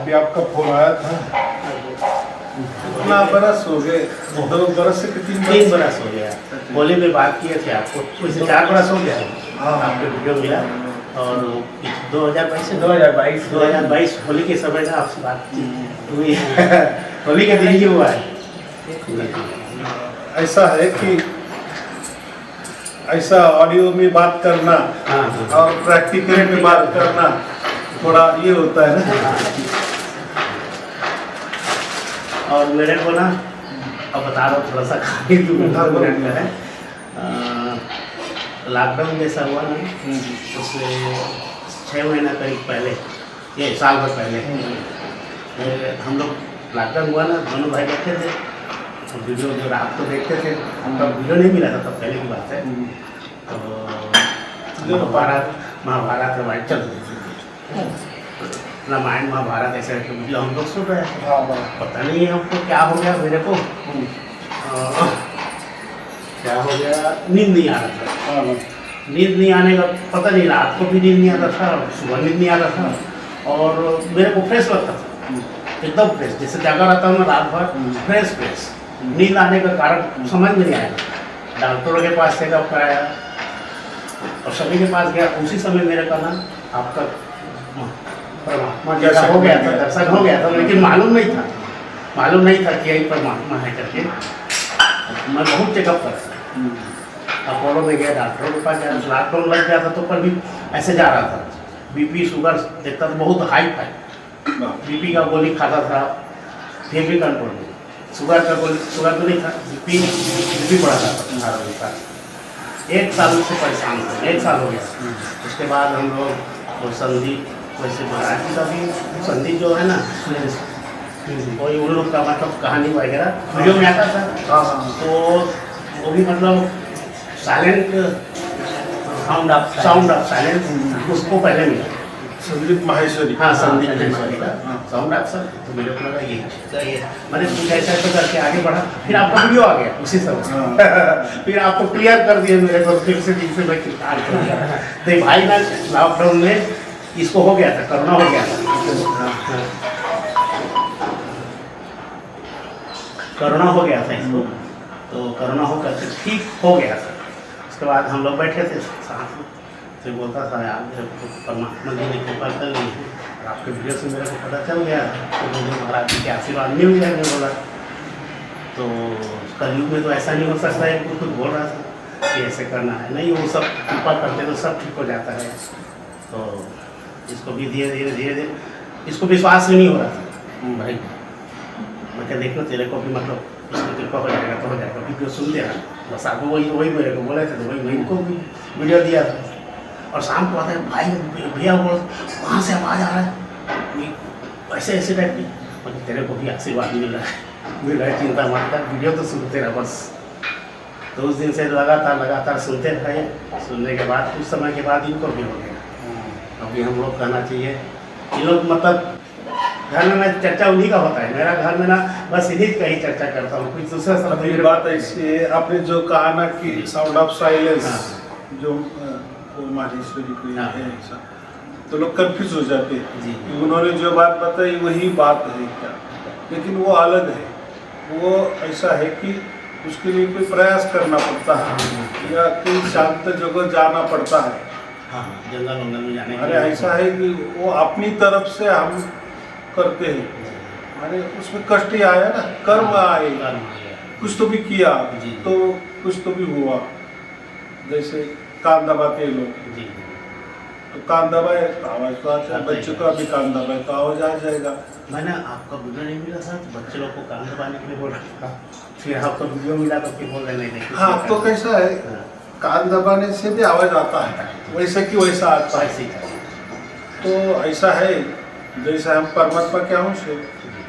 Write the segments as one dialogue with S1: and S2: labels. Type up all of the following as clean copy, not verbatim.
S1: अभी आपका फोन आया था। कितना बरस हो गए? 2 बरस से
S2: 3 बरस हो गया। होली में बात किए थे आपको, वैसे 4 बरस हो गया
S1: हाँ।
S2: आपके वीडियो मिला। और 2022
S3: 2022
S2: होली के समय ना आपसे बात हुई है। होली के दिन ही हुआ है।
S1: ऐसा है कि ऐसा ऑडियो में बात करना और प्रैक्टिकल में बात करना थोड़ा ये होता है ना।
S2: और मेरे को ना अब बता रहा हूँ थोड़ा सा खाने की मिनट में है। लॉकडाउन जैसा हुआ ना, उससे 6 महीना करीब पहले, ये साल भर पहले हम लोग लॉकडाउन हुआ ना, दोनों भाई बैठे थे। तो वीडियो जो रात को देखते थे, हमका वीडियो नहीं मिला था तब, पहले की बात है। तो महाभारत रामायण चल रही थी। रामायण महाभारत ऐसे वीडियो हम लोग सुन रहे थे। पता नहीं हमको क्या हो गया, मेरे को क्या हो गया, नींद नहीं आ रहा था। नींद नहीं आने का पता नहीं, रात को भी नींद नहीं आता था, सुबह नींद नहीं आता था। और मेरे को फ्रेश लगता था, एकदम फ्रेश, जैसे जागा रहता हूँ मैं रात भर, फ्रेश। नींद आने का कारण समझ में नहीं आया। डॉक्टरों के पास चेकअप कराया और सभी के पास गया। उसी समय मेरे का ना आपका परमात्मा जैसा हो गया था, दर्शन हो गया था। लेकिन मालूम नहीं था कि यही परमात्मा है करके। मैं बहुत चेकअप करा, अपोलो में गया, डॉक्टरों के पास गया। लॉकडाउन लग गया था तो पर भी ऐसे जा रहा था। बीपी शुगर देखता था बहुत हाई फाई, बीपी का गोली खाता था, फिर भी कंट्रोल नहीं। शुगर का गोली, शुगर तो नहीं था, बीपी बढ़ा था। 1 साल से परेशान थे, 1 साल हो गया। उसके बाद हम लोग वो संदीप, वैसे महाराज जी का भी संदीप जो है ना, वही उन लोग का मतलब कहानी वगैरह वीडियो में आता था। तो वो भी मतलब साइलेंट साउंड ऑफ साइलेंस उसको पहले मिला।
S1: संदीप माहेश्वरी,
S2: हाँ, संदीप माहेश्वरी का साउंड ऑफ सर। तो मेरे को लगा ये मैंने कुछ ऐसा करके आगे बढ़ा, फिर आपका वीडियो आ गया उसी समय। फिर आपको क्लियर कर दिया मेरे को, फिर से दिन से मैं किताब कर दिया। तो भाई ना लॉकडाउन में इसको हो गया था, कोरोना हो गया था। कोरोना हो गया था इसको, तो कोरोना होकर ठीक हो गया था। उसके बाद हम लोग बैठे थे साथ में, तो बोलता था यार मेरे को परमात्मा जी ने कृपा कर ली है। और आपके वीडियो से मेरे को पता चल गया, तो मुझे महाराज जी के आशीर्वाद मिल गया। मैं बोला तो कलयुग में तो ऐसा नहीं हो सकता है, कुछ बोल रहा था कि ऐसे करना है, नहीं वो सब कृपा करते तो सब ठीक हो जाता है। तो इसको भी धीरे धीरे इसको विश्वास ही नहीं हो रहा था भाई। मैं क्या देखो तेरे को भी मतलब इसको कृपा हो जाएगा तो हो जाएगा, वीडियो सुनते रहा। बस आपको वही मेरे को बोले थे, तो वही मैं इनको भी वीडियो दिया था। और शाम को आता है भाई भैया बोल वहाँ से आवाज़ आ रहा है ऐसे टाइप की, मतलब तेरे को भी आशीर्वाद मिल रहा है, चिंता मत कर, वीडियो तो सुनते रहा बस। तो उस दिन से लगातार सुनते रहे। सुनने के बाद कुछ समय के बाद इनको भी हो गया। अभी हम लोग कहना चाहिए ये लोग मतलब घर में मैं चर्चा उन्हीं का होता है, मेरा घर में ना बस इन्हीं का ही चर्चा करता हूँ, कुछ दूसरा सब।
S1: ये बात ऐसी है, आपने जो कहा ना कि साउंड ऑफ साइलेंस जो माहेश्वरी को है ऐसा, तो लोग कंफ्यूज हो जाते हैं। उन्होंने जो बात बताई वही बात है क्या, लेकिन वो अलग है। वो ऐसा है कि उसके लिए कोई प्रयास करना पड़ता है या कोई शांत जगह जाना पड़ता है।
S2: जंगल में जाने।
S1: अरे ऐसा है कि वो अपनी तरफ से हम करते हैं, माने उसमें कष्ट ही आया ना, कर्म आए, कुछ तो भी किया तो कुछ तो भी हुआ। जैसे कान दबाते हैं लोग, तो कान दबाए तो आवाज तो आता है, बच्चों का भी कान दबाए तो आवाज आ जाएगा।
S2: मैंने आपका वीडियो नहीं मिला सर, तो बच्चे लोग को कान दबाने के लिए बोल रहा था, फिर आपका वीडियो मिला तो फिर बोल रहे नहीं।
S1: हाँ, तो कैसा है, कान दबाने से भी आवाज आता है, वैसे कि वैसा आता है। तो ऐसा है जैसे हम परमात्मा के अंश है,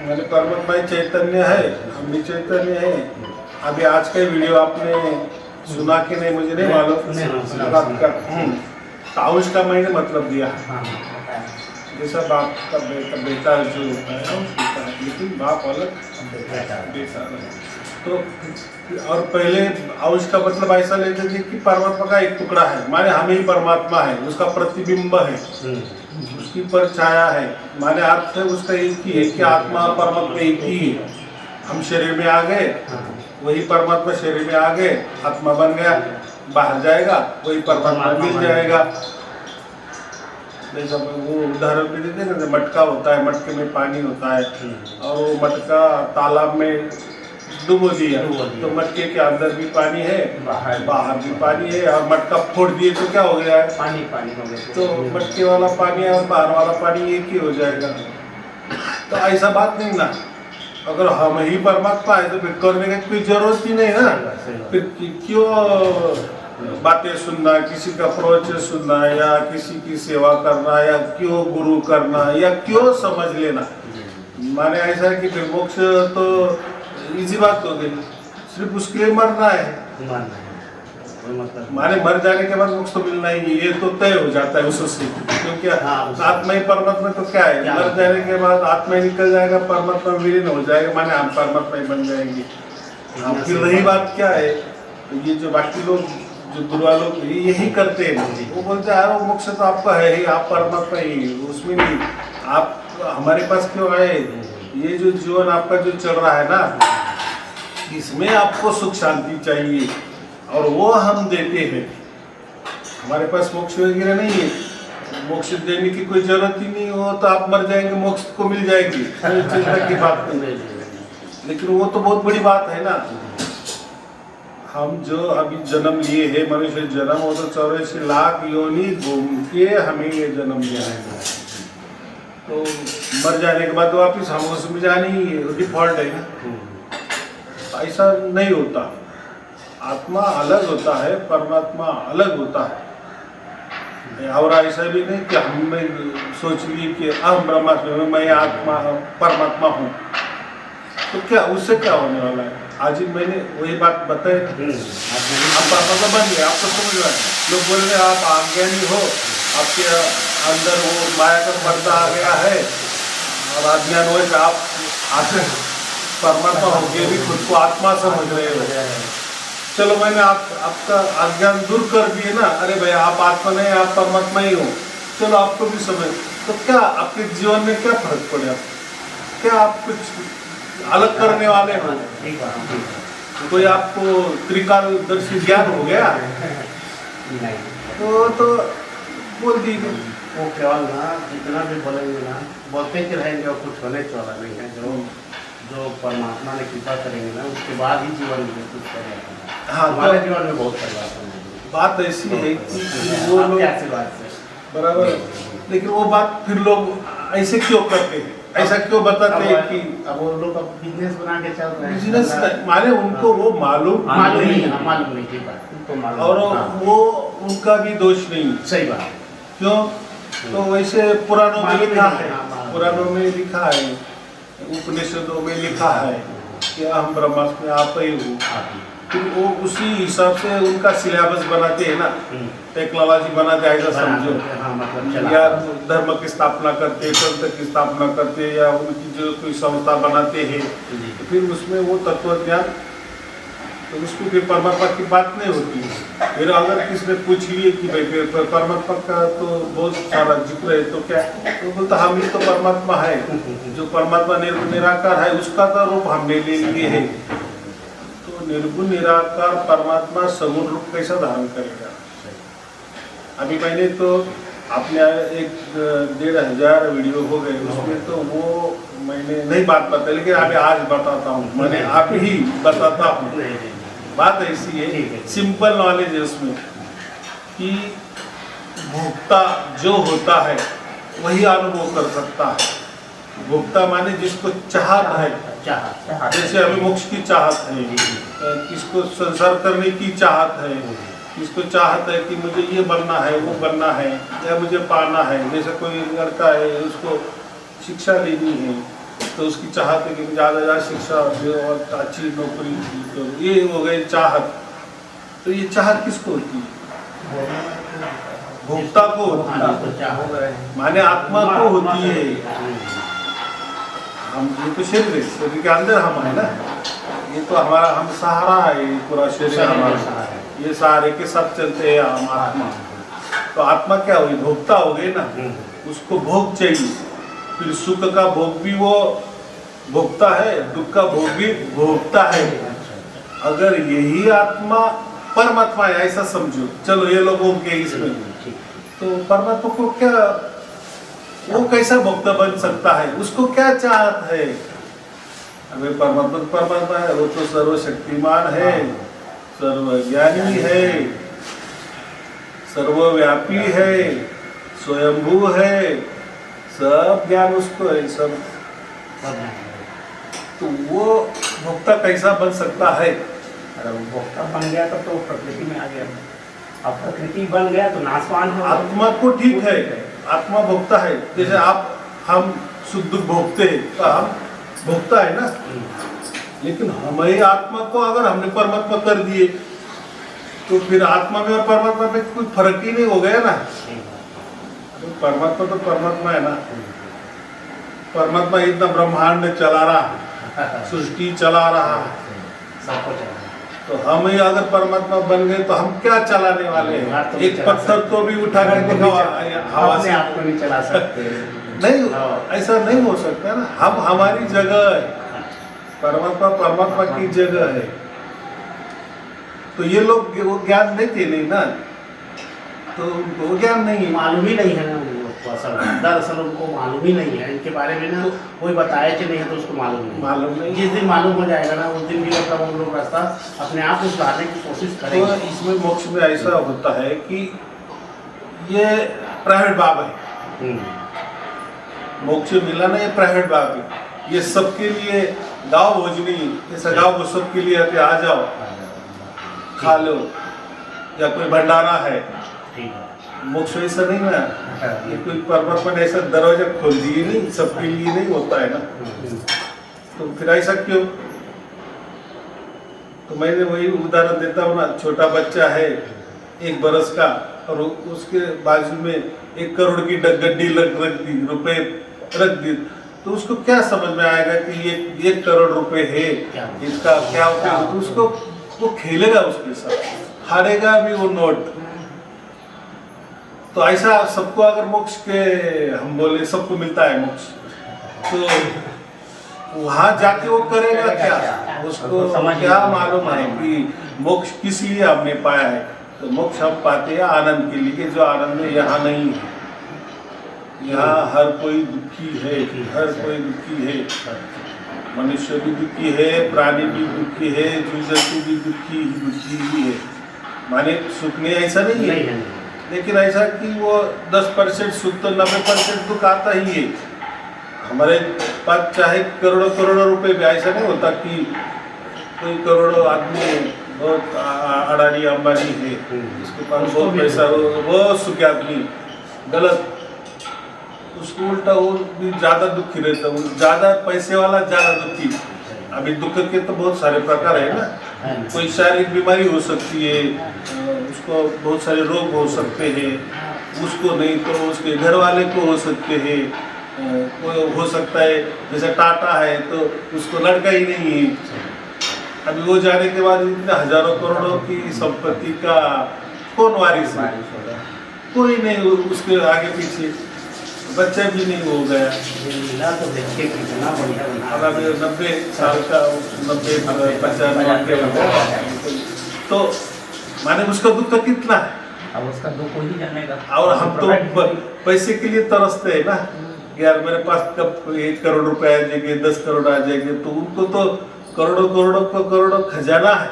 S1: मैंने परमात्मा चैतन्य है, हम भी चैतन्य है। अभी आज का वीडियो आपने सुना कि नहीं मुझे नहीं मालूम, अंश का मैंने मतलब दिया है। जैसा बाप का बेटा जो होता है उसका है, लेकिन बाप अलग बेटा अलग। तो और पहले अंश का मतलब ऐसा लेते थे कि परमात्मा का एक टुकड़ा है, माने हम ही परमात्मा है, उसका प्रतिबिंब है, उसकी उसकी परछाया है, माने अर्थ है उसका एक ही है कि आत्मा और परमात्मा एक ही है। हम शरीर में आ गए, वही परमात्मा शरीर में आ गए, आत्मा बन गया, बाहर जाएगा वही परमात्मा मिल जाएगा। जैसा वो उदाहरण भी देते हैं ना, मटका होता है, मटके में पानी होता है और वो मटका तालाब में डुबो दिया तो मटके के अंदर भी पानी है, बाहर भी पानी है, और मटका फोड़ दिए तो क्या हो गया है,
S3: पानी पानी हो गया।
S1: तो मटके वाला पानी और बाहर वाला पानी एक ही हो जाएगा। तो ऐसा बात नहीं ना, अगर हम ही परमात्मा है तो फिर करने की कोई जरूरत ही नहीं ना। फिर क्यों बातें सुनना, किसी का प्रवचन सुनना, या किसी की सेवा करना, या क्यों गुरु करना, या क्यों समझ लेना। माने ऐसा है कि फिर मोक्ष तो इजी बात हो गई, सिर्फ उसके लिए मरना है। माने मर जाने के बाद मोक्ष तो मिलना ही है, ये तो तय हो जाता है उससे, क्योंकि आत्मा ही परमात्मा तो क्या है, मर जाने के बाद आत्मा ही निकल जाएगा, परमात्मा विलीन हो जाएगा, माने हम परमात्मा ही बन जाएंगे। फिर रही बात क्या है, ये जो बाकी लोग जो गुरुआ लोग यही करते हैं, वो बोलते हैं वो मोक्ष तो आपका है ही, आप परमात्मा ही, उसमें नहीं आप हमारे पास क्यों आए। ये जो जीवन आपका जो चल रहा है ना, इसमें आपको सुख शांति चाहिए और वो हम देते हैं। हमारे पास मोक्ष वगैरह नहीं है, मोक्ष देने की कोई जरूरत ही नहीं हो, तो आप मर जाएंगे मोक्ष को मिल जाएगी, चिंता की बात नहीं। लेकिन वो तो बहुत बड़ी बात है ना, हम जो अभी जन्म लिए हैं, मनुष्य जन्म, वो तो 84 लाख योनि घूम के हमें ये जन्म दिया है। तो मर जाने के बाद वापिस हम उसमें जाने ही डिफॉल्ट है ना। ऐसा नहीं होता, आत्मा अलग होता है, परमात्मा अलग होता है। और ऐसा भी नहीं कि हमने सोच लिए कि हम ब्रह्मास्मि हूँ, मैं आत्मा परमात्मा हूँ, तो क्या उससे क्या होने वाला है। आज ही मैंने वही बात बताई, आप परमात्मा बन गए, आपको समझ रहा है। लोग बोल रहे आप अज्ञानी हो, आपके अंदर वो माया का पर्दा आ गया है और अज्ञान हो, आप आते परमात्मा हो गए भी खुद को आत्मा समझ रहे हो। चलो मैंने आपका अज्ञान दूर कर दिए ना, अरे भाई आप आत्मा नहीं, आप परमात्मा ही हो, चलो आपको भी समझ। तो क्या आपके जीवन में क्या फर्क पड़ा, क्या आप कुछ अलग करने वाले हो, कोई आपको त्रिकालदर्शी ज्ञान हो गया तो बोल दीजिए।
S2: वो केवल ना जितना भी बोलेंगे ना, बोलते कि रहेंगे और कुछ होने वाला नहीं है। जो परमात्मा ने कृपा करेंगे ना, उसके बाद ही जीवन में कुछ करेंगे।
S1: हाँ,
S2: हमारे जीवन में बहुत परिवर्तन है।
S1: बात ऐसी है कि वो लोग बराबर, लेकिन वो बात फिर लोग ऐसे क्यों करते हैं, ऐसा क्यों बताते हैं कि
S2: अब वो लोग अब बिजनेस बना के चल रहे हैं।
S1: बिजनेस माने उनको वो मालूम
S2: नहीं की बात,
S1: और वो उनका भी दोष नहीं।
S2: सही बात।
S1: क्यों, तो वैसे पुराणों में लिखा है, पुराणों में लिखा है, उपनिषदों में लिखा है कि हम ब्रह्मास्मि आप ही हो। फिर वो उसी हिसाब से उनका सिलेबस बनाते हैं ना, टेक्नोलॉजी बनाते हैं, ऐसा समझो, या धर्म की स्थापना करते, संत की स्थापना करते, या उनकी जो कोई संस्था बनाते हैं, तो फिर उसमें वो तत्व ज्ञान, तो उसमें फिर परमात्मा की बात नहीं होती है। फिर अगर किसने पूछ लिए कि भाई परमात्मा का तो बहुत सारा जिक्र है, तो क्या, तो बोलता हम ही तो परमात्मा है, जो परमात्मा निराकार है उसका तो रूप हमने ले लिए है। तो निर्गुण निराकार परमात्मा सगुण रूप कैसा धारण करेगा। अभी मैंने तो आपने 1,500 वीडियो हो गए, उसमें तो वो मैंने नहीं बात बताई, लेकिन अभी आज बताता हूँ, मैंने आप ही बताता हूँ। बात ऐसी है, सिंपल नॉलेज है उसमें, कि भोक्ता जो होता है वही अनुभव कर सकता है। भोक्ता माने जिसको चाहत है, जैसे अभी मोक्ष की चाहत है, किसको संसार करने की चाहत है, किसको चाहत है कि मुझे ये बनना है, वो बनना है, या मुझे पाना है। जैसे कोई लड़का है, उसको शिक्षा लेनी है, तो उसकी चाहत है कि ज़्यादा ज़्यादा शिक्षा दे और अच्छी नौकरी करो, ये हो गई चाहत। तो ये चाहत किसको होती है, भोक्ता को होती है, माने आत्मा को होती है। हम ये तो शरीर के अंदर हम है ना, ये तो हमारा हम सहारा है, ये पूरा शरीर हमारा, ये सहारे के साथ चलते हैं हम आत्मा। तो आत्मा क्या हुई, भोक्ता हो गई ना, उसको भोग चाहिए, फिर सुख का भोग भी वो भोगता है, दुख का भोग भी भोगता है। अगर यही आत्मा परमात्मा है ऐसा समझो, चलो ये लोगों के इसमें, तो परमात्मा को क्या, वो कैसा भोक्ता बन सकता है, उसको क्या चाहत है? अगर परमात्मा परमात्मा है, वो तो सर्वशक्तिमान है, सर्वज्ञानी है, सर्वव्यापी है, स्वयंभू है, सब ज्ञान उसको है सब। तो वो भोक्ता कैसा बन सकता है?
S3: अगर वो भोक्ता बन गया तो प्रकृति में आ गया। अब प्रकृति बन गया तो नाशवान हो।
S1: आत्मा को ठीक है, आत्मा भोक्ता है, जैसे आप हम सुख दुख भोगते हैं तो हम भोक्ता है ना, लेकिन हमारी आत्मा को अगर हमने परमात्मा कर दिए तो फिर आत्मा में और परमात्मा में कोई फर्क ही नहीं हो गया ना। तो परमात्मा तो परमात्मा है ना, परमात्मा इतना ब्रह्मांड चला रहा है, सृष्टि चला रहा है,
S3: सबको चला।
S1: तो हम ही अगर परमात्मा बन गए तो हम क्या चलाने वाले हैं? एक पत्थर तो भी उठा कर दिखाओ हवा से,
S3: आपको नहीं चला सकते।
S1: नहीं, ऐसा नहीं हो सकता ना। हम हमारी जगह है, परमात्मा परमात्मा की जगह है। तो ये लोग वो ज्ञान देते नहीं ना, तो उनको वो ज्ञान नहीं है,
S2: मालूम ही नहीं है ना उनको। असल दरअसल उनको मालूम ही नहीं है इनके बारे में ना, कोई बताया कि नहीं तो उसको मालूम नहीं। जिस दिन मालूम हो जाएगा ना उस दिन भी मतलब हम लोग रास्ता अपने आप उतारने की कोशिश
S1: तो
S2: करेंगे।
S1: इसमें मोक्ष में ऐसा होता है कि ये प्राइवेट बाब है, मोक्ष मिला ना, ये प्राइवेट बाब है, ये सबके लिए गाँव भोजनी, ऐसा गाँव को सबके लिए आते आ जाओ खा लो, या कोई भंडारा है।
S2: ठीक है,
S1: मोक्ष ऐसा नहीं ना, ये कोई परमात्मा ने ऐसा दरवाजा खोल दिए नहीं, सबके लिए नहीं होता है ना। तो फिर ऐसा क्यों? तो मैंने वही उदाहरण देता हूँ ना, छोटा बच्चा है 1 बरस का और उसके बाजू में 1 करोड़ की गड्डी रख दी, रुपए रख दी, तो उसको क्या समझ में आएगा कि ये 1 करोड़ रुपए है, इसका क्या होता है? तो उसको वो खेलेगा उसके साथ, हारेगा भी वो नोट। तो ऐसा सबको अगर मोक्ष के हम बोले सबको मिलता है मोक्ष, तो वहां जाके वो करेगा क्या? उसको क्या मालूम है कि मोक्ष किस लिए हमने पाया है? तो मोक्ष हम पाते हैं आनंद के लिए, जो आनंद में यहाँ नहीं है। यहाँ हर कोई दुखी है, हर कोई दुखी है, मनुष्य भी दुखी है, प्राणी भी दुखी है, जीव जंतु भी दुखी ही है। माने सुख में ऐसा नहीं है, लेकिन ऐसा कि वो 10% सुख तो 90% दुख आता ही है। हमारे पास चाहे करोड़ों करोड़ों रुपए भी, ऐसा नहीं होता कि कोई करोड़ों आदमी बहुत अडानी अंबानी है, उसके पास बहुत पैसा हो, बहुत सुखी आदमी, गलत, उसको उल्टा वो भी ज़्यादा दुखी रहता है, ज़्यादा पैसे वाला ज़्यादा दुखी। अभी दुख के तो बहुत सारे प्रकार है ना, कोई शारीरिक बीमारी हो सकती है, उसको बहुत सारे रोग हो सकते हैं, उसको नहीं तो उसके घर वाले को हो सकते हैं, कोई हो सकता है जैसे टाटा है तो उसको लड़का ही नहीं है, अभी वो जाने के बाद इतने हजारों करोड़ों की संपत्ति का कौन वारिस है? कोई नहीं, उसके आगे पीछे बच्चा भी नहीं हो गया।
S3: तो देखिए कितना बढ़िया बना।
S1: अब 90 साल का 95 तो माने उसका दुख कितना है?
S3: अब उसका दुख कोई ही जानेगा।
S1: और हम तो पैसे के लिए तरसते हैं ना, यार मेरे पास कब 1 करोड़ रुपए आ जाएंगे, 10 करोड़ आ जाएंगे, तो उनको तो करोड़ों करोड़ों का करोड़ों खजाना है,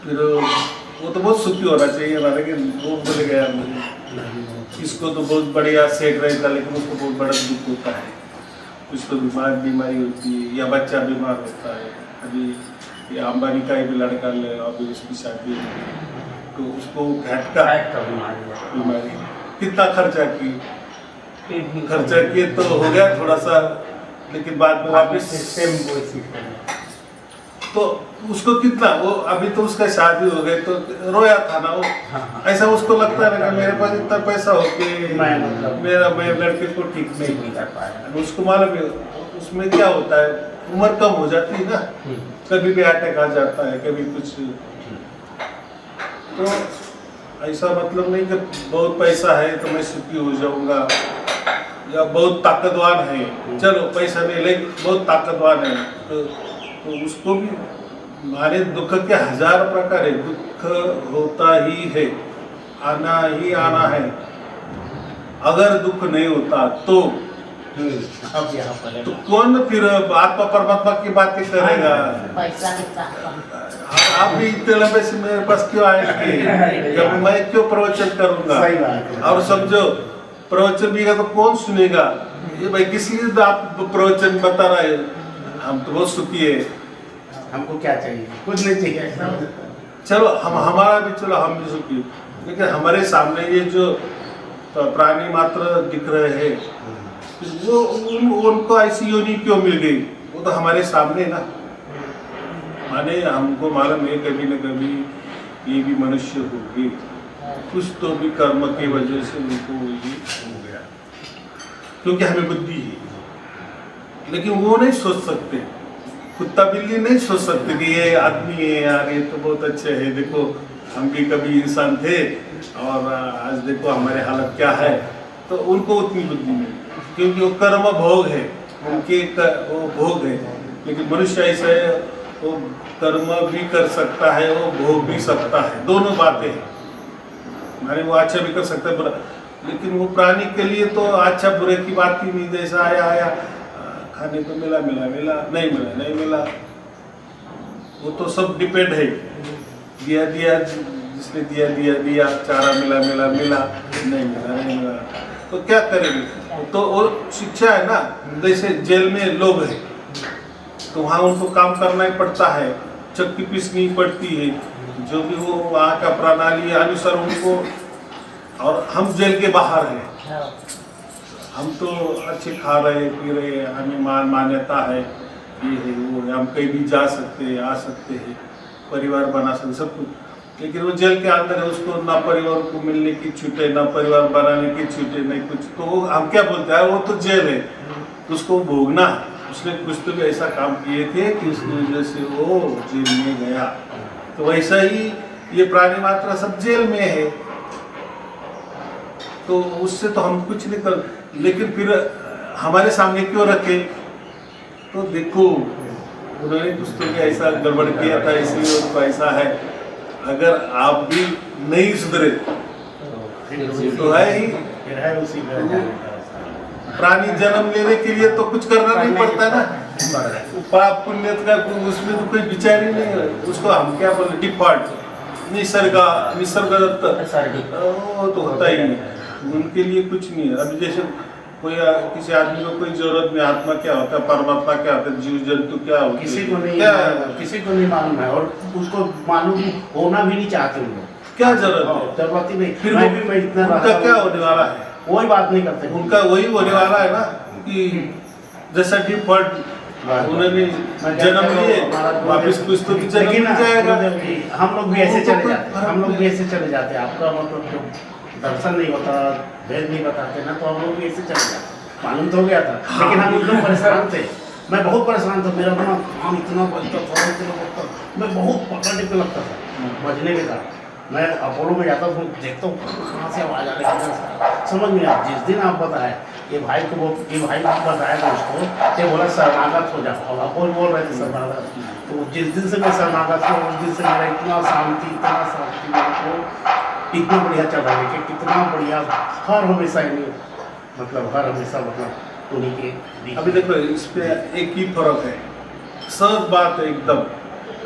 S1: फिर वो तो बहुत सुखी होना चाहिए ना, लेकिन वो बोले गया इसको तो बहुत बढ़िया सेट रहता, लेकिन उसको बहुत बड़ा दुख होता है, कुछ तो बीमारी होती है या बच्चा बीमार होता है। अभी ये अंबानी का ही भी लड़का ले, अभी उसकी शादी तो उसको झटका बीमारी, कितना खर्चा किए तो हो गया थोड़ा सा, लेकिन बाद में वापस तो उसको कितना, वो अभी तो उसका शादी हो गई तो रोया था ना वो। ऐसा उसको लगता है ना कि मेरे पास इतना पैसा हो के मैं लड़के को ठीक नहीं कर पाया। उसको मालूम है उसमें क्या होता है, उम्र कम हो जाती है ना, कभी भी अटैक आ जाता है, कभी कुछ। तो ऐसा मतलब नहीं कि बहुत पैसा है तो मैं सुखी हो जाऊंगा, या बहुत ताकतवान है, चलो पैसा नहीं ले, बहुत ताकतवान है तो उसको भी माने दुख के हजार प्रकार है, दुख होता ही है, आना ही आना है। अगर दुख नहीं होता तो
S2: अब यहाँ पर है।
S1: तो कौन फिर आत्मा परमात्मा की बातें करेगा?
S4: पैसा नहीं चाहता।
S1: आप भी इतने लंबे से मेरे पास क्यों आएंगे? जब मैं क्यों प्रवचन करूंगा?
S2: सही बात है।
S1: और समझो प्रवचन भी का तो कौन सुनेगा? ये भाई किस लिए आप प्रवचन बता रहे हैं? हम तो बहुत सुखी है,
S2: हमको क्या चाहिए? कुछ नहीं चाहिए ऐसा।
S1: चलो हमारा भी, चलो हम भी सुखी, लेकिन हमारे सामने ये जो प्राणी मात्र दिख रहे हैं वो उनको ऐसी योनि क्यों मिल गई? वो तो हमारे सामने ना, माने हमको मालूम है कभी न कभी ये भी मनुष्य होंगे, कुछ तो भी कर्म की वजह से उनको ये हो गया, क्योंकि हमें बुद्धि है, लेकिन वो नहीं सोच सकते, कुत्ता बिल्ली नहीं सोच सकते कि ये आदमी है यार, ये तो बहुत अच्छे है, देखो हम भी कभी इंसान थे और आज देखो हमारे हालत क्या है। तो उनको उतनी बुद्धि नहीं, क्योंकि वो कर्म भोग है, उनके वो भोग है। लेकिन मनुष्य ऐसा है, वो कर्म भी कर सकता है, वो भोग भी सकता है, दोनों बातें हैं। माने वो अच्छा भी कर सकता है, बुरा, लेकिन वो प्राणी के लिए तो अच्छा बुरे की बात ही नहीं। जैसा आया खाने को मिला, नहीं मिला, नहीं मिला, वो तो सब डिपेंड है। दिया जिसने दिया, चारा मिला, नहीं मिला, तो क्या करेंगे? तो वो शिक्षा है ना, जैसे जेल में लोग हैं तो वहाँ उनको काम करना ही पड़ता है, चक्की पीसनी पड़ती है, जो भी वो वहाँ का प्रणाली अनुसार उनको। और हम जेल के बाहर हैं, हम तो अच्छे खा रहे पी रहे, हमें मान्यता है, ये है वो है, हम कहीं भी जा सकते हैं, आ सकते हैं, परिवार बना सकते, सब कुछ। लेकिन वो जेल के अंदर है, उसको ना परिवार को मिलने की छूटे, ना परिवार बनाने की छूटे, नहीं कुछ। तो वो हम क्या बोलते हैं, वो तो जेल है, उसको भोगना है। उसने कुछ तो भी ऐसा काम किए थे कि उसकी वजह से वो जेल में गया। तो वैसा ही ये प्राणी मात्रा सब जेल में है, तो उससे तो हम कुछ नहीं कर। लेकिन फिर हमारे सामने क्यों रखे? तो देखो उन्होंने कुछ तो भी ऐसा गड़बड़ किया था, इसलिए उनको ऐसा है। अगर आप भी नहीं सुधरे तो है ही, प्राणी जन्म लेने के लिए तो कुछ करना नहीं पड़ता ना, पाप पुण्य का उसमें तो कोई विचार ही नहीं है। उसको हम क्या बोले, डिफॉल्ट निसर्गदत्त, वो तो होता ही नहीं, उनके लिए कुछ नहीं है। अभी जैसे कोई किसी आदमी को कोई जरूरत नहीं, आत्मा क्या होता है, परमात्मा क्या होता है, जीव जंतु क्या होता है,
S2: किसी को नहीं,
S1: क्या
S2: किसी को नहीं मालूम है, और उसको मालूम होना भी नहीं चाहते उन लोग।
S1: क्या जरूरत है?
S2: जरूरत ही नहीं।
S1: फिर
S2: मैं इतना
S1: उनका क्या होने वाला है?
S2: कोई बात नहीं करते,
S1: उनका वही होने वाला है ना कि जैसा डिफॉल्ट उन्होंने जन्म लिए, वापिस कुछ तो भी जन्म मिल जाएगा।
S2: हम लोग भी ऐसे चले जाते, हम लोग भी ऐसे चले जाते। आपका मतलब जो दर्शन नहीं होता, भेद नहीं बताते ना, तो हम लोग भी ऐसे चले जाते। मालूम तो हो गया था, लेकिन हम एकदम परेशान थे। मैं बहुत परेशान था, मेरा ना काम इतना बजता था, मैं बहुत पकड़ने पे लगता था बजने के कारण। मैं अपोलो में जाता हूँ, देखता हूँ कहाँ से आवाज़ आ रही है, समझ में आया। जिस दिन आप बताए ये भाई को बताया था उसको, ये बोला शरणागत हो जाओ, और अपोलो बोल रहे थे शरणागत। तो जिस दिन से मैं शरणागत हुआ, उस दिन से मेरा इतना शांति मेरे को इतना बढ़िया चल रहा है कि कितना बढ़िया हर हमेशा मतलब उन्हीं के।
S1: अभी देखो इस पे एक ही फर्क है, सब बात एकदम।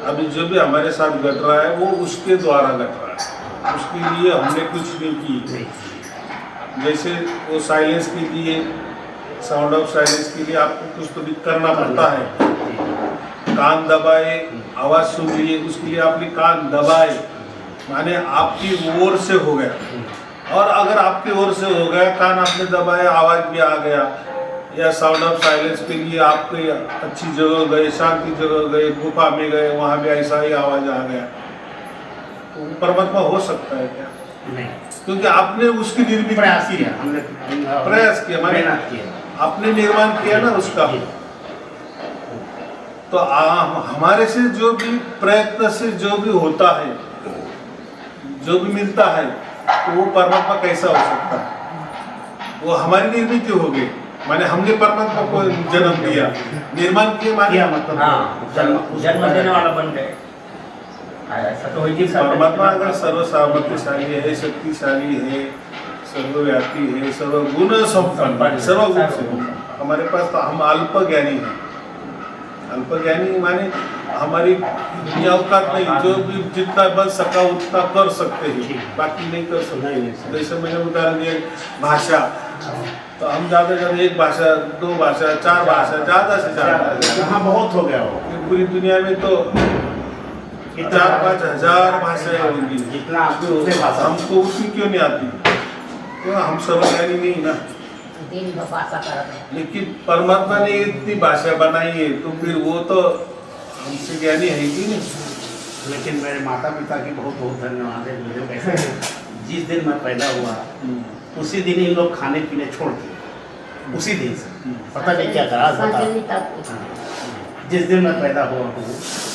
S1: अभी जो भी हमारे साथ घट रहा है वो उसके द्वारा घट रहा है, उसके लिए हमने कुछ नहीं की। जैसे वो साइलेंस के लिए, साउंड ऑफ साइलेंस के लिए आपको कुछ तो भी करना पड़ता है। कान दबाए, आवाज़ सुन लिए, उसके लिए आपने कान दबाए, माने आपकी ओर से हो गया। और अगर आपकी ओर से हो गया, कान आपने दबाया, आवाज़ भी आ गया। या साउंड ऑफ साइलेंस के लिए आप कोई अच्छी जगह गए, शांति जगह गए, गुफा में गए, वहाँ भी ऐसा ही आवाज़ आ गया, तो परमात्मा हो सकता है क्या?
S2: नहीं,
S1: क्योंकि आपने उसकी निर्मित
S2: प्रयास किया, हमने
S1: प्रयास किया, माने
S2: मेहनत किया,
S1: आपने निर्माण किया ना उसका। तो हमारे से जो भी प्रयत्न से जो भी होता है, जो भी मिलता है तो वो परमात्मा कैसा हो सकता है? वो हमारी निर्मित हो गई, माने हमने परमात्मा को जन्म दिया, निर्माण किया, माने
S2: किया मतलब
S3: हाँ जन्म देने वाला बन गए। ऐसा तो वही चीज
S1: परमात्मा अगर सर्वसामर्थ्यशाली है, शक्तिशाली है, सर्वव्यापी है, सर्वगुण संपन्न, सर्वगुण से हमारे पास तो हम अल्पज्ञानी हैं। अल्पज्ञानी माने हमारी ये औकात नहीं, जो भी जितना बन सका उतना कर सकते हैं, बाकी नहीं कर सकते। जैसे मैंने उदाहरण दिया भाषा, तो हम ज़्यादा से ज़्यादा एक भाषा, दो भाषा, चार भाषा, ज़्यादा से ज़्यादा।
S2: यहाँ बहुत हो गया हो,
S1: पूरी दुनिया में तो 4-5 हज़ार भाषाएं होंगी,
S2: जितना उतने भाषा
S1: हमको उतनी क्यों नहीं आती? तो हम सर्वज्ञानी नहीं ना।
S4: दिन भर भाषा करते हैं।
S1: लेकिन परमात्मा ने इतनी भाषा बनाई है, तो फिर वो तो हमसे ज्ञानी है कि नहीं?
S2: लेकिन मेरे माता पिता की बहुत बहुत धन्यवाद है। मुझे कैसे जिस दिन मैं पैदा हुआ उसी दिन इन लोग खाने पीने छोड़ दिए, उसी दिन से पता नहीं क्या करा था।
S4: संजय तब
S2: जिस दिन मैं पैदा हुआ हूँ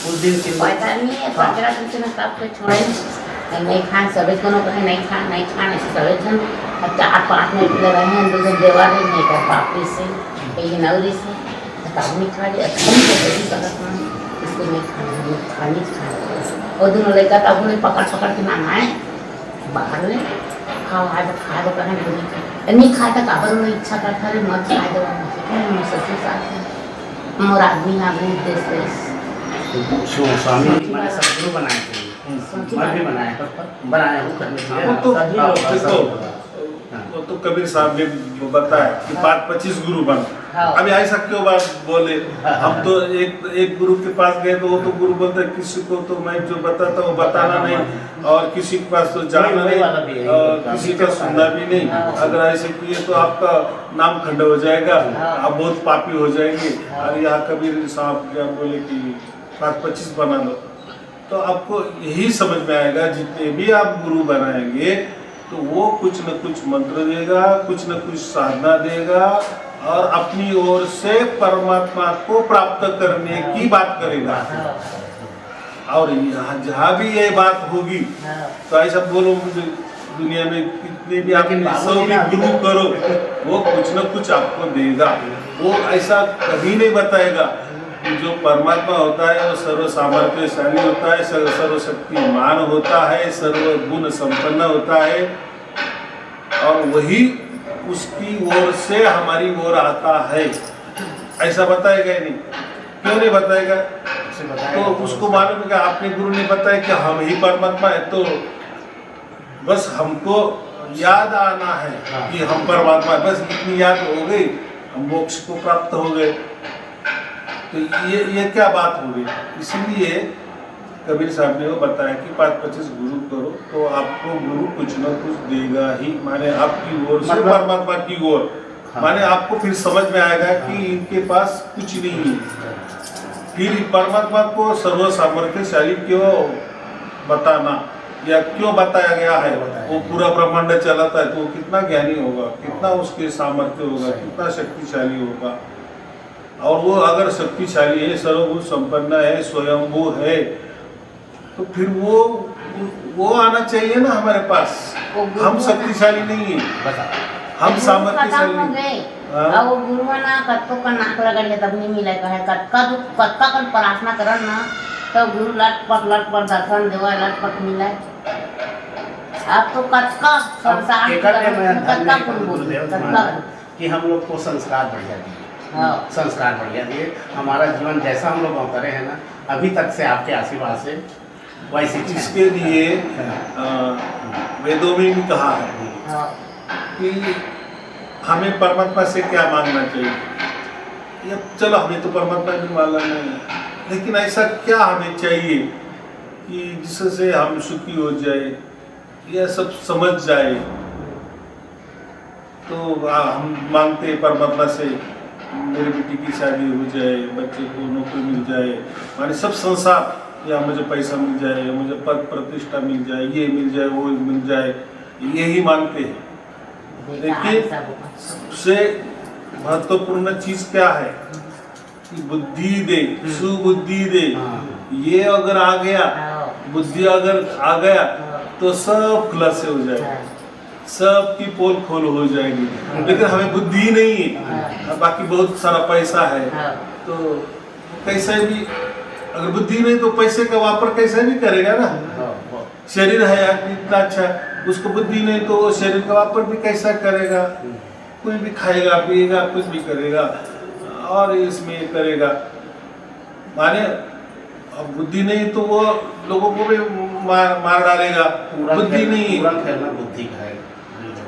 S2: उस दिन से
S4: पैदा नहीं है, 15 दिन से मैं तब से छोड़े नहीं खान, सभी दोनों कहे नहीं खान ऐसे सभी जन 4-5 मिनट लगे हैं, दूसरे देवा नहीं कर पापी से कहीं नवरी से तब नहीं खा लिया, इसको नहीं खानी और दोनों लेकर तब उन्हें पकड़ के मंगाए बाहर में खाओ, आज खा दो कहें नहीं खाए तो काबर में इच्छा करता है मत खा दो सच्ची साथ मोर आदमी देश
S2: स्वामी मैंने सदगुरु बनाए थे, मैं भी बनाया हूँ करने के लिए।
S1: वो तो देखो, वो तो कबीर साहब ने बताया कि 25 गुरु बन। अभी ऐसा क्यों बात बोले? हम तो एक गुरु के पास गए तो वो तो गुरु बोलता है किसी को तो मैं जो बताता हूँ बताना नहीं, और किसी के पास तो जाना नहीं, और किसी का सुनना भी नहीं। अगर ऐसे किए तो आपका नाम खंड हो जाएगा, आप बहुत पापी हो जाएंगे। और यहाँ कबीर साहब क्या बोले कि 25 बना दो, तो आपको यही समझ में आएगा जितने भी आप गुरु बनाएंगे तो वो कुछ न कुछ मंत्र देगा, कुछ न कुछ साधना देगा, और अपनी ओर से परमात्मा को प्राप्त करने की बात करेगा। और यहाँ जहाँ भी ये बात होगी तो ऐसा बोलो मुझे दुनिया में कितने भी आप 100 भी गुरु करो, वो कुछ न कुछ आपको देगा। वो ऐसा कभी नहीं बताएगा कि जो परमात्मा होता है वो सर्व सामर्थ्यशाली होता है, सर्वशक्तिमान होता है, सर्वगुण संपन्न होता है, और वही उसकी ओर से हमारी ओर आता है। ऐसा बताएगा ही नहीं, क्यों नहीं बताएगा? तो उसको मालूम है कि आपने गुरु ने बताया कि हम ही परमात्मा है, तो बस हमको याद आना है कि हम परमात्मा, बस इतनी याद हो गई, हम मोक्ष को प्राप्त हो गए। तो ये क्या बात हो गई? इसलिए कबीर साहब ने वो बताया कि 5-25 गुरु करो तो आपको गुरु कुछ न कुछ देगा ही, माने आपकी ओर से परमात्मा की ओर। माने आपको फिर समझ में आएगा कि इनके पास कुछ नहीं है। फिर परमात्मा को सर्व सामर्थ्यशाली क्यों बताना, या क्यों बताया गया है? वो पूरा ब्रह्मांड चलाता है तो वो कितना ज्ञानी होगा, कितना उसके सामर्थ्य होगा, कितना शक्तिशाली होगा। और वो अगर शक्तिशाली है, सर्वगुण संपन्न है, स्वयंभू है, तो फिर वो आना चाहिए ना हमारे पास। हम शक्तिशाली नहीं है, हम सामर्थ्यशाली
S4: नहीं। वो गुरु ना कत्तो का नाक लगड़ तब नहीं मिले कहे कत्का कर प्रार्थना करन ना तो गुरु लटपट दर्शन देवा लटपट मिले। अब तो कत्का संसार कत्का
S2: कि हम लोग को संस्कार बढ़िया दिए, संस्कार बढ़िया दिए। हमारा जीवन जैसा हम लोग अवतरे हैं ना अभी तक से आपके आशीर्वाद से वैसे।
S1: इसके लिए वेदों में भी कहा है कि हमें परमात्मा से क्या मांगना चाहिए। ये चलो हमें तो परमात्मा भी मांगना नहीं है, लेकिन ऐसा क्या हमें चाहिए कि जिससे हम सुखी हो जाए, यह सब समझ जाए। तो हम मांगते हैं परमात्मा से मेरी बेटी की शादी हो जाए, बच्चे को नौकरी मिल जाए, माने सब संसार, या मुझे पैसा मिल जाए, या मुझे पद प्रतिष्ठा मिल जाए, ये मिल जाए, वो मिल जाए, यही मांगते हैं। लेकिन सबसे महत्वपूर्ण चीज क्या है कि बुद्धि दे, सुबुद्धि दे। ये अगर आ गया, बुद्धि अगर आ गया तो सब खुलासे हो जाएगा, सबकी पोल खोल हो जाएगी। लेकिन हमें बुद्धि नहीं है, बाकी बहुत सारा पैसा है, तो कैसे भी अगर बुद्धि नहीं तो पैसे का वापर कैसे भी करेगा ना। शरीर है यार इतना अच्छा, उसको बुद्धि नहीं तो वो शरीर का वापर भी कैसा करेगा। कोई भी खाएगा पिएगा कुछ भी करेगा और इसमें करेगा, माने अब बुद्धि नहीं तो वो लोगों को भी मार डालेगा। बुद्धि नहीं
S2: पूरा खेलना बुद्धि का है।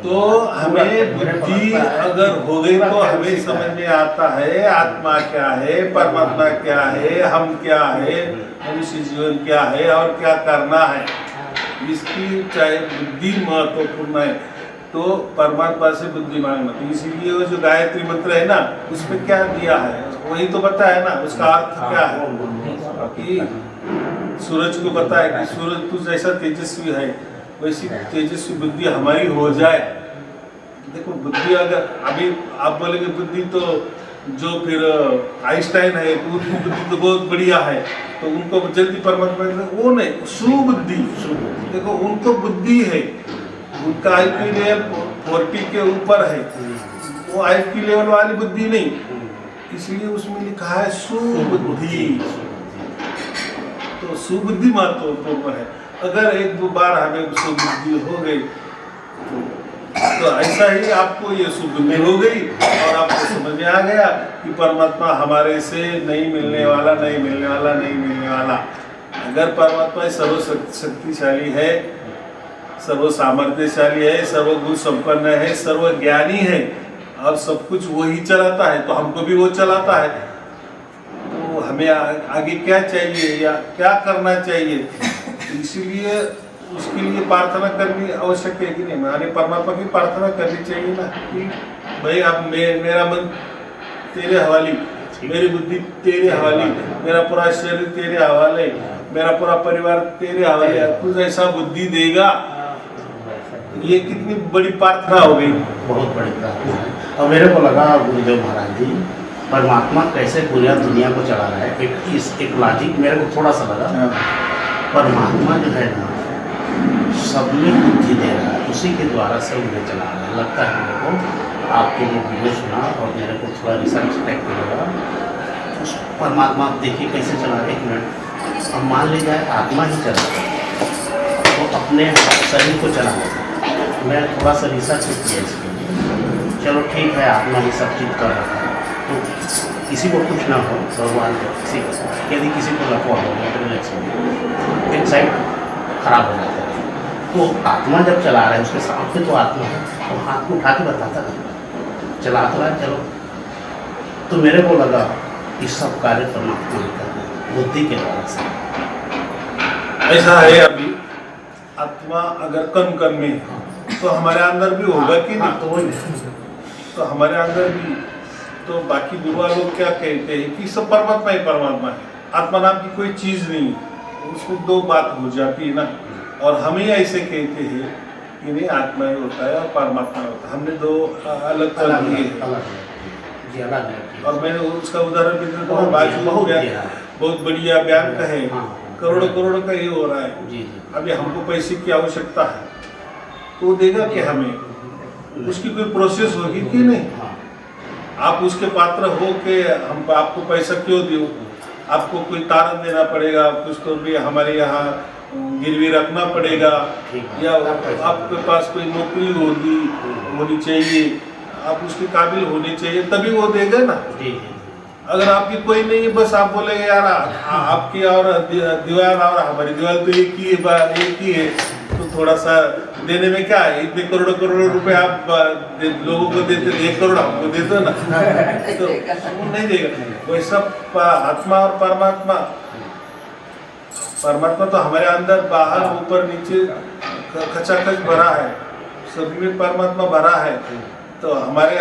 S1: तो हमें बुद्धि अगर हो गई तो हमें समझ में आता है आत्मा क्या है, परमात्मा क्या है, हम क्या है, मनुष्य जीवन क्या है और क्या करना है। इसकी चाहे बुद्धि महत्वपूर्ण है तो परमात्मा से बुद्धि मांगना। तो इसीलिए वो जो गायत्री मंत्र है ना उसमें क्या दिया है वही तो बताया ना, उसका अर्थ क्या है कि सूरज को बताया कि सूरज तू जैसा तेजस्वी है वैसी तेजस्वी बुद्धि हमारी हो जाए। देखो बुद्धि अगर अभी आप बोलेंगे बुद्धि तो जो फिर आइंस्टाइन है तो उनकी बुद्धि तो बहुत बढ़िया है तो उनको जल्दी परमात्मा वो नहीं, सुबुद्धि। देखो उनको बुद्धि है, उनका IQ लेवल 40 के ऊपर है, वो IQ लेवल वाली बुद्धि नहीं, इसलिए उसमें लिखा है सुबुद्धि। तो सुबुद्धि महत्वपूर्ण है। अगर एक दो बार हमें सुबुद्धि हो गई तो ऐसा ही आपको ये सुबुद्धि हो गई और आपको समझ में आ गया कि परमात्मा हमारे से नहीं मिलने वाला, नहीं मिलने वाला, नहीं मिलने वाला। अगर परमात्मा सर्वशक्तिशाली है, सर्व सामर्थ्यशाली है, सर्वगुण संपन्न है, सर्वज्ञानी है और सब कुछ वही चलाता है तो हमको भी वो चलाता है। तो हमें आगे क्या चाहिए या क्या करना चाहिए, इसीलिए उसके लिए प्रार्थना करनी आवश्यक है कि नहीं। हमारे परमात्मा की प्रार्थना करनी चाहिए ना कि भाई अब मेरा मन तेरे हवाले, मेरी बुद्धि तेरे हवाले, मेरा पूरा शरीर तेरे हवाले, मेरा पूरा परिवार तेरे हवाले, कुछ ऐसा बुद्धि देगा। ये कितनी बड़ी प्रार्थना हो गई,
S2: बहुत बड़ी प्रार्थना है। और मेरे को लगा गुरुदेव महाराज जी परमात्मा कैसे पूरी दुनिया को चला रहा है, एक लॉजिक मेरे को थोड़ा सा लगा। परमात्मा जो है ना सब में बुद्धि दे रहा है, उसी के द्वारा से उन्हें चला रहा है। लगता है मेरे को आपके लिए वीडियो सुना और मेरे को थोड़ा रिसर्च टाइप लगा उस परमात्मा देखिए कैसे चला रहे। एक मिनट अब मान लीजिए आत्मा ही चला रहा है तो अपने शरीर को चला रहा है। मैं थोड़ा सा रिसर्च किया इसके लिए, चलो ठीक है आत्मा ही सब चीज़ कर रहा है तो किसी को कुछ ना हो भगवान को, यदि किसी को लखवा हो गया एक साइड खराब हो जाता है तो आत्मा जब चला रहा है उसके सामने तो आत्मा है तो हाथ को उठा के बताता है चला तो रहा चलो। तो मेरे को लगा कि सब कार्य परमात्मा ही करना है बुद्धि के द्वारा से।
S1: ऐसा है अभी आत्मा अगर कम कम में तो हमारे अंदर भी होगा कि नहीं,
S2: तो वही
S1: तो हमारे अंदर भी तो बाकी दुआ लोग क्या कहते हैं कि सब परमात्मा ही परमात्मा है, आत्मा नाम की कोई चीज़ नहीं, उसमें दो बात हो जाती है ना। और हम ही ऐसे कहते हैं कि नहीं आत्मा ही होता है और परमात्मा होता है, हमने दो अलग अलग किए हैं। और मैंने उसका उदाहरण भी देता हूँ, बाजू हो गया बहुत बढ़िया बयान का है, करोड़ों करोड़ों का ये हो रहा है। अभी हमको पैसे की आवश्यकता है तो वो देगा कि हमें उसकी कोई प्रोसेस होगी कि नहीं। आप उसके पात्र हो के हम आपको पैसा क्यों दो, आपको कोई तारण देना पड़ेगा, कुछ तो भी हमारे यहाँ गिरवी रखना पड़ेगा या आपके पास कोई नौकरी होनी चाहिए, आप उसके काबिल होने चाहिए तभी वो देगा ना। अगर आपकी कोई नहीं है बस आप बोलेंगे यार आपकी और दीवार और हमारी दीवार तो एक ही है तो थोड़ा सा देने में क्या है, इतने करोड़ों करोड़ों रुपए आप लोगों को देते, 1 करोड़ हमको दे दो ना तो वो नहीं देगा। वैसा आत्मा और परमात्मा तो हमारे अंदर बाहर ऊपर नीचे खचाखच भरा है, सभी में परमात्मा भरा है। तो हमारे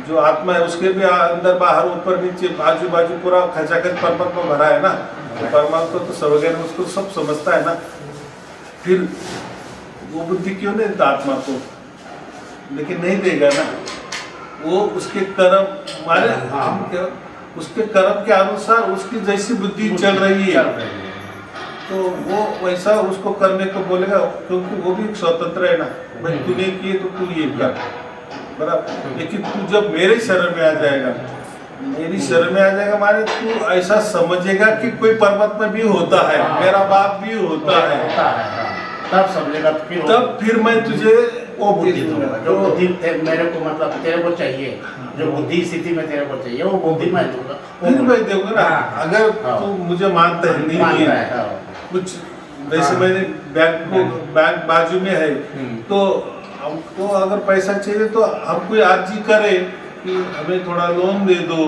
S1: जो आत्मा है उसके भी अंदर बाहर ऊपर नीचे बाजू बाजू पूरा खचाखच परमात्मा भरा है ना। तो परमात्मा तो सर्वज्ञान उसको सब समझता है ना, फिर वो बुद्धि क्यों नहीं देता आत्मा को, लेकिन नहीं देगा ना। वो उसके कर्म माने उसके कर्म के अनुसार उसकी जैसी बुद्धि चल रही है तो वो वैसा उसको करने को बोलेगा, क्योंकि वो भी स्वतंत्र है ना, भाई तूने किए तो तू ये कर, बराबर। लेकिन तू जब मेरे शरण में आ जाएगा, मेरी शरण में आ जाएगा माने तू ऐसा समझेगा कि कोई परमात्मा भी होता है, मेरा बाप भी होता है,
S2: तब समझेगा,
S1: तब फिर मैं तुझे
S2: वो बुद्धि दूंगा जो बुद्धि मेरे को मतलब तेरे को चाहिए, जो बुद्धि स्थिति में तेरे को चाहिए वो बुद्धि मैं दूंगा,
S1: फिर मैं दूंगा ना। अगर तू मुझे मानता है नहीं है कुछ, जैसे मैंने बैंक बाजू में है, तो हमको अगर पैसा चाहिए तो हम कोई अर्जी करे कि हमें थोड़ा लोन दे दो,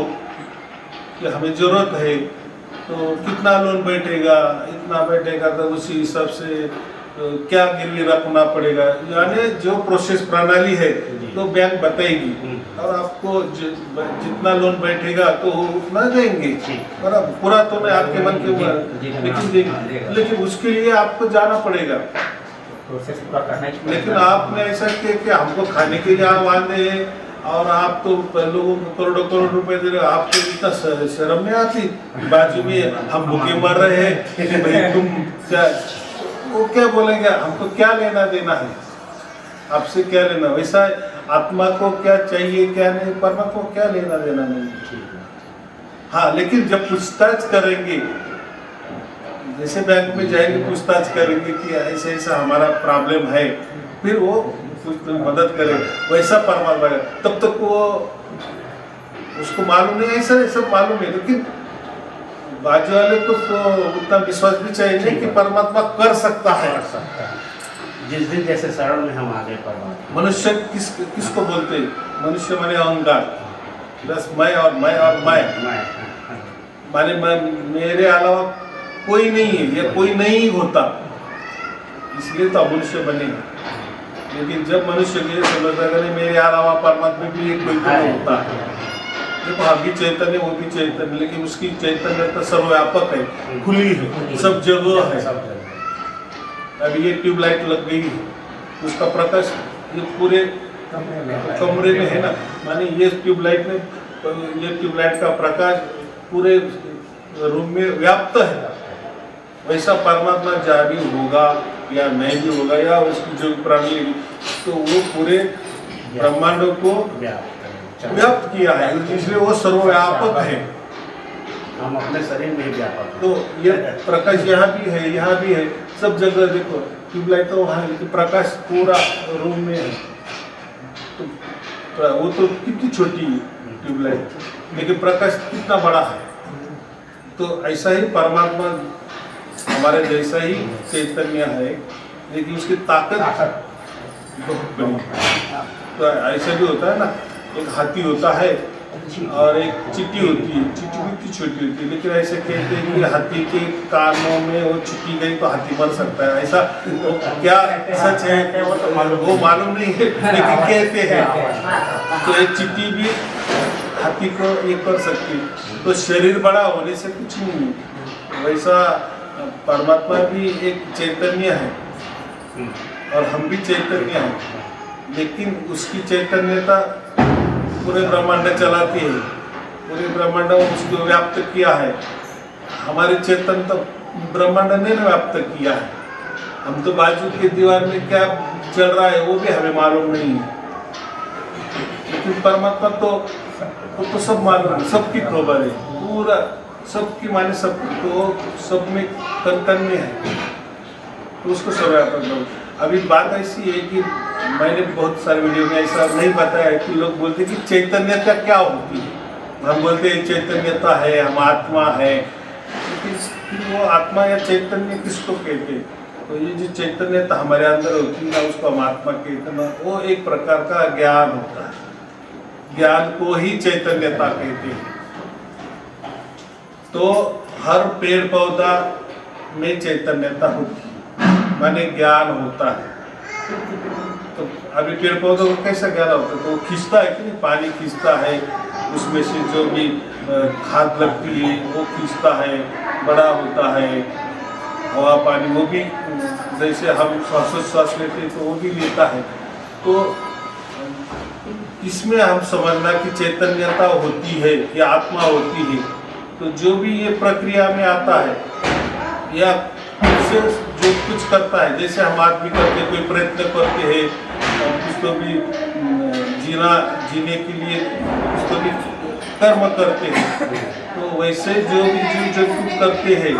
S1: कि हमें जरूरत है, तो कितना लोन बैठेगा, इतना बैठेगा, तो उसी हिसाब से क्या गिरवी रखना पड़ेगा, यानी जो प्रोसेस प्रणाली है तो बैंक बताएगी, और आपको जितना लोन बैठेगा तो उतना देंगे, बराबर। पूरा तो नहीं आपके मन के ऊपर, लेकिन उसके लिए आपको जाना पड़ेगा।
S3: प्रोसेस पूरा करना ही।
S1: लेकिन आपने ऐसा किया कि हमको खाने के लिए बांधे हैं, और आप तो लोगों को करोड़ों करोड़ रुपए दे रहे हो, आपको इतना शर्म नहीं आती? बाजू में हम भूखे मर रहे हैं, भाई तुम क्या, वो क्या बोलेंगे, हमको क्या लेना देना है, आपसे क्या लेना। वैसा आत्मा को क्या चाहिए क्या नहीं, परमात्मा को क्या लेना देना नहीं। हाँ, लेकिन जब पूछताछ करेंगे, जैसे बैंक में जाएंगे पूछताछ करेंगे कि ऐसा ऐसा हमारा प्रॉब्लम है, फिर वो कुछ मदद करे, वैसा परमात्मा है। तब तक वो उसको मालूम नहीं, ऐसा सब मालूम है, लेकिन बाजू वाले को तो उतना विश्वास भी चाहिए नहीं कि परमात्मा कर सकता है।
S2: जिस दिन जैसे शरण में हम आगे परमात्मा।
S1: मनुष्य किसको बोलते हैं? मनुष्य माने अहंकार, बस मैं और मैं और मैं माने मेरे अलावा कोई नहीं है, या कोई नहीं होता, इसलिए तो मनुष्य बने। लेकिन जब मनुष्य ये समझता है मेरे अलावा परमात्मा भी एक कोई तो होता है, देखो हम भी चैतन्य, वो भी चैतन्य, लेकिन उसकी चैतन्य तो सर्वव्यापक है, खुली है, सब जगह है। अभी ये ट्यूबलाइट लग गई, उसका प्रकाश ये पूरे कमरे में है ना, माने ये ट्यूबलाइट का प्रकाश पूरे रूम में व्याप्त है। वैसा परमात्मा जहाँ भी होगा या नहीं भी होगा, या उसकी जो प्राणी, तो वो पूरे ब्रह्मांड को व्याप्त किया है, इसलिए वो सर्वव्यापक है।
S2: हम अपने शरीर में व्यापक।
S1: तो ये प्रकाश यहाँ भी है, यहाँ भी है, सब जगह देखो ट्यूबलाइट तो वहाँ है, लेकिन प्रकाश पूरा रूम में है। तो वो तो कितनी छोटी ट्यूबलाइट, लेकिन प्रकाश कितना बड़ा है। तो ऐसा ही परमात्मा हमारे जैसा ही चैतन्य है, लेकिन उसकी ताकत बहुत बड़ी। तो ऐसा भी होता है ना, एक हाथी होता है और एक चींटी होती है, चींटी भी इतनी छोटी होती है, लेकिन ऐसे कहते हैं कि हाथी के कानों में वो चींटी गई तो हाथी मर सकता है। ऐसा क्या सच है वो मालूम नहीं है, लेकिन कहते हैं। तो एक चींटी भी हाथी को ये कर सकती है। तो शरीर बड़ा होने से कुछ नहीं है, वैसा परमात्मा भी एक चैतन्य है और हम भी चैतन्य हैं, लेकिन उसकी चैतन्यता पूरे ब्रह्मांड चलाती है, पूरे ब्रह्मांड उसको व्याप्त किया है। हमारे चेतन तो ब्रह्मांड ने व्याप्त किया है, हम तो बाजू की दीवार में क्या चल रहा है वो भी हमें मालूम नहीं है, लेकिन परमात्मा तो सब मालूम है, सबकी खबर है, पूरा सबकी माने सब, तो सब में कन में है, तो उसको सर्वव्यापक बोल। अभी बात ऐसी है कि मैंने बहुत सारे वीडियो में ऐसा नहीं बताया है कि लोग बोलते हैं कि चैतन्यता क्या होती है। हम बोलते हैं चैतन्यता है, हम आत्मा है, लेकिन वो आत्मा या चैतन्य किसको कहते हैं? तो ये जो चैतन्यता हमारे अंदर होती है ना, उसको हम आत्मा कहते हैं ना, वो एक प्रकार का ज्ञान होता है, ज्ञान को ही चैतन्यता कहते हैं। तो हर पेड़ पौधा में चैतन्यता होती है, माने ज्ञान होता है। तो अभी पेड़ पौधों को कैसा ज्ञान होता है? तो वो खींचता है कि नहीं, पानी खींचता है, उसमें से जो भी खाद लगती है वो खींचता है, बड़ा होता है। हवा पानी वो भी जैसे हम श्वासोच्छ्वास लेते हैं तो वो भी लेता है। तो इसमें हम समझना कि चैतन्यता होती है या आत्मा होती है। तो जो भी ये प्रक्रिया में आता है या मनुष्य जो कुछ करता है, जैसे हम आदमी करते कोई प्रयत्न करते हैं और कुछ तो भी जीने के लिए कुछ तो भी कर्म करते हैं, तो वैसे जो भी जीव जंतु करते हैं,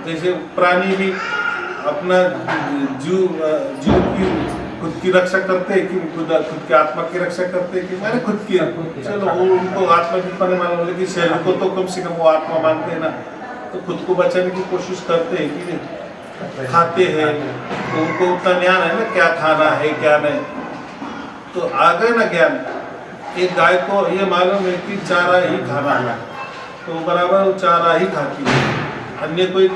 S1: जैसे प्राणी भी अपना जीव की खुद की रक्षा करते हैं कि खुद की आत्मा की रक्षा करते हैं कि मैंने खुद की, चलो वो उनको आत्मा की पने मालूम, लेकिन शरीर को तो कम से कम वो आत्मा मानते हैं ना, तो खुद को बचाने की कोशिश करते हैं कि नहीं, खाते हैं तो उनको उतना ज्ञान है ना क्या खाना है क्या नहीं, तो आ गए ना ज्ञान। एक गाय को ये मालूम है कि चारा ही खाना है, तो बराबर वो चारा ही खाती है, अन्य कोई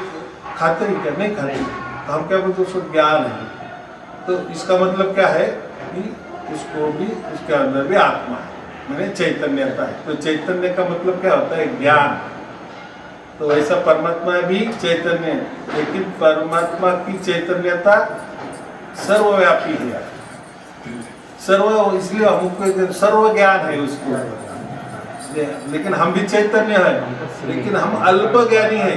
S1: खाते ही क्या नहीं खाते, तो हम क्या बोलते उसको ज्ञान है। तो इसका मतलब क्या है कि उसको भी उसके अंदर भी आत्मा है, मैंने चैतन्यता है। तो चैतन्य का मतलब क्या होता है? ज्ञान। तो ऐसा परमात्मा भी चैतन्य है, लेकिन परमात्मा की चैतन्यता सर्वव्यापी है, सर्व, इसलिए हमको सर्व ज्ञान है उसको, लेकिन हम भी चैतन्य है, लेकिन हम अल्प ज्ञानी है,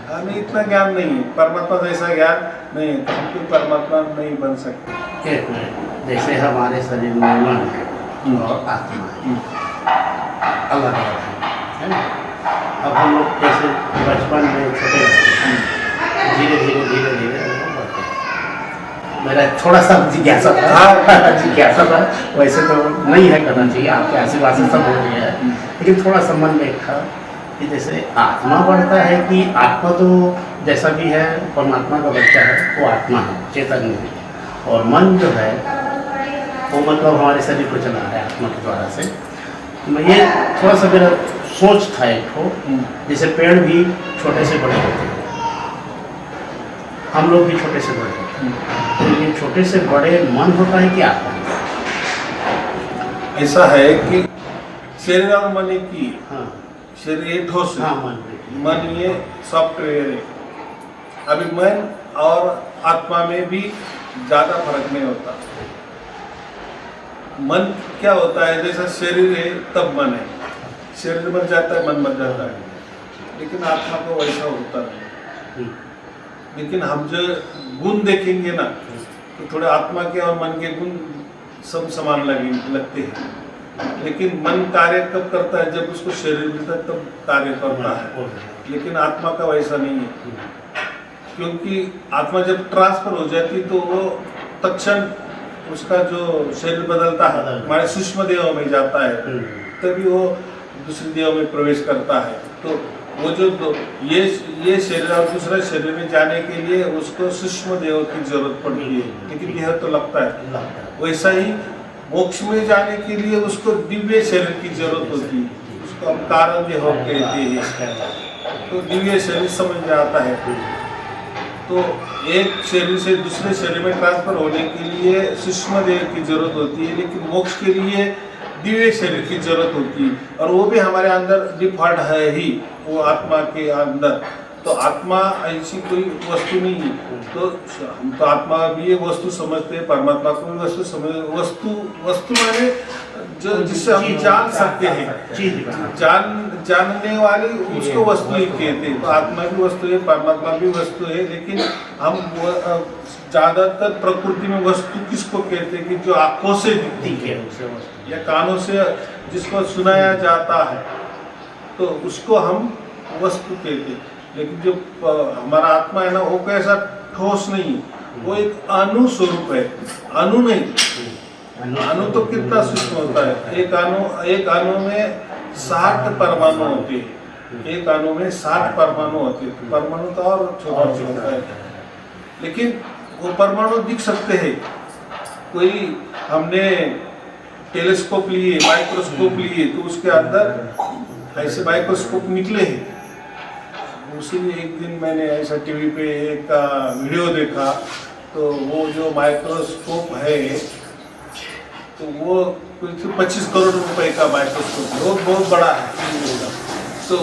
S1: हमें इतना ज्ञान नहीं है, परमात्मा जैसा ज्ञान नहीं है, तो हम कोई परमात्मा नहीं बन सकते।
S2: एक मिनट, जैसे हमारे शरीर में मन है और आत्मा है, अलग अलग है ना। अब हम लोग जैसे बचपन में छोटे रहते हैं, धीरे धीरे धीरे धीरे बढ़ते हैं। मेरा थोड़ा सा जिज्ञासा था, वैसे तो नहीं है करना चाहिए, आपके आशीर्वाद से सब हो गया है, लेकिन थोड़ा सा मन में था कि जैसे आत्मा बढ़ता है कि आत्मा तो जैसा भी है परमात्मा का बच्चा है, वो आत्मा है, चैतन्य है, और मन जो है वो मतलब हमारे शरीर को चला रहा है आत्मा के द्वारा से। मैं ये थोड़ा सा मेरा सोच था एक ठो, जैसे पेड़ भी छोटे से बड़े होते हैं, हम लोग भी छोटे से बड़े होते हैं, तो ये छोटे से बड़े मन होता है कि आत्मा?
S1: ऐसा है कि शरीर और मन की,
S2: हाँ,
S1: शरीर ठोस है,
S2: हाँ,
S1: मन ये सॉफ्टवेयर है। अभी मन और आत्मा में भी ज़्यादा फर्क नहीं होता। मन क्या होता है, जैसा शरीर है तब मन है, शरीर मर जाता है मन मर जाता है, लेकिन आत्मा को वैसा होता नहीं। लेकिन हम जो गुण देखेंगे ना, तो थोड़े आत्मा के और मन के गुण सब समान लगते हैं, लेकिन मन कार्य कब करता है? जब उसको शरीर मिलता है तब कार्य करता है, लेकिन आत्मा का वैसा नहीं है, क्योंकि आत्मा जब ट्रांसफर हो जाती तो वो तत्क्षण उसका जो शरीर बदलता है, हमारे सूक्ष्म देह में जाता है, तभी वो दूसरे देह में प्रवेश करता है। तो वो जो ये शरीर और दूसरे शरीर में जाने के लिए उसको सूक्ष्म देह की जरूरत पड़ती है, लेकिन देह तो लगता है। वैसा ही मोक्ष में जाने के लिए उसको दिव्य शरीर की जरूरत होती है, उसको हम कारण देह कहते हैं। तो दिव्य शरीर समझ में आता है, तो एक शरीर से दूसरे शरीर में ट्रांसफर होने के लिए सूक्ष्म देह की जरूरत होती है, लेकिन मोक्ष के लिए दिव्य शरीर की जरूरत होती है, और वो भी हमारे अंदर डिफॉल्ट है ही, वो आत्मा के अंदर। तो आत्मा ऐसी कोई वस्तु नहीं है, तो हम तो आत्मा भी एक वस्तु समझते हैं, परमात्मा को भी वस्तु समझ, वस्तु माने जो जिससे हम जान सकते हैं, जानने वाली उसको वस्तु ही कहते हैं। तो आत्मा भी वस्तु है, परमात्मा भी वस्तु है, लेकिन हम ज़्यादातर प्रकृति में वस्तु किसको कहते हैं कि जो आँखों से दिखती है या कानों से जिसको सुनाया जाता है, तो उसको हम वस्तु कहते हैं। लेकिन जो हमारा आत्मा है ना, वो कैसा ठोस नहीं, वो एक अणु स्वरूप है, अणु नहीं। अणु तो कितना सूक्ष्म होता है, एक अणु में 60 परमाणु होते हैं, एक अणु में 60 परमाणु होते हैं। परमाणु तो और छोटा होता है, लेकिन वो परमाणु दिख सकते हैं। कोई हमने टेलीस्कोप लिए, माइक्रोस्कोप लिए, तो उसके अंदर ऐसे माइक्रोस्कोप निकले हैं। उसी एक दिन मैंने ऐसा टीवी पे एक वीडियो देखा, तो वो जो माइक्रोस्कोप है, तो वो कुछ 25 करोड़ रुपए का माइक्रोस्कोप, बहुत बड़ा है। तो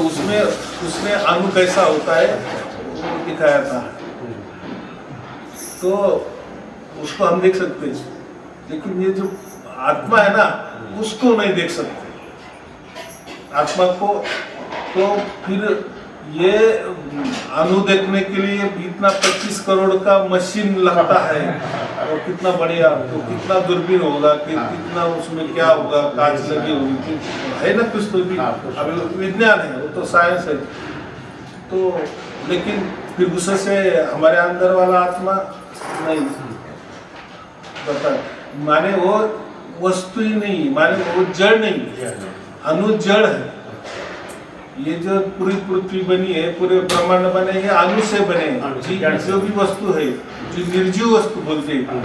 S1: उसमें अणु कैसा होता है वो दिखाया था, तो उसको हम देख सकते हैं, लेकिन ये जो आत्मा है ना, उसको नहीं देख सकते। आत्मा को तो फिर ये अणु देखने के लिए इतना 25 करोड़ का मशीन लगता है, और कितना बढ़िया, तो कितना दूरबीन होगा कि कितना उसमें क्या होगा, कांच लगी होगी, है ना कुछ तो भी अभी विज्ञान है, वो तो साइंस है। तो लेकिन फिर गुस्से से हमारे अंदर वाला आत्मा नहीं बता, माने वो वस्तु ही नहीं, माने वो जड़ नहीं, अणु जड़ है। ये जो पूरी पृथ्वी बनी है, पूरे ब्रह्मांड बने, ये अणु से बने हैं। जो भी वस्तु है, जो निर्जीव वस्तु बोलते हैं,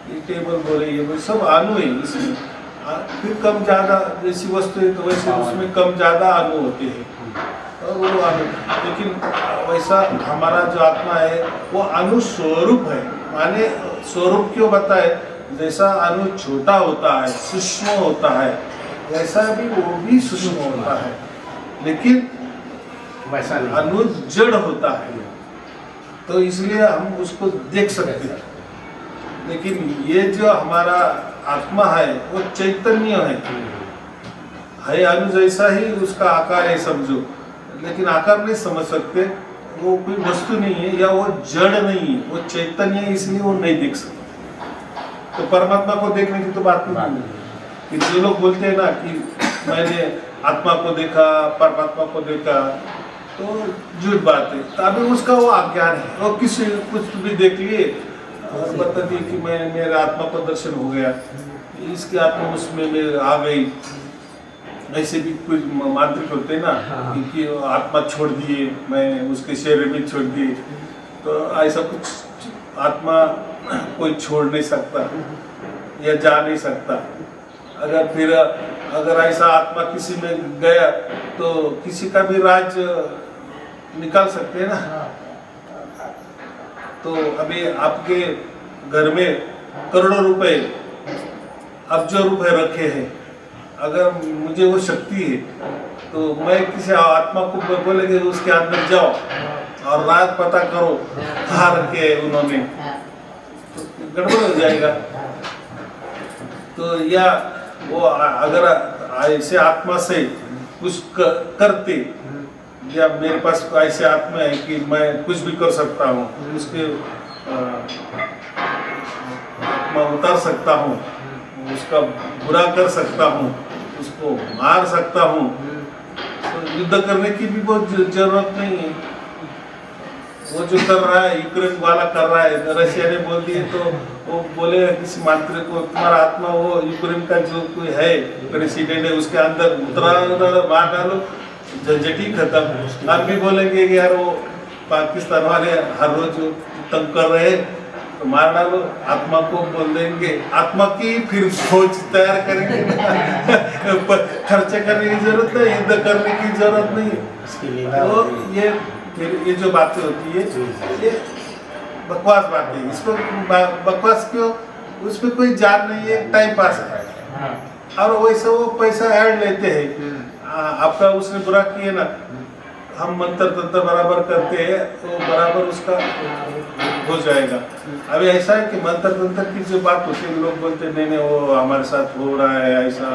S1: ये टेबल बोले, ये बोले, सब अणु है इसमें। फिर कम ज्यादा जैसी वस्तु है तो वैसे उसमें कम ज्यादा अणु होते हैं, और वो अणु, लेकिन वैसा हमारा जो आत्मा है वो अणु स्वरूप है। माने स्वरूप क्यों बताए, जैसा अणु छोटा होता है, सूक्ष्म होता है, वैसा भी वो भी सूक्ष्म होता है, लेकिन
S2: वैसा नहीं,
S1: अणु जड़ होता है, तो इसलिए हम उसको देख सकते हैं। लेकिन ये जो हमारा आत्मा है वो चैतन्य है अणु जैसा ही, उसका आकार है समझो, लेकिन आकार नहीं समझ सकते, वो कोई वस्तु नहीं है या वो जड़ नहीं है, वो चैतन्य है, इसलिए वो नहीं देख सकते। तो परमात्मा को देखने की तो बात नहीं है। कि जो लोग बोलते हैं ना कि मैंने आत्मा को देखा, परमात्मा को देखा, तो झूठ बात है। तो अभी उसका वो अज्ञान है, वो किसी कुछ भी देख लिए और बता दिए कि मैं, मेरे आत्मा को दर्शन हो गया, इसकी आत्मा उसमें मेरे आ गई। ऐसे भी कुछ मांत्रिक होते हैं ना कि आत्मा छोड़ दिए, मैं उसके शरीर में छोड़ दिए, तो ऐसा कुछ आत्मा कोई छोड़ नहीं सकता या जा नहीं सकता। अगर फिर अगर ऐसा आत्मा किसी में गया तो किसी का भी राज निकाल सकते हैं ना। तो अभी आपके घर में करोड़ों रुपए, अब्जों रुपए रखे हैं, अगर मुझे वो शक्ति है तो मैं किसी आत्मा को बोलेंगे उसके अंदर जाओ और राज पता करो कहाँ रखे है उन्होंने, तो गड़बड़ हो जाएगा। तो या वो अगर ऐसे आत्मा से कुछ करते, या मेरे पास ऐसे आत्मा है कि मैं कुछ भी कर सकता हूँ, उसके आत्मा उतार सकता हूँ, उसका बुरा कर सकता हूँ, उसको मार सकता हूँ, तो युद्ध करने की भी बहुत जरूरत नहीं है। वो जो कर रहा है, यूक्रेन वाला कर रहा है, रशिया ने बोल दिए तो वो बोले किसी मंत्री को, तुम्हारा आत्मा वो यूक्रेन का जो कोई है प्रेसिडेंट है उसके अंदर उतरा, मार डालो, झंझट ही खत्म। आप भी बोलेंगे कि यार वो पाकिस्तान वाले हर रोज तंग कर रहे हैं तो मार डालो, आत्मा को बोल देंगे, आत्मा की फिर फौज तैयार करेंगे। खर्चे करने की जरूरत है, युद्ध करने की जरूरत नहीं। तो ये जो बातें होती है ये बकवास बातें है। इसको बकवास क्यों, उसमें कोई जान नहीं है, टाइम पास है। और वैसे वो पैसा ऐड लेते हैं, आपका उसने बुरा किए ना, हम मंत्र तंत्र बराबर करते हैं तो बराबर उसका हो जाएगा। अभी ऐसा है कि मंत्र तंत्र की जो बात होती है, लोग बोलते नहीं नहीं वो हमारे साथ हो रहा है, ऐसा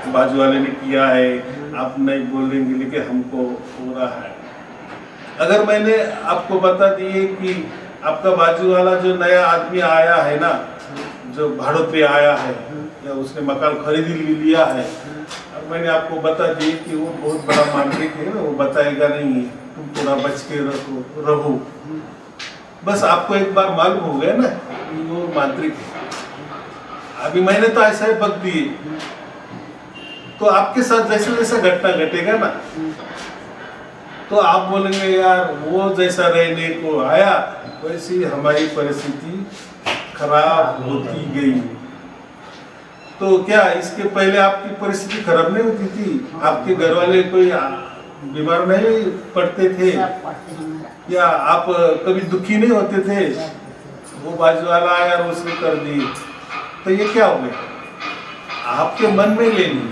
S1: बाजू वाले ने किया है, आप नहीं बोलेंगे लेकिन हमको हो रहा है। अगर मैंने आपको बता दिए कि आपका बाजू वाला जो नया आदमी आया है ना, जो भाड़ों पे आया है या उसने मकान खरीद लिया है, अब मैंने आपको बता दिए कि वो बहुत बड़ा मांत्रिक है ना, वो बताएगा नहीं है, तुम थोड़ा बच के रहो। बस आपको एक बार मालूम हो गया ना कि वो मांत्रिक है। अभी मैंने तो ऐसा ही बक दिए, तो आपके साथ जैसे जैसा घटना घटेगा ना, तो आप बोलेंगे यार वो जैसा रहने को आया वैसी हमारी परिस्थिति खराब होती गई। तो क्या इसके पहले आपकी परिस्थिति खराब नहीं होती थी? आपके घर वाले कोई बीमार नहीं पड़ते थे, या आप कभी दुखी नहीं होते थे? वो बाजू वाला आया और उसने कर दी, तो ये क्या हो गया? आपके मन में लेनी।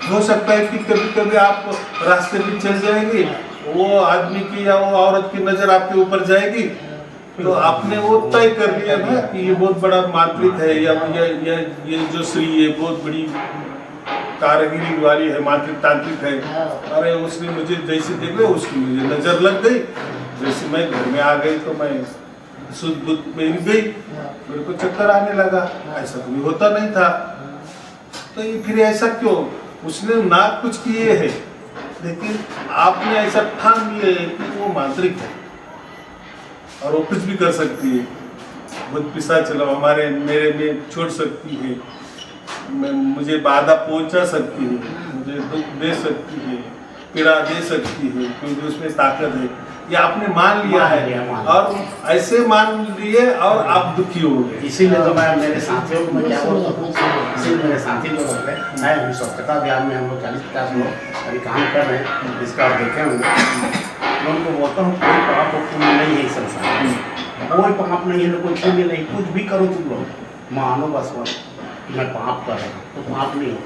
S1: हो सकता है कि कभी कभी आप रास्ते पे चल जाएंगे, वो आदमी की या वो औरत की नजर आपके ऊपर जाएगी, तो आपने वो तय कर लिया ना कि ये बहुत बड़ा मांत्रिक है, या ये जो श्री है बहुत बड़ी कारीगिरी वाली है, मांत्रिक तांत्रिक है। अरे उसने मुझे जैसे देख लिया, उसकी मुझे नजर लग गई, जैसे मैं घर में आ गई तो मैं शुद्ध बुद्ध मेरी गई, मेरे को चक्कर आने लगा, ऐसा कभी होता नहीं था। तो ये फिर ऐसा क्यों? उसने ना कुछ किए है, लेकिन आपने ऐसा ठान लिए है कि वो मांत्रिक है और वो कुछ भी कर सकती है। भूत पिशाच हमारे मेरे में छोड़ सकती है, मुझे बाधा पहुंचा सकती है, मुझे दुख दे सकती है, पीड़ा दे सकती है, क्योंकि उसमें ताकत है। ये आपने मान लिया है और ऐसे मान लिए और आप दुखी हो गए।
S2: इसीलिए तो मैं मेरे साथियों को मैं क्या बोलता हूँ, इसीलिए मेरे साथी जो बोलते हैं, मैं अभी स्वच्छता अभियान में हम लोग 40-50 लोग अभी काम कर रहे हैं, जिसका आप देखे होंगे। मैं उनको बोलता हूँ कोई पाप पुण्य नहीं है इस संसार में, कोई पाप नहीं है, कोई पुण्य नहीं, कुछ भी करो तुम लोग मानो बस मत कि मैं पाप कर रहा हूँ, तो पाप नहीं हो।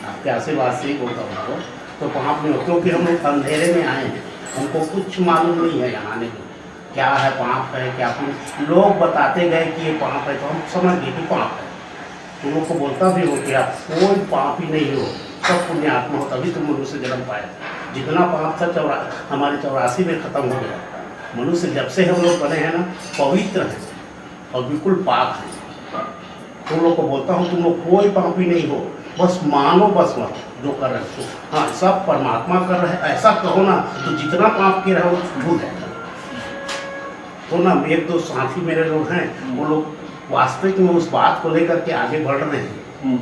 S2: आपके आशीर्वाद से ही बोलता हूँ तो पाप नहीं हो, क्योंकि हम लोग अंधेरे में आए हैं, हमको कुछ मालूम नहीं है यहाँ आने में क्या है पाप है क्या पुण्य। लोग बताते गए कि ये पाप है तो हम समझ गए कि पाप है। तुम लोग को बोलता भी हो कि आप कोई पाप ही नहीं हो, सब पुण्य आत्मा हो, तभी तुम मनुष्य जन्म पाए। जितना पाप था हमारे 84 में ख़त्म हो गया। मनुष्य जब से हम लोग बने हैं ना पवित्र हैं और बिल्कुल पाक हैं। तुम लोग को बोलता हूँ तुम लोग कोई पाप ही नहीं हो, बस मानो बस मत जो कर रहे हो। हाँ सब परमात्मा कर रहे हैं ऐसा कहो ना, तो जितना पाप किया रहा वो भूल जाएगा। तो ना एक दो साथी मेरे लोग हैं, वो लोग वास्तविक में उस बात को लेकर के आगे बढ़ रहे हैं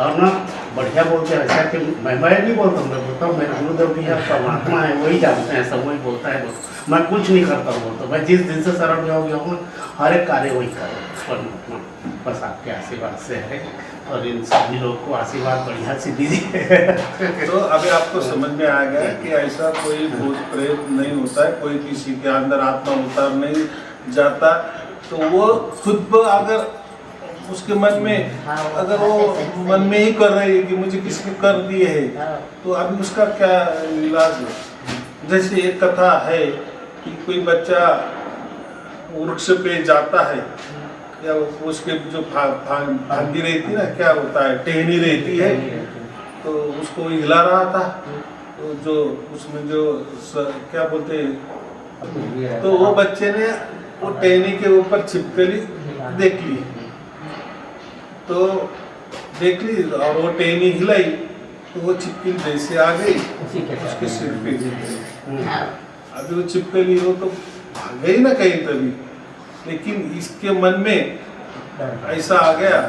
S2: और ना बढ़िया बोलते हैं। ऐसा कि मैं नहीं बोलता हूँ, मैं बोलता हूँ मेरे गुरुदेव भी है, परमात्मा है, वही जानते हैं, सब वही बोलता है। मैं कुछ नहीं करता हूँ, बोलता मैं जिस दिन से शरण में हो गया हूँ हर एक कार्य वही करो परमात्मा, बस आपके आशीर्वाद से है और इन सभी लोग को आशीर्वाद बढ़िया से दीजिए।
S1: तो अभी आपको समझ में आ गया कि ऐसा कोई भूत प्रेत नहीं होता है, कोई किसी के अंदर आत्मा उतार नहीं जाता। तो वो खुद अगर उसके मन में अगर वो मन में ही कर रही है कि मुझे किसी ने कर दिए है, तो अभी उसका क्या इलाज है? जैसे एक कथा है कि कोई बच्चा वृक्ष पे जाता है या उसके जो फांदी रहती ना, क्या होता है, टहनी रहती है, तो उसको हिला रहा था। तो जो उसमें जो क्या बोलते हैं, तो वो बच्चे ने वो टहनी के ऊपर छिपकली देख ली, तो देख ली और वो टहनी हिलाई तो वो छिपकली जैसे आ गई उसके सिर पे। अभी वो छिपकली हो तो भाग गई ना कहीं तभी, लेकिन इसके मन में ऐसा आ गया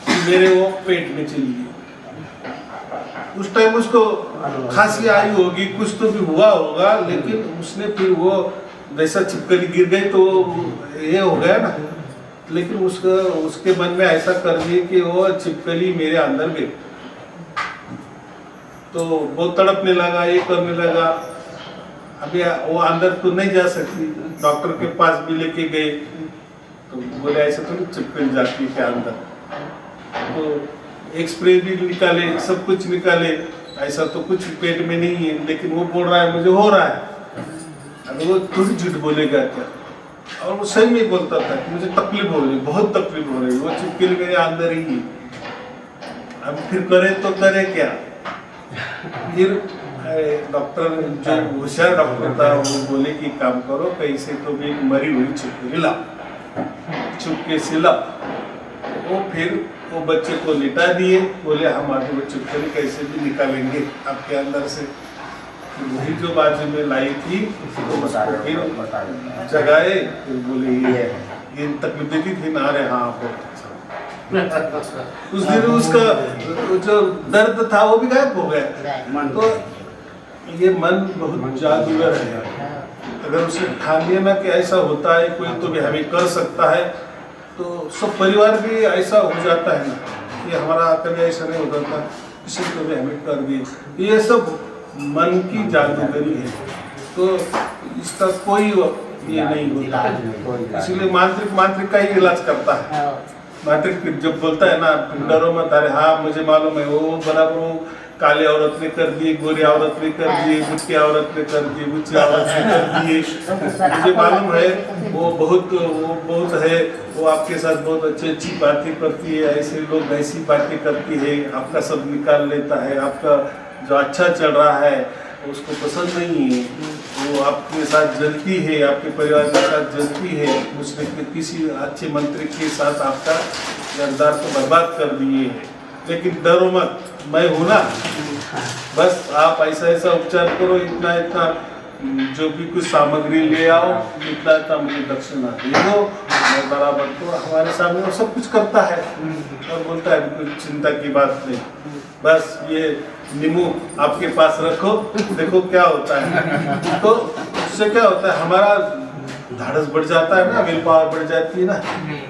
S1: कि मेरे वो पेट में चली गई। उस टाइम उसको खांसी आई होगी, कुछ तो भी हुआ होगा, लेकिन उसने फिर वो जैसा छिपकली गिर गई तो ये हो गया ना, लेकिन उसके मन में ऐसा कर दिया कि वो छिपकली मेरे अंदर गई। तो वो तड़पने लगा, ये करने लगा। अभी वो अंदर तो नहीं जा सकती, डॉक्टर के पास भी लेके गए तो बोले ऐसा तो नहीं छिपकली जाती के अंदर। तो एक्सरे भी निकाले, सब कुछ निकाले, ऐसा तो कुछ पेट में नहीं है, लेकिन वो बोल रहा है मुझे हो रहा है। अभी वो थोड़ी झूठ बोलेगा क्या? और वो सही में बोलता था कि मुझे तकलीफ हो रही, बहुत तकलीफ हो रही, वो छिपकली मेरे अंदर ही है। अब फिर करे तो करे क्या? फिर डॉक्टर जो होशियार डॉक्टर था वो बोले कि काम करो, कैसे तो भी मरी हुई छिपकली लाओ, चुपके से लाओ। वो फिर वो बच्चे को लिटा दिए, बोले हम आगे वो छिपकली कैसे भी निकालेंगे आपके अंदर से। वही जो बाजू में लाई थी वो फिर जगाए, फिर बोले ये तकलीफ देती थी ना, अरे हाँ उस दिन उसका जो दर्द था वो भी गायब हो गया। तो ये मन बहुत जादूगर है, अगर उसे ठान लिया ना कि ऐसा होता है कोई तो भी हमें कर सकता है, तो सब परिवार भी ऐसा हो जाता है ना कि हमारा कभी ऐसा नहीं होता था, किसी को भी हमें कर दिए। ये सब मन की जादूगरी है, तो इसका कोई ये नहीं होता। इसलिए मांत्रिक का ही इलाज करता है। मांत्रिक जब बोलता है ना डरो मत, अरे हाँ मुझे मालूम है, वो बराबर वो काले औरत ने कर दिए, गोरी औरत ने कर दिए, बुच्ची औरत ने कर दिए, बुच्ची औरत ने कर दिए, मुझे मालूम है वो बहुत है, वो आपके साथ बहुत अच्छी बातें करती है, ऐसे लोग ऐसी बातें करती है, आपका सब निकाल लेता है, आपका जो अच्छा चल रहा है उसको पसंद नहीं है, वो आपके साथ जलती है, आपके परिवार के साथ जलती है, उसने किसी अच्छे मंत्री के साथ आपका किरदार को बर्बाद कर दिए है। लेकिन डरो मत, मैं हूँ ना, बस आप ऐसा ऐसा उपचार करो, इतना इतना जो भी कुछ सामग्री ले आओ, इतना इतना मुझे दक्षिणा दे दो, मैं बराबर। तो हमारे सामने वो सब कुछ करता है और बोलता है कोई चिंता की बात नहीं, बस ये नींबू आपके पास रखो, देखो क्या होता है। तो उससे क्या होता है, हमारा धाड़स बढ़ जाता है ना, विल पावर बढ़ जाती है ना।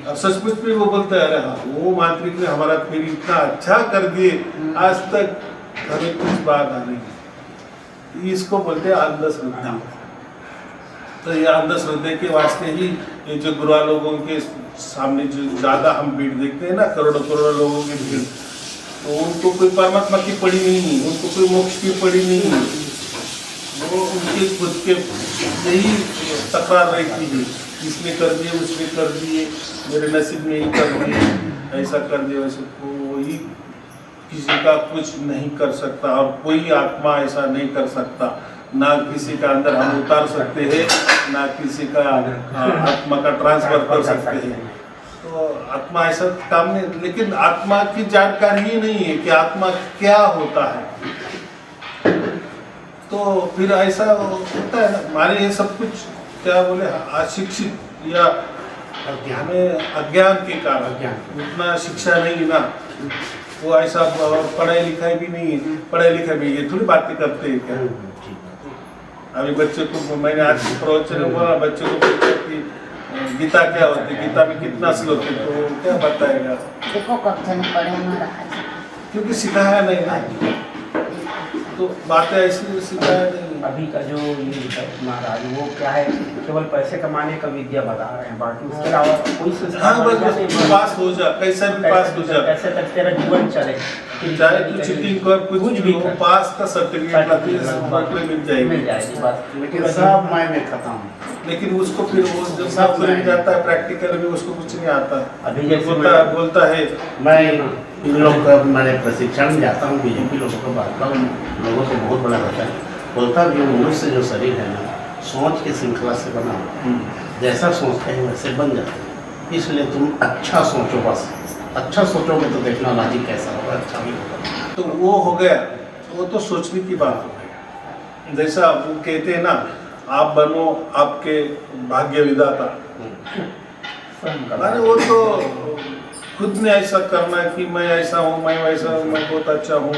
S1: और सचमुच में वो बोलता है, अरे हाँ, वो मांत्रिक ने हमारा फिर इतना अच्छा कर दिए, आज तक हमें कुछ बात आ नहीं। इसको बोलते हैं अंधश्रद्धा। तो ये अंधश्रद्धे के वास्ते ही ये जो गुरुआ लोगों के सामने जो ज़्यादा हम भीड़ देखते हैं ना, करोड़ों करोड़ों लोगों की भीड़, तो उनको कोई परमात्मा की पड़ी नहीं, उनको कोई मोक्ष की पड़ी नहीं, वो उनके खुद के यही तकरार रहती है, इसने कर दिए, उसने कर दिए, मेरे नसीब में ही कर दिए, ऐसा कर दिया, वैसे कोई किसी का कुछ नहीं कर सकता और कोई आत्मा ऐसा नहीं कर सकता। ना किसी का अंदर हम उतार सकते हैं, ना किसी का आत्मा का ट्रांसफर कर सकते हैं। तो आत्मा ऐसा काम नहीं, लेकिन आत्मा की जानकारी ही नहीं है कि आत्मा क्या होता है। तो फिर ऐसा होता है ना, हमारे ये सब कुछ क्या बोले अशिक्षित या हमें अज्ञान के कारण, उतना शिक्षा नहीं ना, वो ऐसा पढ़ाई लिखाई भी नहीं है, पढ़ाई लिखाई भी ये थोड़ी बातें करते हैं क्या। अभी बच्चे को मैंने आज प्रवचन में बोला, बच्चे को पूछा कि गीता क्या होती है, गीता में कितना श्लोक है, तो वो क्या बताएगा,
S4: देखो कब नहीं पढ़े महाराज,
S1: क्योंकि सिखाया नहीं ना, तो बातें ऐसी सिखाया नहीं।
S3: अभी का जो ये है महाराज, वो क्या है, केवल पैसे कमाने का विद्या बता रहे हैं, बाकी उसके अलावा कोई
S1: हाँ, बस पास हो जा, कैसे भी पास हो जा,
S3: कैसे तक तेरा जीवन चले,
S1: चाहे तू चीटिंग कर, कुछ भी हो, पास का सर्टिफिकेट मिल जाएगी,
S2: लेकिन सब मायने खत्म।
S1: लेकिन उसको फिर वो जब सब मिल जाता है प्रैक्टिकल में, उसको कुछ नहीं आता।
S3: अभी जैसे
S1: बोलता है
S2: मैं इन लोग का मैंने प्रशिक्षण जाता हूँ, बीजेपी लोगों को बांटता हूँ, लोगों से बहुत बड़ा होता है, बोलता भी हूँ मनुष्य जो शरीर है ना, सोच के श्रृंखला से बना, जैसा सोचते हैं वैसे बन जाते हैं। इसलिए तुम अच्छा सोचो, बस अच्छा सोचोगे तो देखना राजी कैसा होगा, अच्छा भी होगा।
S1: तो वो हो गया, वो तो सोचने की बात हो गई। जैसा वो कहते हैं ना, आप बनो आपके भाग्य विधाता, अरे वो तो खुद ने ऐसा करना है कि मैं ऐसा हूँ, मैं वैसा हूँ, मैं बहुत अच्छा हूँ,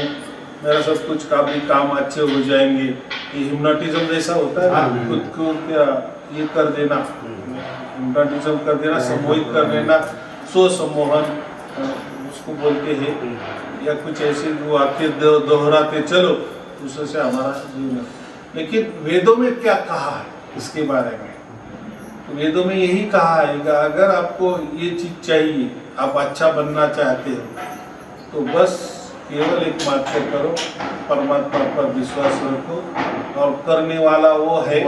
S1: मेरा सब कुछ का भी काम अच्छे हो जाएंगे। ये हिप्नोटिज्म जैसा होता है ना, खुद को क्या ये कर देना, हिप्नोटिज्म कर देना, सम्मोहित कर देना, सो सम्मोहन उसको बोलते हैं, या कुछ ऐसे वो आते दोहराते चलो, उससे हमारा जीवन। लेकिन वेदों में क्या कहा है इसके बारे में, तो वेदों में यही कहा है कि अगर आपको ये चीज़ चाहिए, आप अच्छा बनना चाहते हो, तो बस केवल एक मात्र करो, परमात्मा पर विश्वास रखो, और करने वाला वो है,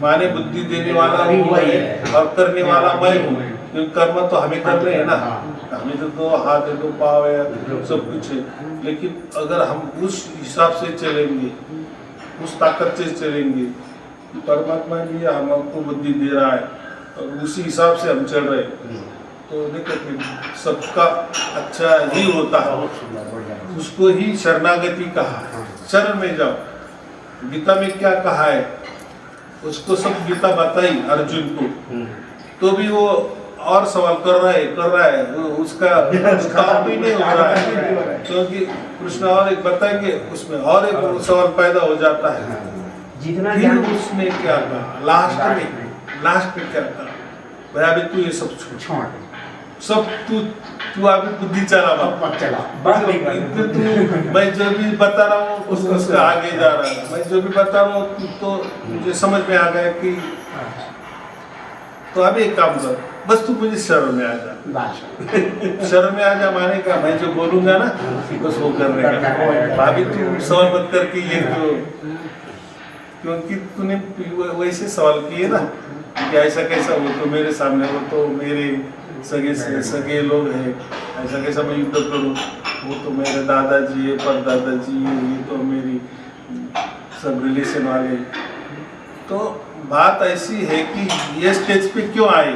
S1: माने बुद्धि देने वाला वो है, और करने वाला मैं हूँ, क्योंकि कर्म तो हमें कर रहे हैं ना, हमें तो दो हाथ है, दो पाँव है, सब कुछ है। लेकिन अगर हम उस हिसाब से चलेंगे, उस ताकत से चलेंगे, परमात्मा भी हमको बुद्धि दे रहा है और उसी हिसाब से हम चल रहे हैं, तो देखो फिर सबका अच्छा ही होता है। उसको ही शरणागति कहा है, शरण में जाओ। गीता में क्या कहा है, उसको सब गीता बताई अर्जुन को, तो भी वो और सवाल कर रहा है, उसका काम भी नहीं हो रहा है, क्योंकि कृष्ण और एक बताएंगे, उसमें और एक सवाल पैदा हो जाता है।
S3: जितना
S1: फिर उसने क्या कहा लास्ट में क्या कहा, भाई अभी तू ये सब छोड़, सब तू अभी बुद्धि चला मत चला, तू मैं जो भी बता रहा हूँ उसका आगे जा रहा है, मैं जो भी बता रहा हूँ तो मुझे समझ में आ गया कि, तो अभी एक काम कर, बस तू मुझे शरण में आ जा, शरण में आ जा माने का, मैं जो बोलूंगा ना बस वो करने का, अभी तू सवाल मत करके ये तो, क्योंकि तूने वैसे सवाल किए ना कि ऐसा कैसा, वो तो मेरे सामने, वो तो मेरे सगे लोग हैं, ऐसा कैसा मैं युद्ध करूँ, वो तो मेरे दादाजी है, परदादाजी है, ये तो मेरी सब रिलेशन वाले, तो बात ऐसी है कि ये स्टेज पे क्यों आए,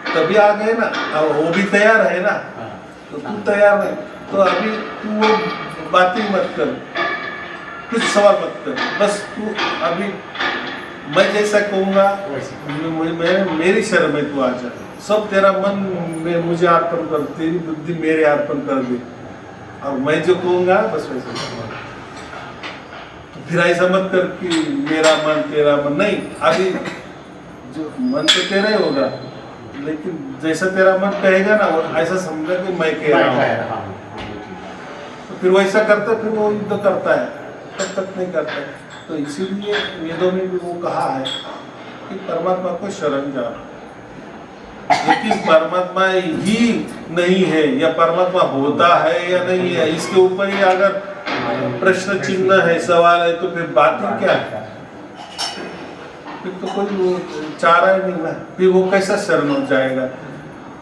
S1: तभी आ गए ना। अब वो भी तैयार है ना, तो तू तैयार नहीं, तो अभी तू वो बातें मत कर, कुछ सवाल मत कर, बस तू अभी मैं जैसा कहूँगा मेरी शरण में तू आ जा, सब तेरा मन में मुझे अर्पण कर, तेरी बुद्धि मेरे अर्पण कर दे, और मैं जो कहूँगा बस वैसे करना। तो फिर ऐसा मत कर कि मेरा मन तेरा मन, नहीं, अभी जो मन तो तेरा ही होगा, लेकिन जैसा तेरा मन कहेगा ना वो ऐसा समझा कि मैं कह रहा हूँ, तो फिर वैसा करता, फिर वो युद्ध करता है, तब तक नहीं करता है। तो इसीलिए वेदों में भी वो कहा है कि परमात्मा को शरण जाओ, लेकिन परमात्मा ही नहीं है या परमात्मा होता है या नहीं है, इसके ऊपर ही अगर प्रश्न चिन्ह है, सवाल है, तो फिर बात ही क्या है, फिर तो कोई चारा ही नहीं ना, फिर वो कैसा शरण हो जाएगा।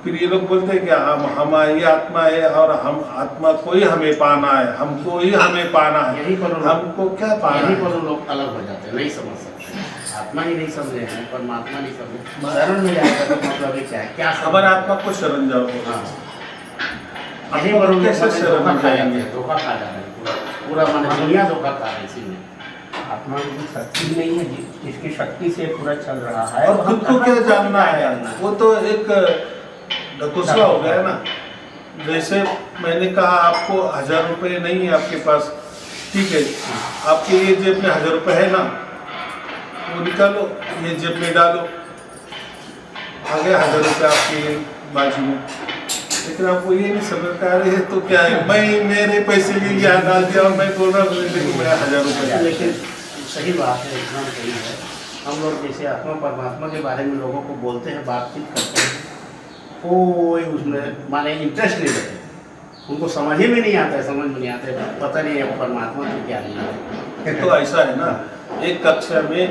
S1: फिर ये लोग बोलते हैं कि हम हमारी आत्मा है और हम आत्मा को ही हमें पाना है, हमको ही हमें पाना है,
S2: यही पर
S1: हमको क्या पाना
S2: यही
S1: है।
S2: पर लोग अलग हो जाते हैं, नहीं समझ सकते, आत्मा ही नहीं समझे हैं, परमात्मा नहीं समझे, शरण में जाएगा तो मतलब ये क्या है, क्या
S1: हमारे आत्मा को शरण जाओ,
S2: हाँ,
S1: यही
S2: यही पर लोग
S1: कैसे शरण
S2: धोखा
S1: में
S2: खा
S1: जाएंगे।
S2: जाते हैं, धोखा खा जाते हैं, पूरा माने दुनिया धोखा खा रही है इसी में।
S3: आत्मा की शक्ति नहीं है, जिसकी शक्ति से पूरा चल रहा है,
S1: और खुद को क्या जानना है, वो तो एक ढकोसला हो गया ना। जैसे मैंने कहा आपको 1000 रुपये नहीं है आपके पास, ठीक है, आपके ये जेब में 1000 रुपये है ना, वो निकालो, ये जेब में डालो, आ गया 1000 रुपये आपके बाजू में। लेकिन आपको ये नहीं समझ पा रहे हैं तो क्या है, मैं मेरे पैसे लिए यहाँ डाल दिया और मैं बोल रहा हूँ मेरा 1000 रुपये।
S2: लेकिन सही बात है, एकदम सही है। हम लोग जैसे आत्मा परमात्मा के बारे में लोगों को बोलते हैं, बातचीत करते हैं, कोई उसमें माने इंटरेस्ट नहीं लेते, उनको समझ ही में नहीं आता है, समझ में नहीं आता है, पता नहीं है परमात्मा तो क्या नहीं है।
S1: तो ऐसा है ना, एक कक्षा में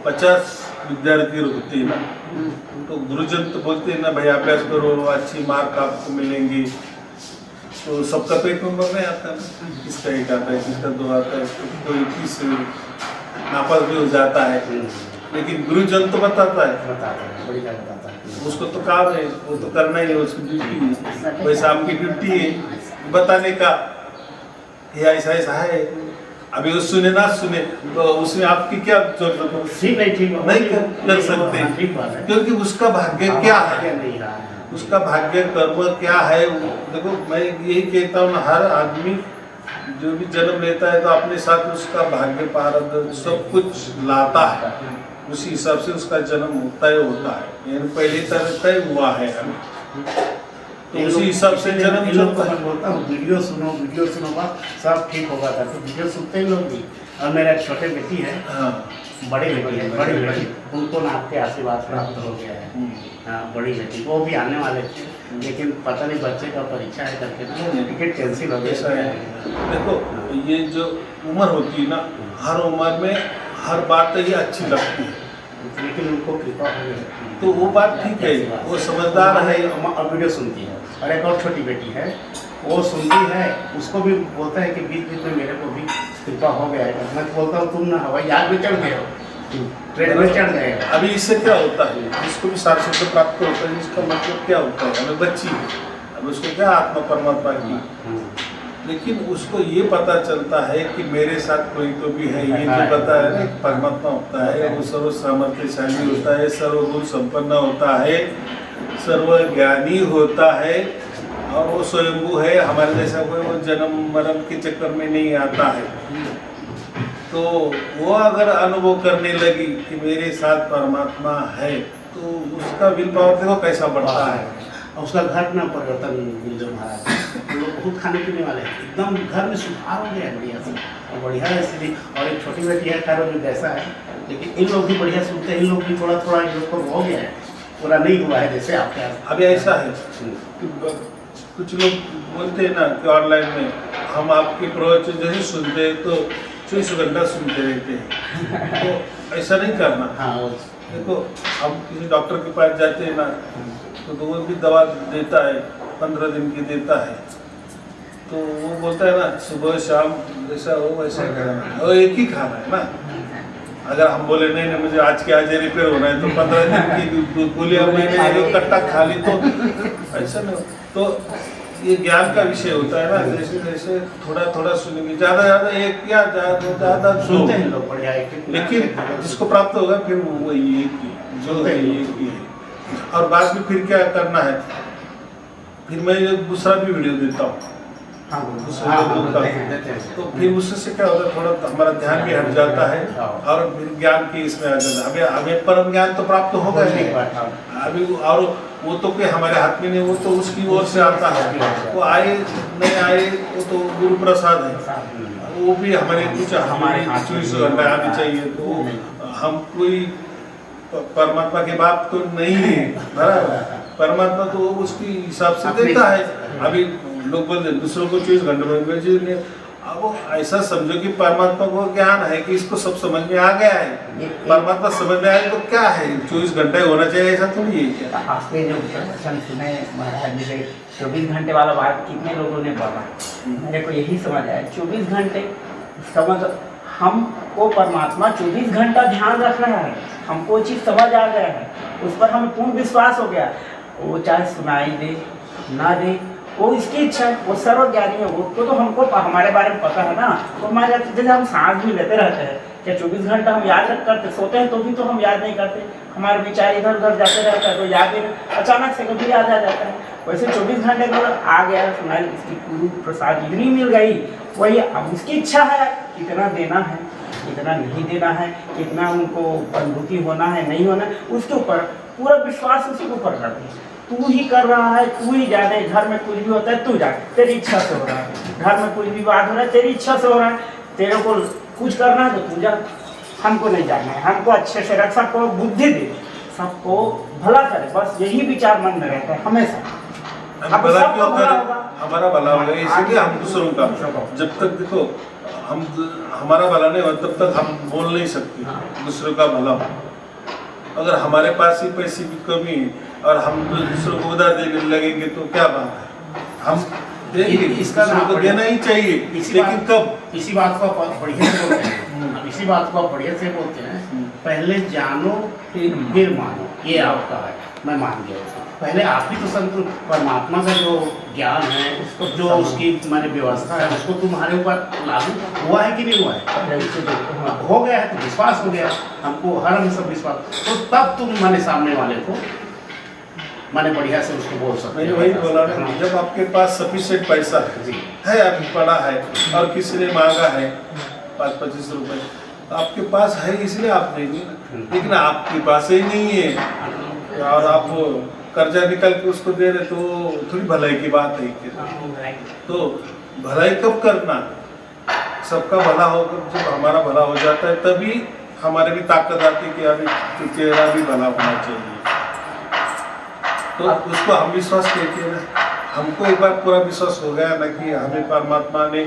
S1: 50 विद्यार्थी होते हैं ना, तो गुरुजन तो बोलते हैं ना भाई अभ्यास करो, अच्छी मार्क आपको मिलेंगी, तो सबका तो एक नंबर नहीं आता ना, किसका 1 आता है, किसका 2 आता है, तो कोई 21 नापास भी हो जाता है, लेकिन गुरुजन तो बताता है,
S2: बताता है, बढ़िया बताता है।
S1: उसको तो काम है, वो तो करना ही है, उसकी ड्यूटी है, वैसा आपकी ड्यूटी है बताने का, ये ऐसा ऐसा है। अभी वो सुने ना सुने तो उसमें आपकी क्या जरूरत है,
S2: ठीक है, ठीक है,
S1: नहीं कर सकते,
S2: हाँ, ठीक बात है,
S1: क्योंकि उसका भाग्य क्या है,
S2: क्या नहीं रहा है,
S1: उसका भाग्य कर्म क्या है। देखो मैं यही कहता हूँ, हर आदमी जो भी जन्म लेता है तो अपने साथ उसका भाग्य प्रारब्ध सब कुछ लाता है, उसी हिसाब से उसका जन्म तय होता है, यानी पहले तरह तय हुआ है, तो उसी हिसाब से जन्म
S2: इन लोग को
S1: चलता है।
S2: मैं बोलता हूँ वीडियो सुनो बस सब ठीक होगा था, तो वीडियो सुनते हैं लोग भी। और मेरा एक छोटे बेटी है,
S1: हाँ,
S2: बड़ी बेटी, उनको ना आपके आशीर्वाद प्राप्त हो गया है। हाँ, बड़ी बेटी वो भी आने वाले थे, लेकिन पता नहीं बच्चे का परीक्षा है करके ना टिकट कैंसिल हो
S1: ऐसा
S2: गया।
S1: है। देखो ये जो उम्र होती है ना, हर उम्र में हर बात ये अच्छी लगती है,
S2: लेकिन उनको कृपा हो गई,
S1: तो वो बात ठीक है, वो समझदार है।
S2: और वीडियो सुनती है। और एक और छोटी बेटी है, वो सुनती है, उसको भी बोलता है कि बीच बीच में मेरे को भी कृपा हो गया है। मैं बोलता हूँ तुम ना हवाई जहाज में चढ़ गए हो, ट्रेन में चढ़ गए हो।
S1: अभी इससे क्या होता है, जिसको भी सार्थक प्राप्त होता है, इसका मतलब क्या होता है, हमें बच्ची है, अब उसको क्या आत्मा परमात्मा की, लेकिन उसको ये पता चलता है कि मेरे साथ कोई तो भी है, ये जो पता है ना परमात्मा होता है, वो सर्व सामर्थ्यशाली होता है, सर्वगुण संपन्न होता है, सर्वज्ञानी होता है, और वो स्वयंभू है, हमारे जैसा कोई वो जन्म मरण के चक्कर में नहीं आता है। तो वो अगर अनुभव करने लगी कि मेरे साथ परमात्मा है, तो उसका विल पावर देखो कैसा बढ़ता है।
S2: और उसका घर में परिवर्तन जो महाराज, लोग बहुत खाने पीने वाले हैं, एकदम घर में सुधार हो गया है बढ़िया से, और बढ़िया है स्थिति। और एक छोटी बेटी है, खैर जो जैसा है, लेकिन इन लोग भी बढ़िया सुनते हैं, इन लोग भी थोड़ा थोड़ा इन लोग को हो गया है, पूरा नहीं हुआ है जैसे आपके यहाँ।
S1: अभी ऐसा है कि कुछ लोग बोलते हैं ना कि ऑनलाइन में हम आपके प्रवचन जैसे सुनते हैं तो 24 घंटा सुनते रहते हैं, तो ऐसा नहीं करना।
S2: हाँ,
S1: देखो हम किसी डॉक्टर के पास जाते हैं ना, तो वो भी दवा देता है, 15 दिन की देता है, तो वो बोलता है ना सुबह शाम जैसा हो वैसा खाना, और एक ही खाना है ना, अगर हम बोले नहीं नहीं मुझे आज के आज रिपेयर होना है तो 15 दिन की गोलियां मैंने एक कट्टा खा ली तो ऐसा नहीं। तो ये ज्ञान का विषय होता है ना, जैसे जैसे थोड़ा थोड़ा सुनेंगे, ज्यादा एक या ज्यादा
S2: सुनते हैं लोग बढ़िया एक,
S1: लेकिन जिसको प्राप्त होगा फिर वो ये जो है ये है। और बाद में फिर क्या करना है, फिर मैं दूसरा भी वीडियो देता हूँ, तो फिर उससे क्या होता है, थोड़ा हमारा ध्यान भी हट जाता है और फिर ज्ञान की इसमें आ जाता है। हमें हमें परम ज्ञान तो प्राप्त होगा ही अभी, और वो तो कोई हमारे हाथ में नहीं, वो तो उसकी ओर से आता है, वो आए नहीं आए वो तो गुरु प्रसाद है, वो भी हमारे कुछ हमारे 24 घंटे आनी चाहिए। तो हम कोई परमात्मा के बाप तो नहीं है, बराबर, परमात्मा तो उसकी हिसाब से देता है। अभी लोग बोलते दूसरों को 24 घंटे में भेजिए, अब वो ऐसा समझो कि परमात्मा को ज्ञान है कि इसको सब समझ में आ गया है, परमात्मा समझ में आए तो क्या है 24 घंटे होना चाहिए, ऐसा थोड़ी है क्या।
S3: आपके जो प्रवचन सुने महाराज जी, 24 घंटे वाला बात कितने लोगों ने बोला, मेरे को यही समझ आया 24 घंटे समझ, हमको परमात्मा 24 घंटा ध्यान रख रहा है, हमको चीज़ समझ आ गया है, उस पर हमें पूर्ण विश्वास हो गया। वो चाहे सुनाई दे ना दे, वो इसकी इच्छा है, वो सर्वज्ञानी है, वो तो हमको हमारे बारे में पता है ना। तो हमारे जैसे हम सांस भी लेते रहते हैं, क्या 24 घंटा हम याद करते, सोते हैं तो भी तो हम याद नहीं करते, हमारे विचार इधर उधर जाते रहते हैं, तो याद अचानक से कभी याद आ जाता है। वैसे 24 घंटे में आ गया सुनाई, इसकी पूरी प्रसाद इतनी मिल गई, वही अब उसकी इच्छा है कितना देना है कितना नहीं देना है, कितना उनको अनुभूति होना है नहीं होना है, उसके ऊपर पूरा विश्वास उसी के ऊपर कर दे। तू ही कर रहा है, तू ही जाने, घर में कुछ भी होता है तू जाने, तेरी इच्छा से हो रहा है, घर में कुछ भी बात हो रहा है तेरी इच्छा से हो रहा है, तेरे को कुछ करना है तो तू जा, हमको नहीं जाना है, हमको अच्छे से रख, सबको बुद्धि दे, सबको भला करे, बस यही विचार मन में रहता है हमेशा।
S1: भला क्यों करे, हमारा भला होगा, इसीलिए हम दूसरों का, जब तक देखो हम हमारा भला नहीं होगा तब तक हम बोल नहीं सकते दूसरों का भला हो। अगर हमारे पास ही पैसे की कमी और हम दूसरों को उधार देने लगेंगे तो क्या बात है, हम देंगे, इसका तो देना ही चाहिए, लेकिन कब।
S2: इसी बात को आप बढ़िया से बोलते हैं, इसी बात को आप बढ़िया से बोलते हैं, पहले जानो फिर मानो, ये आपका है, मैं मान गया। पहले आप ही तो संत परमात्मा का जो ज्ञान है, उसको जो उसकी मैंने व्यवस्था है, उसको तुम्हारे ऊपर लागू हुआ है कि नहीं हुआ है, हो गया है तो विश्वास हो गया, हमको हर हम सब विश्वास, तो तब तुम मैंने सामने वाले को मैंने बढ़िया से उसको बोल सकते।
S1: मैंने वही बोला ना, जब आपके पास सफिशिएंट पैसा है अभी पड़ा है और किसी ने मांगा है 5-25 रुपए, तो आपके पास है इसलिए आप देंगे, लेकिन आपके पास ही नहीं है और आप कर्जा निकल के उसको दे रहे तो थोड़ी भलाई की बात है। तो भलाई कब करना, सबका भला होकर जब हमारा भला हो जाता है तभी हमारे भी ताकत आती है कि अभी तेरा भी भला होना चाहिए। तो उसको हम विश्वास कहते हैं ना, हमको एक बार पूरा विश्वास हो गया ना कि हमें परमात्मा ने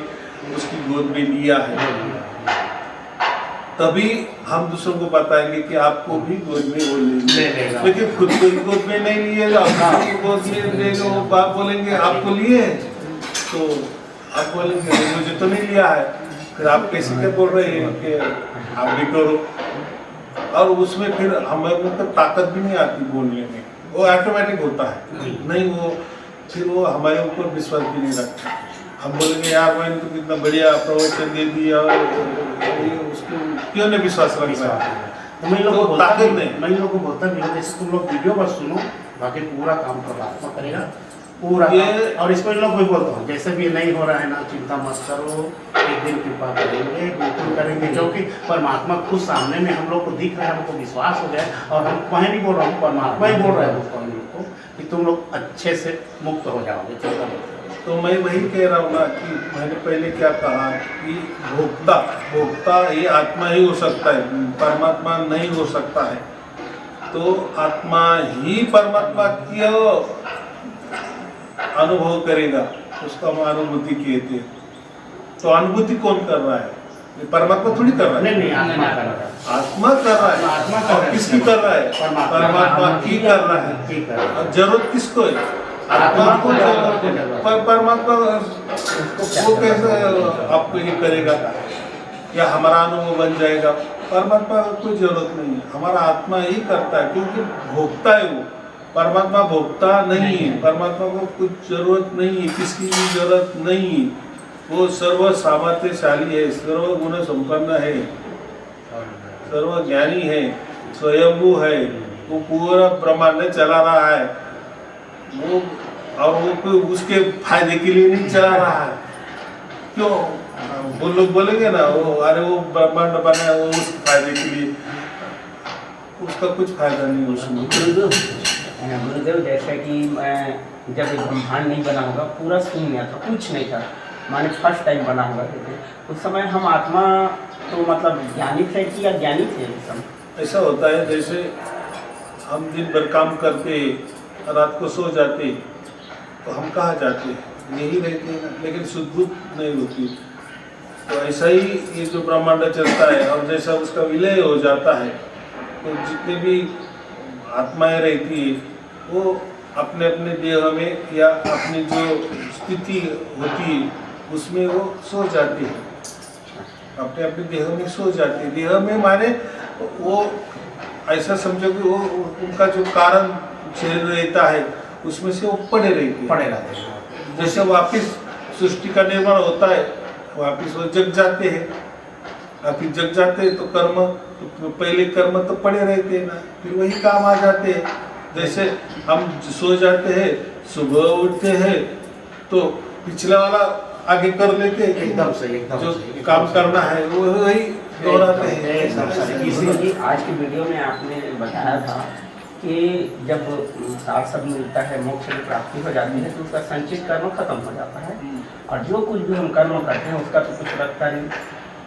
S1: उसकी गोद में लिया है, तभी हम दूसरों को बताएंगे कि आपको भी गोद में वो ले लेगा। लेकिन खुद को ही गोद में नहीं लिएगा, गोद में ले लो, बाप बोलेंगे आपको लिए, तो आप बोलेंगे मुझे तो नहीं लिया है, फिर आप कैसे क्या बोल रहे हैं कि आप भी करो, और उसमें फिर हमें मतलब ताकत भी नहीं आती बोलने में, वो ऑटोमेटिक होता है नहीं, वो फिर वो हमारे ऊपर विश्वास भी नहीं रखता। हम बोलेंगे यार मैंने तो कितना बढ़िया प्रवचन दे दिया, उसको क्यों नहीं विश्वास रखना।
S2: तो मैं लोगों को बोलता भी हूँ, जैसे तुम लोग वीडियो बस सुनो, बाकी पूरा काम परमात्मा करेगा, पूरा ये। और इसको इन लोग को बोलता हूँ, जैसे भी नहीं हो रहा है ना, चिंता मत करो, एक दिन कृपा करेंगे, बिल्कुल करेंगे, क्योंकि परमात्मा खुद सामने में हम लोग को दिख रहा है, हमको विश्वास हो गया, और हम मैं नहीं बोल रहा हूँ, परमात्मा ही बोल रहा है उसको हम लोग को कि तुम लोग अच्छे से मुक्त हो जाओगे, चिंता मत करो।
S1: तो मैं वही कह रहा हूँ ना कि मैंने पहले क्या कहा कि भोक्ता ये आत्मा ही हो सकता है, परमात्मा नहीं हो सकता है। तो आत्मा ही परमात्मा की अनुभव करेगा, उसको हम अनुभूति कहते हैं। तो अनुभूति कौन कर रहा है, ये परमात्मा थोड़ी कर रहा है,
S2: नहीं आत्मा कर रहा है,
S1: आत्मा कर रहा है,
S2: आत्मा कर रहा है।
S1: किसकी कर रहा है, परमात्मा की कर रहा है। और जरूरत किसको है, आत्मा को जरूरत है, पर परमात्मा वो कैसे आपको ये करेगा, या हमारा अनुभव बन जाएगा। परमात्मा को कोई जरूरत नहीं है, हमारा आत्मा ही करता है, क्योंकि भोगता है वो। परमात्मा भोगता नहीं है, परमात्मा को कुछ जरूरत नहीं है, किसकी भी जरूरत नहीं है। वो सर्व सामर्थ्यशाली है, सर्व गुण संपन्न है, सर्व ज्ञानी है, स्वयंभू है, वो पूरा ब्रह्मांड चला रहा है वो, और वो कोई उसके फायदे के लिए नहीं चला रहा है। क्यों वो लोग बोलेंगे ना, वो अरे वो ब्रह्मांड बना है वो उसके फायदे के लिए, उसका कुछ फायदा नहीं उसमें।
S3: गुरुदेव, जैसे कि मैं जब ये ब्रह्मांड नहीं बना होगा, पूरा शून्य था, कुछ नहीं था, माने फर्स्ट टाइम बना हुआ थे, उस समय हम आत्मा तो मतलब ज्ञानी थे कि अज्ञानी थे उस समय?
S1: ऐसा होता है जैसे हम दिन भर काम करते रात को सो जाते तो हम कहाँ जाते, यही रहते हैं ना, लेकिन शुद्ध बुद्धि नहीं होती। तो ऐसा ही ये जो ब्रह्मांड चलता है, और जैसा उसका विलय हो जाता है तो जितने भी आत्माएं रहती है वो अपने अपने देह में या अपनी जो स्थिति होती है उसमें वो सो जाती है, अपने अपने देह में सो जाती है। देह में माने वो ऐसा समझो कि वो उनका जो कारण शरीर रहता है उसमें से वो पड़े रहते हैं। जैसे वापिस सृष्टि का निर्माण होता है, वापिस वो जग जाते हैं, फिर जग जाते हैं तो कर्म, तो पहले कर्म तो पड़े रहते हैं ना, फिर वही काम आ जाते हैं। जैसे हम सो जाते हैं, सुबह उठते हैं तो पिछला वाला आगे कर लेते हैं,
S2: एकदम से
S1: जो काम करना है वो वही दोहराते हैं।
S3: इसीलिए आज की वीडियो में आपने बताया था कि जब साथ सब मिलता है, मोक्ष की प्राप्ति हो जाती है तो उसका संचित कर्म खत्म हो जाता है, और जो कुछ भी हम कर्म करते हैं उसका तो कुछ रखता नहीं।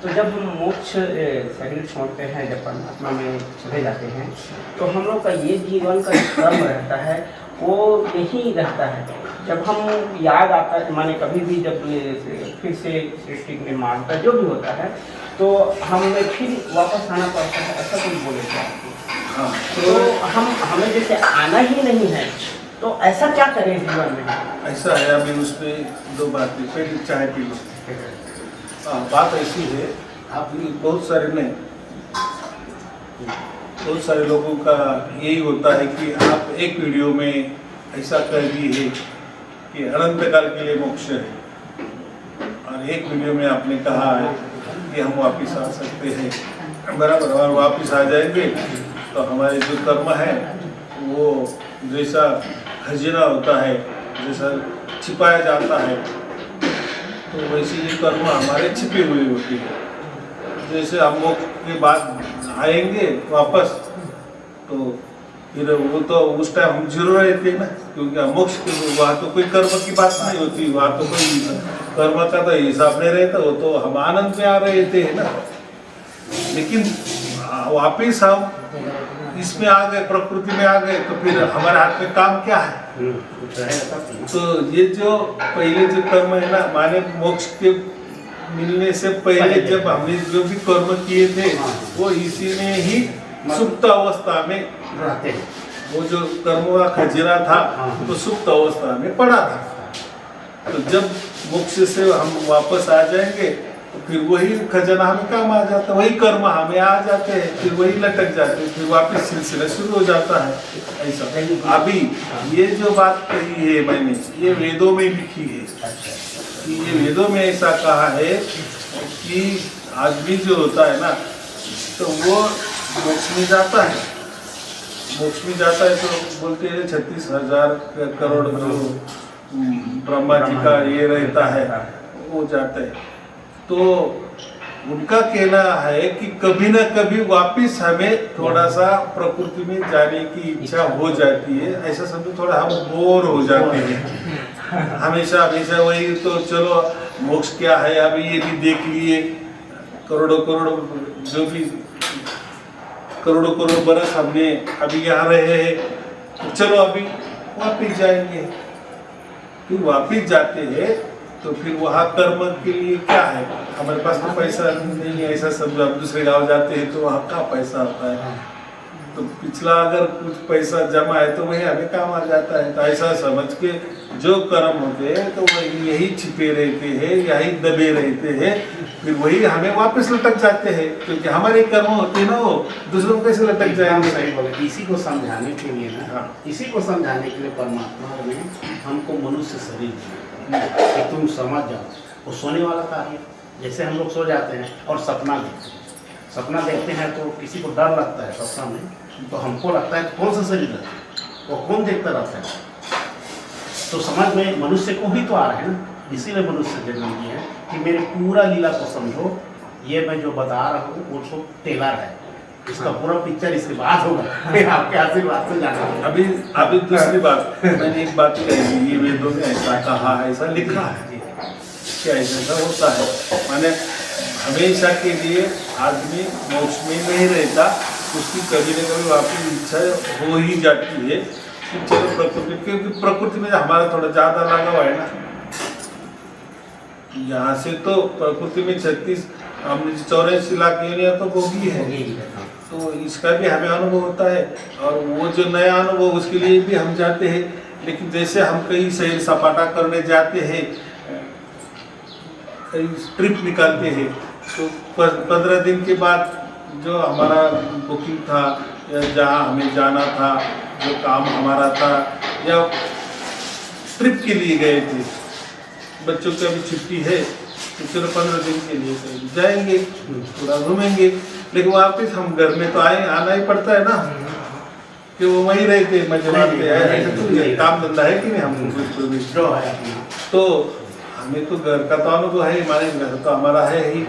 S3: तो जब हम मोक्ष शरीर छोड़ते हैं, जब परमात्मा में चले जाते हैं, तो हम लोग का ये जीवन का जो कर्म रहता है वो यही रहता है। जब हम याद आता है, माने कभी भी जब फिर से सृष्टि के निर्माण का जो भी होता है तो हमें फिर वापस आना पड़ता है, ऐसा कुछ बोले थे आपको। तो हमें जैसे आना ही नहीं है तो ऐसा क्या करें जीवन में?
S1: ऐसा है, अभी उसमें दो बातें, पहले चाय पी लो। बात ऐसी है, आप बहुत सारे लोगों का यही होता है कि आप एक वीडियो में ऐसा कर दिए है कि अनंत काल के लिए मोक्ष है, और एक वीडियो में आपने कहा है कि हम वापस आ सकते हैं, बराबर, और वापस आ जाएंगे तो हमारे जो कर्म है वो जैसा खजीना होता है, जैसा छिपाया जाता है, तो वैसे ये कर्म हमारे छिपे हुए होते हैं। जैसे हम मोक्ष के बाद आएंगे वापस तो फिर वो तो उस टाइम हम जीरो रहते हैं ना, क्योंकि मोक्ष के वहाँ तो कोई कर्म की बात नहीं होती, वहाँ तो कोई कर्म का तो हिसाब नहीं रहता, वो तो हम आनंद में आ रहे थे ना। लेकिन वापिस हम इसमें आ गए, प्रकृति में आ गए, तो फिर हमारे हाथ में काम क्या है? तो ये जो पहले जो कर्म है ना, माने मोक्ष के मिलने से पहले जब हमने जो भी कर्म किए थे वो इसी में ही सुप्त अवस्था में रहते हैं। वो जो कर्मों का खजीना था तो सुप्त अवस्था में पड़ा था। तो जब मोक्ष से हम वापस आ जाएंगे तो फिर वही खजाना हमें काम आ जाता है, वही कर्म हमें आ जाते हैं, फिर वही लटक जाते हैं, फिर वापस सिलसिला शुरू हो जाता है। ऐसा अभी ये जो बात कही है मैंने, ये वेदों में लिखी है कि ये वेदों में ऐसा कहा है कि आदमी जो होता है ना तो वो मोक्ष में जाता है, मोक्ष में जाता है तो बोलते हैं 36,000 करोड़ जो ब्रह्मा जी का ये रहता है वो जाता है। तो उनका कहना है कि कभी ना कभी वापिस हमें थोड़ा सा प्रकृति में जाने की इच्छा हो जाती है, ऐसा समझो थोड़ा हम बोर हो जाते हैं हमेशा हमेशा वही, तो चलो मोक्ष क्या है अभी ये भी देख लिए, करोड़ों करोड़ों जो भी करोड़ों करोड़ बरस हमने अभी यहाँ रहे हैं, तो चलो अभी वापिस जाएंगे। फिर वापिस जाते हैं तो फिर वहाँ कर्म के लिए क्या है, हमारे पास तो पैसा नहीं है, ऐसा समझो आप दूसरे गांव जाते हैं तो वहाँ का पैसा आता है, तो पिछला अगर कुछ पैसा जमा है तो वही हमें काम आ जाता है। तो ऐसा समझ के जो कर्म होते हैं तो वही यही छिपे रहते हैं, यही दबे रहते हैं, फिर वही हमें वापस लटक जाते हैं, क्योंकि हमारे कर्म होते हैं ना, वो दूसरों को कैसे लटक
S2: एकदम
S1: जाएंगे।
S2: सही बोले। इसी को समझाने के लिए ना,
S1: हाँ।
S2: इसी को समझाने के लिए परमात्मा ने हमको मनुष्य शरीर दिया कि तुम समझ जाओ। वो सोने वाला कार्य, जैसे हम लोग सो जाते हैं और सपना देखते हैं, सपना देखते हैं तो किसी को डर लगता है सपना में, तो हमको लगता है कौन सा शरीर है, वो कौन देखता रहता है। तो समझ में मनुष्य को ही तो आ रहा है ना, इसीलिए मनुष्य जन्म किया है कि मेरे पूरा लीला को समझो। ये मैं जो बता रहा हूँ वो सब टेलर है, इसका पूरा पिक्चर इसके बाद होगा, फिर आपके आशीर्वाद से जाना होगा।
S1: अभी दूसरी बात, मैंने एक बात कही, ये वेदों में ऐसा कहा है, ऐसा लिखा है, क्या ऐसा होता है, माने हमेशा के लिए आदमी मोक्ष में नहीं रहता, उसकी कभी न कभी वापस इच्छा हो ही जाती है कि चलो प्रकृति, क्योंकि प्रकृति में हमारा थोड़ा ज़्यादा लगा हुआ है ना। यहाँ से तो प्रकृति में 36 हमने 84 लाख योनियाँ तो भोगी है, तो इसका भी हमें अनुभव होता है, और वो जो नया अनुभव उसके लिए भी हम जाते हैं। लेकिन जैसे हम कहीं सैर सपाटा करने जाते हैं, कहीं ट्रिप निकालते हैं, तो 15 दिन के बाद जो हमारा बुकिंग था या जहाँ हमें जाना था, जो काम हमारा था, या ट्रिप के लिए गए थे, बच्चों की अभी छुट्टी है तो चलो 15 दिन के लिए कहीं जाएंगे, थोड़ा घूमेंगे, लेकिन वापस हम घर में तो आना ही पड़ता है ना, कि वो वहीं रहते मजे मारते हैं, काम धंधा है कि नहीं हम तो हमें तो घर का तो अनुभव है, हमारे घर तो हमारा है ही।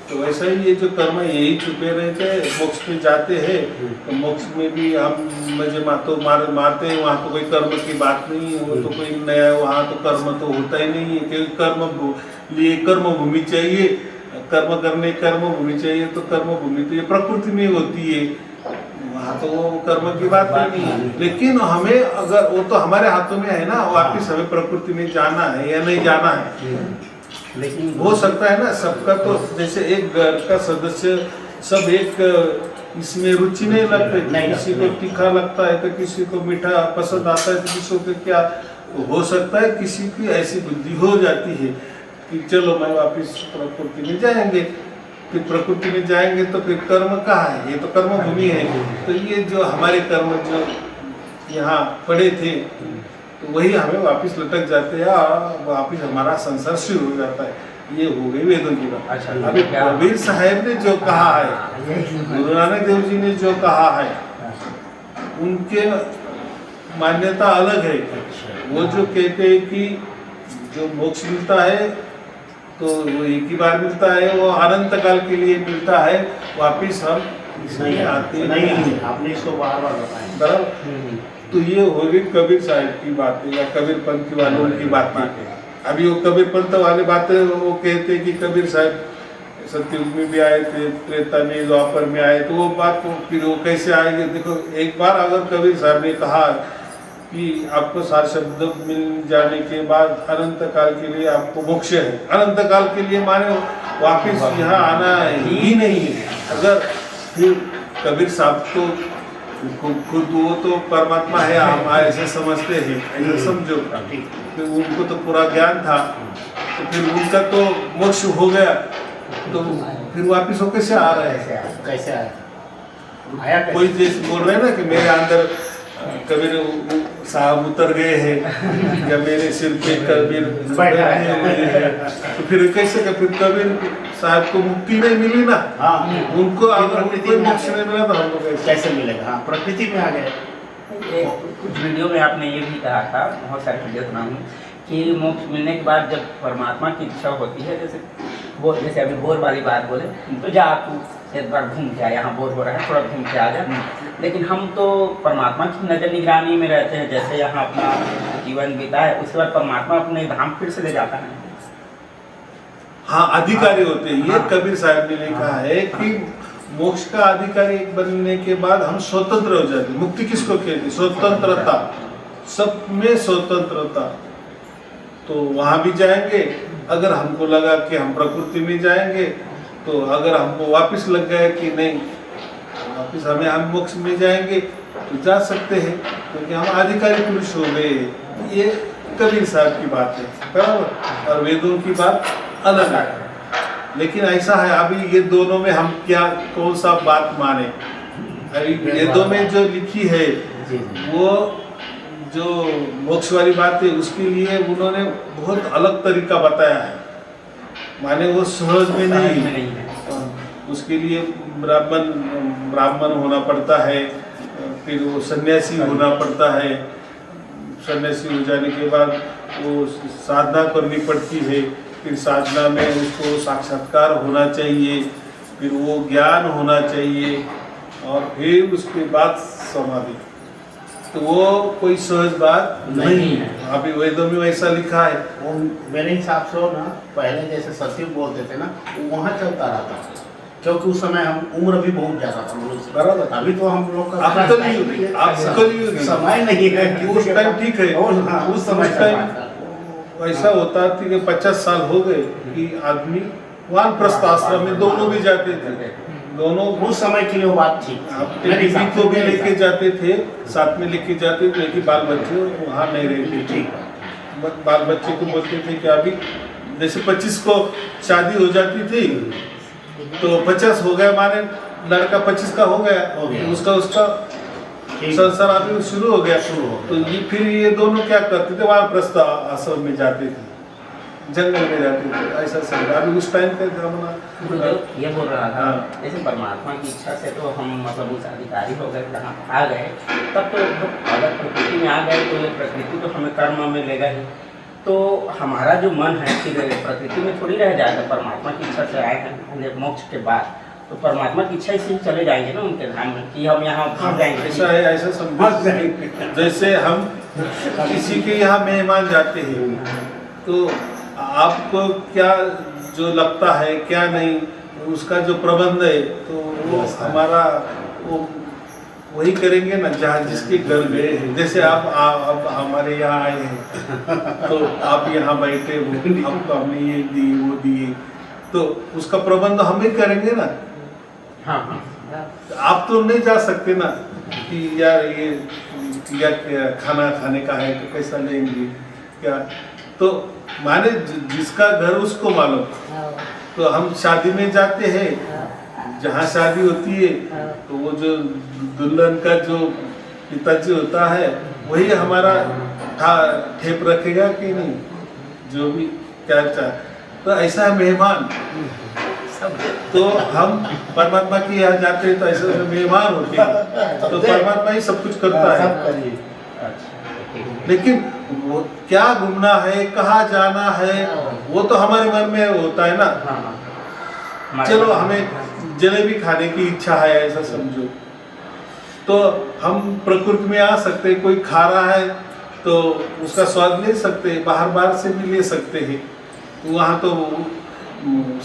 S1: तो वैसा ही ये जो कर्म है यही छुपे रहते हैं, मोक्ष में जाते हैं तो मोक्ष में भी हम मजे मारते हैं, वहाँ तो कोई कर्म की बात नहीं है, वो तो कोई नया, वहाँ तो कर्म तो होता ही नहीं है, क्योंकि कर्म लिए कर्म भूमि चाहिए, कर्म करने कर्म भूमि चाहिए, तो कर्म भूमि तो ये प्रकृति में होती है, वहाँ तो वो कर्म की बात नहीं है। लेकिन हमें अगर वो तो हमारे हाथों में है ना, वापिस हमें प्रकृति में जाना है या नहीं जाना है। लेकिन हो सकता है ना सबका, तो जैसे एक घर का सदस्य सब एक इसमें रुचि नहीं लगते, किसी को तीखा लगता है तो किसी को मीठा पसंद आता है, तो किसी को क्या हो सकता है, किसी की ऐसी बुद्धि हो जाती है कि चलो मैं वापस प्रकृति में जाएंगे, फिर प्रकृति में जाएंगे तो फिर कर्म कहाँ है, ये तो कर्म भूमि है। तो ये जो हमारे कर्म जो यहाँ पड़े थे, तो वही हमें वापस लटक जाते हैं, वापस हमारा संसार शुरू हो जाता है। ये हो गई वेदों की बात।
S3: अच्छा,
S1: अभी कबीर साहब ने जो कहा है, गुरु नानक देव जी ने जो कहा है, उनके मान्यता अलग है। वो जो कहते हैं कि जो मोक्ष मिलता है तो वो एक ही बार मिलता है, वो अनंत काल के लिए मिलता है, वापिस हम इसमें आते नहीं।
S2: आपने इसको बार बार बताया
S1: बराबर। तो ये हो गई कबीर साहब की बातें या कबीर पंथ वालों की बातें। अभी वो कबीर पंथ वाले बातें वो कहते हैं कि कबीर साहब सतयुग में भी आए थे, त्रेता में, द्वापर में आए, तो वो बात को फिर वो कैसे आएंगे। देखो एक बार अगर कबीर साहब ने कहा कि आपको सार शब्द मिल जाने के बाद अनंत काल के लिए आपको मोक्ष है, अनंत काल के लिए माने वापिस यहाँ आना ही नहीं है। अगर फिर कबीर साहब तो खुद वो तो परमात्मा है, हम ऐसे समझते हैं, ऐसे समझो, फिर उनको तो पूरा ज्ञान था, तो फिर उनका तो मोक्ष हो गया, तो फिर वापिस वो कैसे आ रहे हैं,
S2: कैसे आया
S1: कोई जैसे बोल रहे हैं ना कि मेरे अंदर कबीर साहब उतर गए हैं या मेरे सिर पे कबीर बैठे हुए हैं, तो फिर कैसे फिर कबीर साहब को मुक्ति नहीं मिली ना।
S2: हाँ,
S1: उनको अगर कोई मोक्ष नहीं मिला तो हमको
S2: कैसे मिलेगा। हाँ, प्रकृति में आ गए।
S3: कुछ वीडियो में आपने ये भी कहा था, बहुत सारे वीडियो सुना हूँ, कि मोक्ष मिलने के बाद जब परमात्मा की इच्छा होती है, जैसे अभी बोर वाली बात बोले, तो जा तू एक बार घूम के आ, यहाँ बोर हो रहा है, थोड़ा घूम के आ जा। लेकिन हम तो परमात्मा की नज़र निगरानी में रहते हैं, जैसे यहाँ अपना जीवन बीता है, उसके बाद परमात्मा अपने धाम फिर से ले जाता है।
S1: हाँ, अधिकारी होते हैं। ये कबीर साहब ने लिखा है कि मोक्ष का अधिकारी बनने के बाद हम स्वतंत्र हो जाते हैं। मुक्ति किसको कहते हैं? स्वतंत्रता, सब में स्वतंत्रता। तो वहाँ भी जाएंगे, अगर हमको लगा कि हम प्रकृति में जाएंगे, तो अगर हमको वापस लग गया कि नहीं वापस हम मोक्ष में जाएंगे, तो जा सकते हैं, क्योंकि हम अधिकारी पुरुष हो गए। ये कबीर साहब की बात है, बराबर। और वेदों की बात अलग है। लेकिन ऐसा है अभी ये दोनों में हम क्या कौन सा बात माने। अभी ये दो में जो लिखी है
S2: जी जी
S1: वो जो मोक्ष वाली बात है उसके लिए उन्होंने बहुत अलग तरीका बताया है, माने वो सहज में
S3: नहीं
S1: नहीं,
S3: है।
S1: उसके लिए ब्राह्मण होना पड़ता है, फिर वो सन्यासी होना पड़ता है, सन्यासी हो जाने के बाद वो साधना करनी पड़ती है, फिर साधना में उसको साक्षात्कार होना चाहिए, फिर वो ज्ञान होना चाहिए और फिर उसके बाद समाधि। तो वो कोई सहज बात नहीं है। अभी वेदों में वैसा लिखा है।
S2: वो मेरे हिसाब से हो ना, पहले जैसे सचिव बोलते थे ना, वो वहाँ चलता रहता था, क्योंकि उस समय हम उम्र भी बहुत ज़्यादा था मनुष्य।
S1: बराबर।
S2: अभी तो हम लोग का
S1: अब कलयुग
S2: समय नहीं है कि
S1: उस टाइम ठीक है,
S2: हाँ, उस समय
S1: उस टाइम ऐसा होता था कि 50 साल हो गए कि आदमी वानप्रस्थ आश्रम में दोनों भी जाते थे, दोनों
S2: उस समय के लिए वो बात ठीक थी। मेरे
S1: बीवी
S2: हिसाब
S1: को
S2: से
S1: भी
S2: मेरे
S1: लेके
S2: हिसाब
S1: जाते थे, साथ में लेके जाते थे, लेकिन बाल बच्चे वहाँ नहीं रहते
S2: से।
S1: थे।
S2: ठीक
S1: बाल बच्चे को बोलते थे कि अभी जैसे 25 को शादी हो जाती थी तो 50 हो गया, माने लड़का 25 का हो गया, उसका
S2: ठीक।
S1: संसार अभी शुरू हो गया।
S2: शुरू हो
S1: तो
S2: गया।
S1: ये फिर ये दोनों क्या करते थे, वहाँ प्रस्थ आश्रम में जाते थे, जंगल में जाते थे, ऐसा सब। अभी उस टाइम पे
S3: गुरुदेव ये बोल रहा था,
S1: हाँ।
S3: जैसे परमात्मा की इच्छा से तो हम मतलब उस अधिकारी हो गए, जहाँ आ गए, तब तो अगर प्रकृति में आ गए तो ये प्रकृति तो हमें कर्म में लेगा ही। तो हमारा जो मन है फिर प्रकृति में थोड़ी रह जाएगा। परमात्मा की इच्छा से आए हैं मोक्ष के बाद, तो परमात्मा की इच्छा से ही चले जाएंगे ना उनके धाम में, कि हम यहाँ फंस जाएंगे।
S1: ऐसा है, ऐसा समझ। जैसे हम किसी के यहाँ मेहमान जाते हैं तो आपको क्या जो लगता है क्या नहीं, उसका जो प्रबंध है तो वो हमारा वो वही करेंगे ना जहाँ जिसके घर गए हैं। जैसे आप हमारे यहाँ आए हैं तो आप यहाँ बैठे हो, आपको हमने ये दिए वो दिए, तो उसका प्रबंध हम ही करेंगे ना।
S3: हाँ हाँ।
S1: आप तो नहीं जा सकते ना कि यार ये या खाना खाने का है तो कैसा लेंगे क्या, तो माने जिसका घर उसको मालूम। तो हम शादी में जाते हैं, जहाँ शादी होती है तो वो जो दुल्हन का जो पिताजी होता है वही हमारा ठेप रखेगा कि नहीं, जो भी क्या चाहे। तो ऐसा है मेहमान, तो हम परमात्मा के यहाँ जाते हैं तो ऐसे मेहमान होते हैं, तो परमात्मा ही सब कुछ करता है। लेकिन वो क्या घूमना है, कहाँ जाना है, वो तो हमारे मन में होता है ना। चलो हमें जलेबी खाने की इच्छा है ऐसा समझो, तो हम प्रकृति में आ सकते हैं। कोई खा रहा है तो उसका स्वाद ले सकते हैं, बाहर से भी ले सकते हैं। वहाँ तो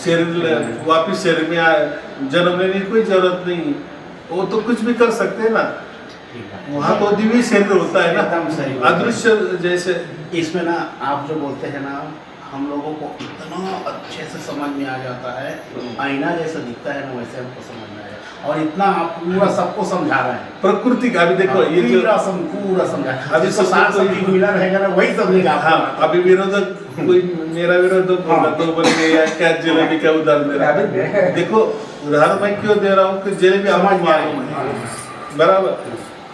S1: शरीर वापिस शरीर में जन्म लेने की कोई जरूरत नहीं, वो तो कुछ भी कर सकते हैं ना। वहाँ तो दिव्य शरीर होता है ना,
S2: एकदम सही।
S1: अदृश्य जैसे।
S2: इसमें ना आप जो बोलते हैं ना, हम लोगों को इतना अच्छे से समझ में आ जाता है, आईना जैसा दिखता है ना वैसे हमको समझ में आ जाता है, और इतना आप पूरा सबको समझा रहे हैं
S1: प्रकृति का। अभी देखो ये जो
S2: पूरा समझा,
S1: अभी
S2: जिसको
S1: सब
S2: सार
S1: कोई-
S2: समझी मिला रहेगा ना वही समझेगा।
S1: हाँ, अभी विरोधक कोई मेरा विरोधक बोला तो बोल गया क्या जलेबी का उदाहरण दे रहा है। देखो उदाहरण मैं क्यों दे रहा हूँ कि जलेबी हमारी मालूम है, बराबर।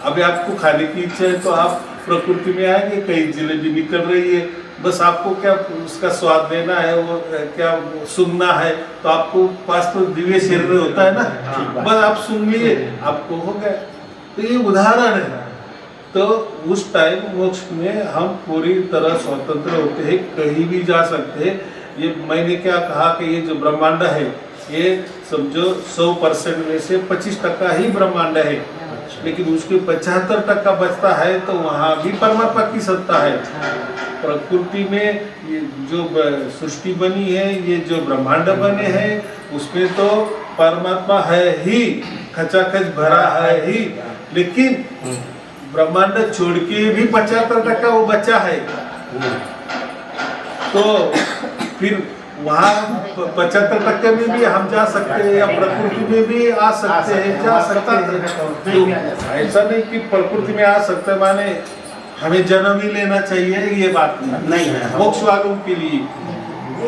S1: अभी आपको खाने की इच्छा है तो आप प्रकृति में आएंगे, कहीं जलेबी निकल रही है, बस आपको क्या उसका स्वाद लेना है, वो क्या सूंघना है, तो आपको पास तो दिव्य शरीर होता है ना, बस आप सूंघ लिए आपको हो गया। तो ये उदाहरण है। तो उस टाइम मोक्ष में हम पूरी तरह स्वतंत्र होते हैं, कहीं भी जा सकते हैं। ये मैंने क्या कहा कि ये जो ब्रह्मांड है ये समझो 100% में से 25% ही ब्रह्मांड है, लेकिन उसके 75% बचता है तो वहाँ भी परमात्मा की सत्ता है। प्रकृति में ये जो सृष्टि बनी है, ये जो ब्रह्मांड बने हैं, उसमें तो परमात्मा है ही, खचाखच भरा है ही, लेकिन ब्रह्मांड छोड़ के भी 75% वो बचा है। तो फिर वहाँ 75% में भी हम जा सकते हैं, या प्रकृति में भी आ सकते हैं, जा सकते हैं। तो ऐसा नहीं कि प्रकृति में आ सकते हैं माने हमें जन्म ही लेना चाहिए, ये बात नहीं
S2: है।
S1: मोक्ष वालों के लिए।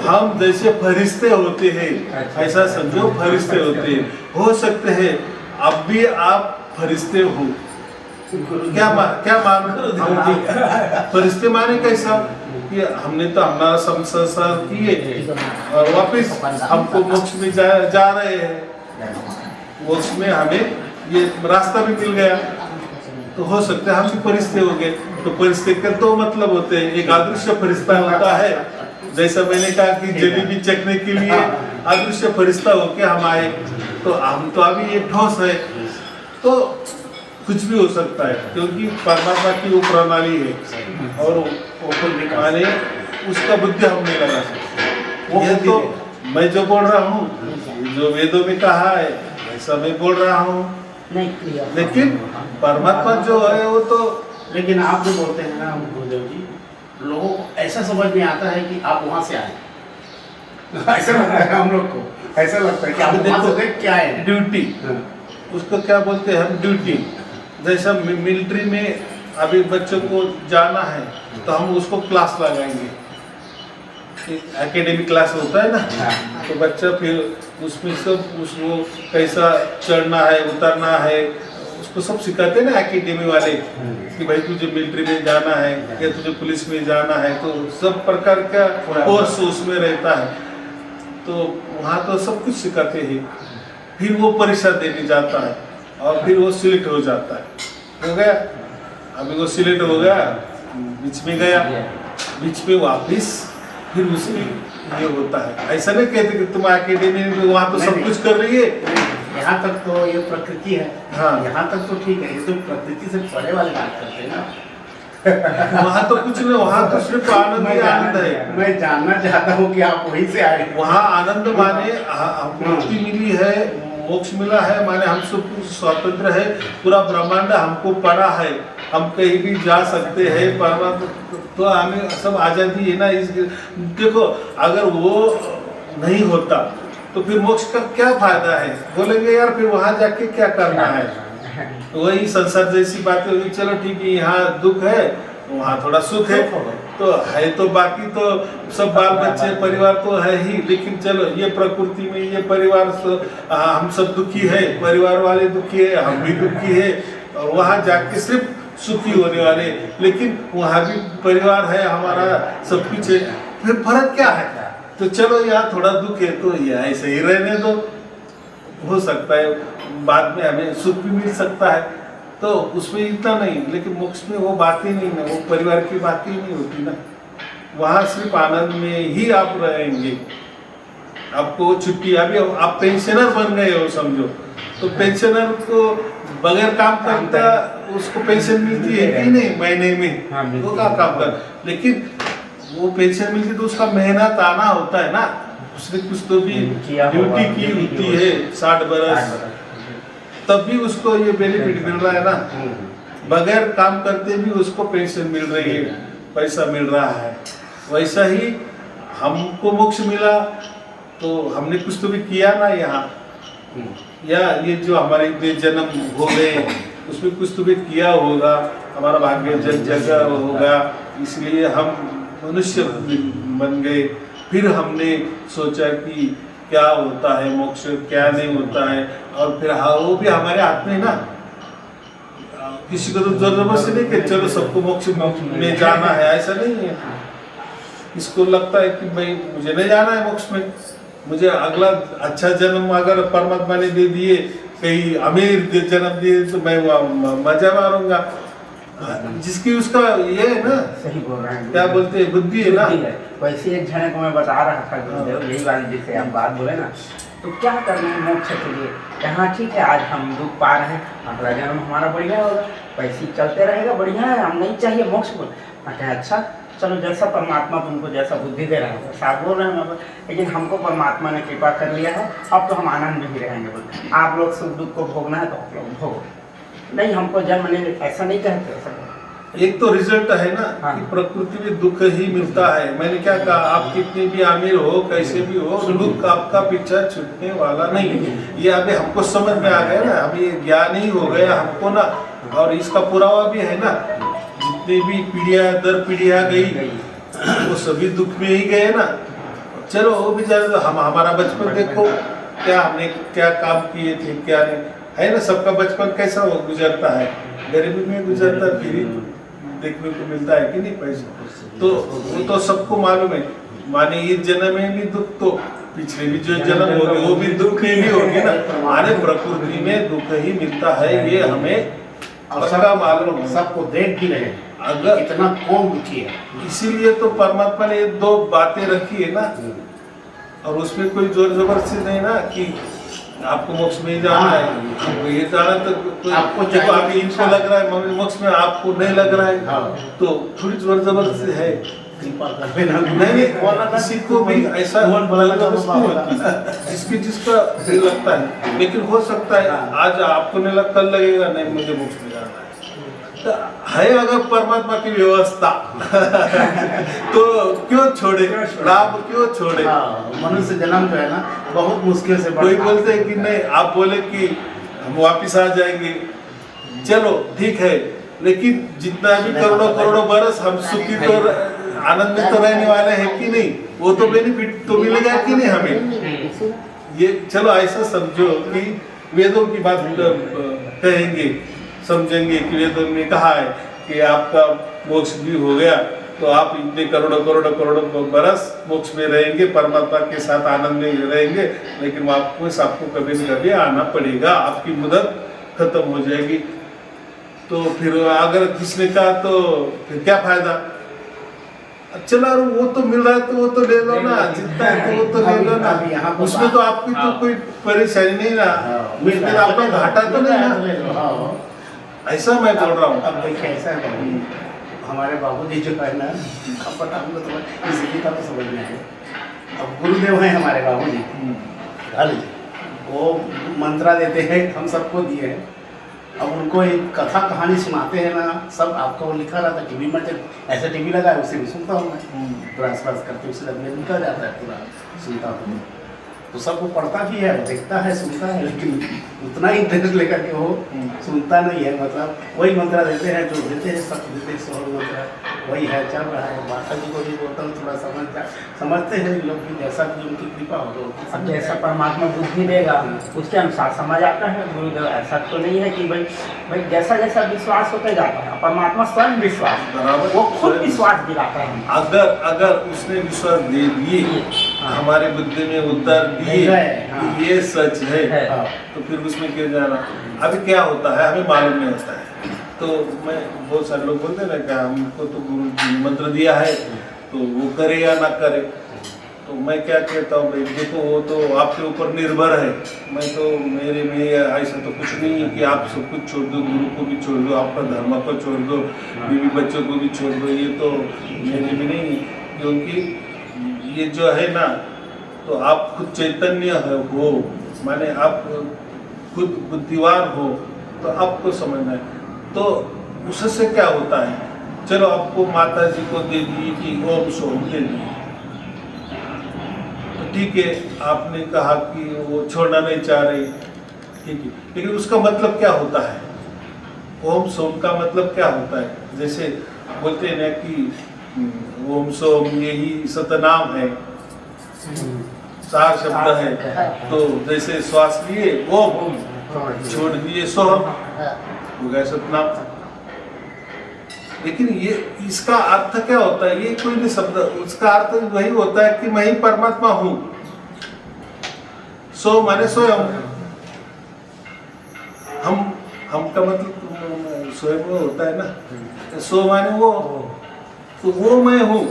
S1: हम जैसे फरिश्ते होते हैं, ऐसा समझो फरिश्ते होते हैं। हो सकते हैं अब भी आप फरिश्ते हो। क्या मान फरिश्ते माने कैसा कि हमने तो हमारा संसार किए और वापस हमको मोक्ष में जा रहे हैं, मोक्ष में हमें ये रास्ता भी मिल गया, तो हो सकता है हम भी फरिश्ते हो गए। तो फरिश्ते के दो मतलब होते हैं, एक अदृश्य फरिश्ता होता है, जैसा मैंने कहा कि जलेबी चखने के लिए अदृश्य फरिश्ता होके हम आए, तो हम तो अभी ये ठोस है, तो कुछ भी हो सकता है क्योंकि परमात्मा की वो प्रणाली है और माने उसका बुद्धि हम नहीं लगा सकते। ये तो मैं जो बोल रहा हूँ, जो वेदों में कहा है वैसा मैं बोल रहा हूँ, लेकिन परमात्मा जो है वो तो।
S2: लेकिन आप जो बोलते हैं ना गुरुदेव जी, लोगों को ऐसा समझ में आता है कि आप वहाँ से आए। ऐसा लगता है हम लोग को, ऐसा लगता है कि आप वहाँ से देख क्या है
S1: ड्यूटी, उसको क्या बोलते हैं हम, ड्यूटी। जैसा मिलिट्री में अभी बच्चों को जाना है तो हम उसको क्लास लगाएंगे, एकेडमिक क्लास होता है ना, तो बच्चा फिर उसमें सब उसको कैसा चढ़ना है उतरना है उसको सब सिखाते हैं ना एकेडमी वाले, कि भाई तुझे मिलिट्री में जाना है या तुझे पुलिस में जाना है, तो सब प्रकार का कोर्स उसमें रहता है, तो वहाँ तो सब कुछ सिखाते हैं। फिर वो परीक्षा देने जाता है और फिर वो सिलेक्ट हो जाता है, हो गया, अभी वो सिलेक्ट हो गया, बीच में गया, बीच में वापिस फिर उसकी ये होता है। ऐसा नहीं कहते कि तुम एकेडमी में वहाँ तो सब कुछ कर रही है,
S2: यहाँ तक तो ये प्रकृति है।
S1: हाँ,
S2: यहाँ तक तो ठीक है, ये तो प्रकृति से परे वाली बात करते हैं ना।
S1: वहाँ तो कुछ नहीं, वहाँ तो सिर्फ आनंद ही आनंद है।
S2: मैं जानना चाहता हूँ कि आप वहीं से आए।
S1: वहाँ आनंद माने मुक्ति मिली है, मोक्ष मिला है, माने हम सब स्वतंत्र है, पूरा ब्रह्मांड हमको पड़ा है, हम कहीं भी जा सकते हैं, परमात्मा तो हमें सब आज़ादी है ना। इस देखो अगर वो नहीं होता तो फिर मोक्ष का क्या फायदा है, बोलेंगे यार फिर वहाँ जाके क्या करना है। तो वही संसार जैसी बातें होगी, चलो ठीक है यहाँ दुख है वहाँ थोड़ा सुख है, तो बाकी तो सब बाल बच्चे परिवार तो है ही, लेकिन चलो ये प्रकृति में ये परिवार हम सब दुखी है, परिवार वाले दुखी है, हम भी दुखी है, और वहाँ जाके सिर्फ सुखी होने वाले, लेकिन वहाँ भी परिवार है हमारा, सब कुछ है, फिर फर्क क्या है। तो चलो यहाँ थोड़ा दुख है तो ये ऐसे ही रहने दो, हो सकता है बाद में हमें सुख भी मिल सकता है, तो उसमें इतना नहीं। लेकिन मोक्ष में वो बात ही नहीं ना, वो परिवार की बात ही नहीं होती ना, वहाँ सिर्फ आनंद में ही आप रहेंगे। आपको छुट्टी, अभी आप पेंशनर बन गए हो समझो, तो पेंशनर को बगैर काम करता उसको पेंशन मिलती है कि नहीं महीने में, वो क्या काम कर, लेकिन वो पेंशन मिलती तो उसका मेहनत आना होता है ना, उसने कुछ तो भी ड्यूटी की होती है 60 बरस, तब भी उसको ये बेनिफिट मिल रहा है ना, बगैर काम करते भी उसको पेंशन मिल रही है, पैसा मिल रहा है। वैसा ही हमको मोक्ष मिला तो हमने कुछ तो भी किया ना यहाँ, या ये जो हमारे जन्म हो गए उसमें कुछ तो भी किया होगा, हमारा भाग्य जगह होगा, इसलिए हम मनुष्य बन गए। फिर हमने सोचा कि क्या होता है मोक्ष, क्या नहीं होता है, और फिर हाँ वो भी हमारे हाथ में ना, किसी को तो जबरदस्ती नहीं कि चलो सबको मोक्ष में जाना है, ऐसा नहीं है। इसको लगता है कि भाई मुझे नहीं जाना है मोक्ष में, मुझे अगला अच्छा जन्म अगर परमात्मा ने दे दिए, कहीं अमीर जन्म दिए तो मैं मजा मारूंगा, जिसकी उसका ये है ना,
S3: सही बोल रहे हैं,
S1: क्या बोलते हैं बुद्धि है ना।
S3: वैसे एक जने को मैं बता रहा था गुरुदेव, यही बात जिससे हम बात बोले ना, तो क्या करना है मोक्ष के लिए, यहाँ ठीक है आज हम दुख पा रहे हैं, अगला जन्म हमारा बढ़िया होगा, वैसे चलते रहेगा, बढ़िया है, हम नहीं चाहिए मोक्ष को। अच्छा चलो जैसा परमात्मा तुमको जैसा बुद्धि दे रहा है साथ बोल रहे हैं, लेकिन हमको परमात्मा ने कृपा कर लिया है, अब तो हम आनंद में ही रहेंगे। बोलते आप लोग सुख दुख को भोगना है तो आप लोग भोगो, नहीं हमको जन्म नहीं, ऐसा नहीं कहते। ऐसा
S1: एक तो रिजल्ट है ना,
S3: हाँ।
S1: कि प्रकृति में दुख ही मिलता है। मैंने क्या कहा, आप कितने भी अमीर हो कैसे भी हो, दुख आपका पीछा छूटने वाला नहीं। ये अभी हमको समझ में आ गया ना, अभी ज्ञान ही हो गया हमको ना, और इसका पुरावा भी है ना, जितनी भी पीढ़ियां दर पीढ़ियां गई वो सभी दुख में ही गए ना। चलो वो भी जाने दो, हम हमारा बचपन देखो, क्या हमने क्या काम किए थे क्या नहीं, है ना। सबका बचपन कैसा वो गुजरता है, गरीबी में गुजरता है, फिर ही देखने को मिलता है कि नहीं पैसा। तो वो तो सबको मालूम है। माने इस जन्म में भी दुख, तो पिछले भी जो जन्म होगी वो भी दुख ही होगी ना। माने प्रकृति में दुख ही मिलता है, ये हमें पक्का मालूम है।
S2: सबको देख भी रहे
S1: अगर
S2: इतना कौन दुखी है,
S1: इसीलिए तो परमात्मा ने ये दो बातें रखी है ना, और उसमें कोई जोर जबरदस्ती नहीं ना कि आपको मोक्ष में ही जाना है, आपको ये जाना। तो
S2: आपको
S1: देखो अभी इनको लग रहा है मोक्ष में, आपको नहीं लग रहा है,
S2: हाँ।
S1: तो थोड़ी जोर जबरदस्ती है।
S2: कृपा कर देना।
S1: नहीं किसी को भी ऐसा जबरदस्ती होती है, जिसकी जिसका दिल लगता है। लेकिन हो सकता है आज आपको नहीं लग, कल लगेगा नहीं मुझे मोक्ष में जाना है। तो है अगर परमात्मा की व्यवस्था तो क्यों छोड़े, लाभ क्यों छोड़े।
S2: हाँ, मनुष्य जन्म जो है ना बहुत मुश्किल से
S1: कोई
S2: बढ़ता है।
S1: बोलते हैं कि नहीं, आप बोले कि हम वापिस आ जाएंगे, चलो ठीक है, लेकिन जितना भी करोड़ों करोड़ों बरस हम सुखी तो आनंद में तो रहने वाले हैं कि नहीं, वो तो बेनिफिट तो मिलेगा कि नहीं हमें। ये चलो ऐसा समझो कि वेदों की बात कहेंगे, समझेंगे कि वेदों ने कहा है कि आपका मोक्ष भी हो गया तो आप इतने करोड़ों करोड़ों करोड़ों बरस मोक्ष में रहेंगे, परमात्मा के साथ आनंद में रहेंगे, लेकिन वापस आपको कभी न कभी आना पड़ेगा, आपकी मुदत खत्म हो जाएगी। तो फिर अगर किसने कहा तो फिर क्या फायदा। चलो वो तो मिल रहा है तो वो तो ले लो ना, जितना है तो वो तो ले लो ना, उसमें तो आपकी तो कोई परेशानी नहीं ना, उसमें आपका घाटा तो नहीं ना, ऐसा मैं बोल रहा हूँ।
S2: अब देखिए ऐसा है बाबू, हमारे बाबूजी जो है ना, अब पता हमको तो इसी का तो समझ में है। अब गुरुदेव हैं हमारे बाबूजी, वो मंत्रा देते हैं, हम सबको दिए हैं। अब उनको एक कथा कहानी सुनाते हैं ना, सब आपका वो लिखा रहता है टीवी में, जब ऐसा टीवी लगा है उसे भी सुनता हूँ मैं, पूरा आसपास करते उसे लगने निकल जाता है, पूरा सुनता हूँ। तो सब वो पढ़ता भी है, देखता है, सुनता है, लेकिन उतना ही इंटरेस्ट लेकर के वो सुनता नहीं है। मतलब वही मंत्रा देते हैं जो देते हैं, सब देते हैं, सोहर मंत्रा वही है, चल रहा है। माता जी को भी बोलता हूँ थोड़ा समझते हैं लोग भी, जैसा भी उनकी कृपा हो।
S3: अब जैसा परमात्मा बुद्धि देगा उसके अनुसार समझ आता है गुरुदेव। ऐसा तो नहीं है कि भाई जैसा जैसा विश्वास होते जाता है, परमात्मा स्वयं विश्वास, वो खुद विश्वास दिलाता है।
S1: अगर उसने विश्वास दे दिए, हमारे बुद्धि में उतर दिए ये सच है, तो फिर उसमें क्यों जाना। अभी क्या होता है हमें मालूम नहीं होता है, तो मैं बहुत सारे लोग बोलते हैं ना कि हमको तो गुरु जी ने मंत्र दिया है तो वो करे या ना करे। तो मैं क्या कहता हूँ भाई देखो वो तो आपके ऊपर निर्भर है। मैं तो मेरे में ऐसा तो कुछ नहीं है कि आप सब कुछ छोड़ दो, गुरु को भी छोड़ दो, आपका धर्म को छोड़ दो, बीवी बच्चों को भी छोड़ दो, ये तो मेरे भी नहीं है। क्योंकि ये जो है ना, तो आप खुद चैतन्य हो, माने आप खुद बुद्धिवान हो, तो आपको समझना है। तो उससे क्या होता है, चलो आपको माता जी को दे दी कि ओम सोम दे दी, तो ठीक है, आपने कहा कि वो छोड़ना नहीं चाह रही, ठीक है, लेकिन उसका मतलब क्या होता है, ओम सोम का मतलब क्या होता है। जैसे बोलते हैं ना कि ओम सोम यही सतनाम है, सार शब्द है। तो जैसे श्वास लिए ओम, छोड़ दिए सोम, हो गया सतनाम। लेकिन ये इसका अर्थ क्या होता है, ये कोई भी शब्द, उसका अर्थ वही होता है कि मैं ही परमात्मा हूं। सो माने स्वयं, हम का मतलब स्वयं वो होता है ना, सो माने वो, तो वो मैं हूँ,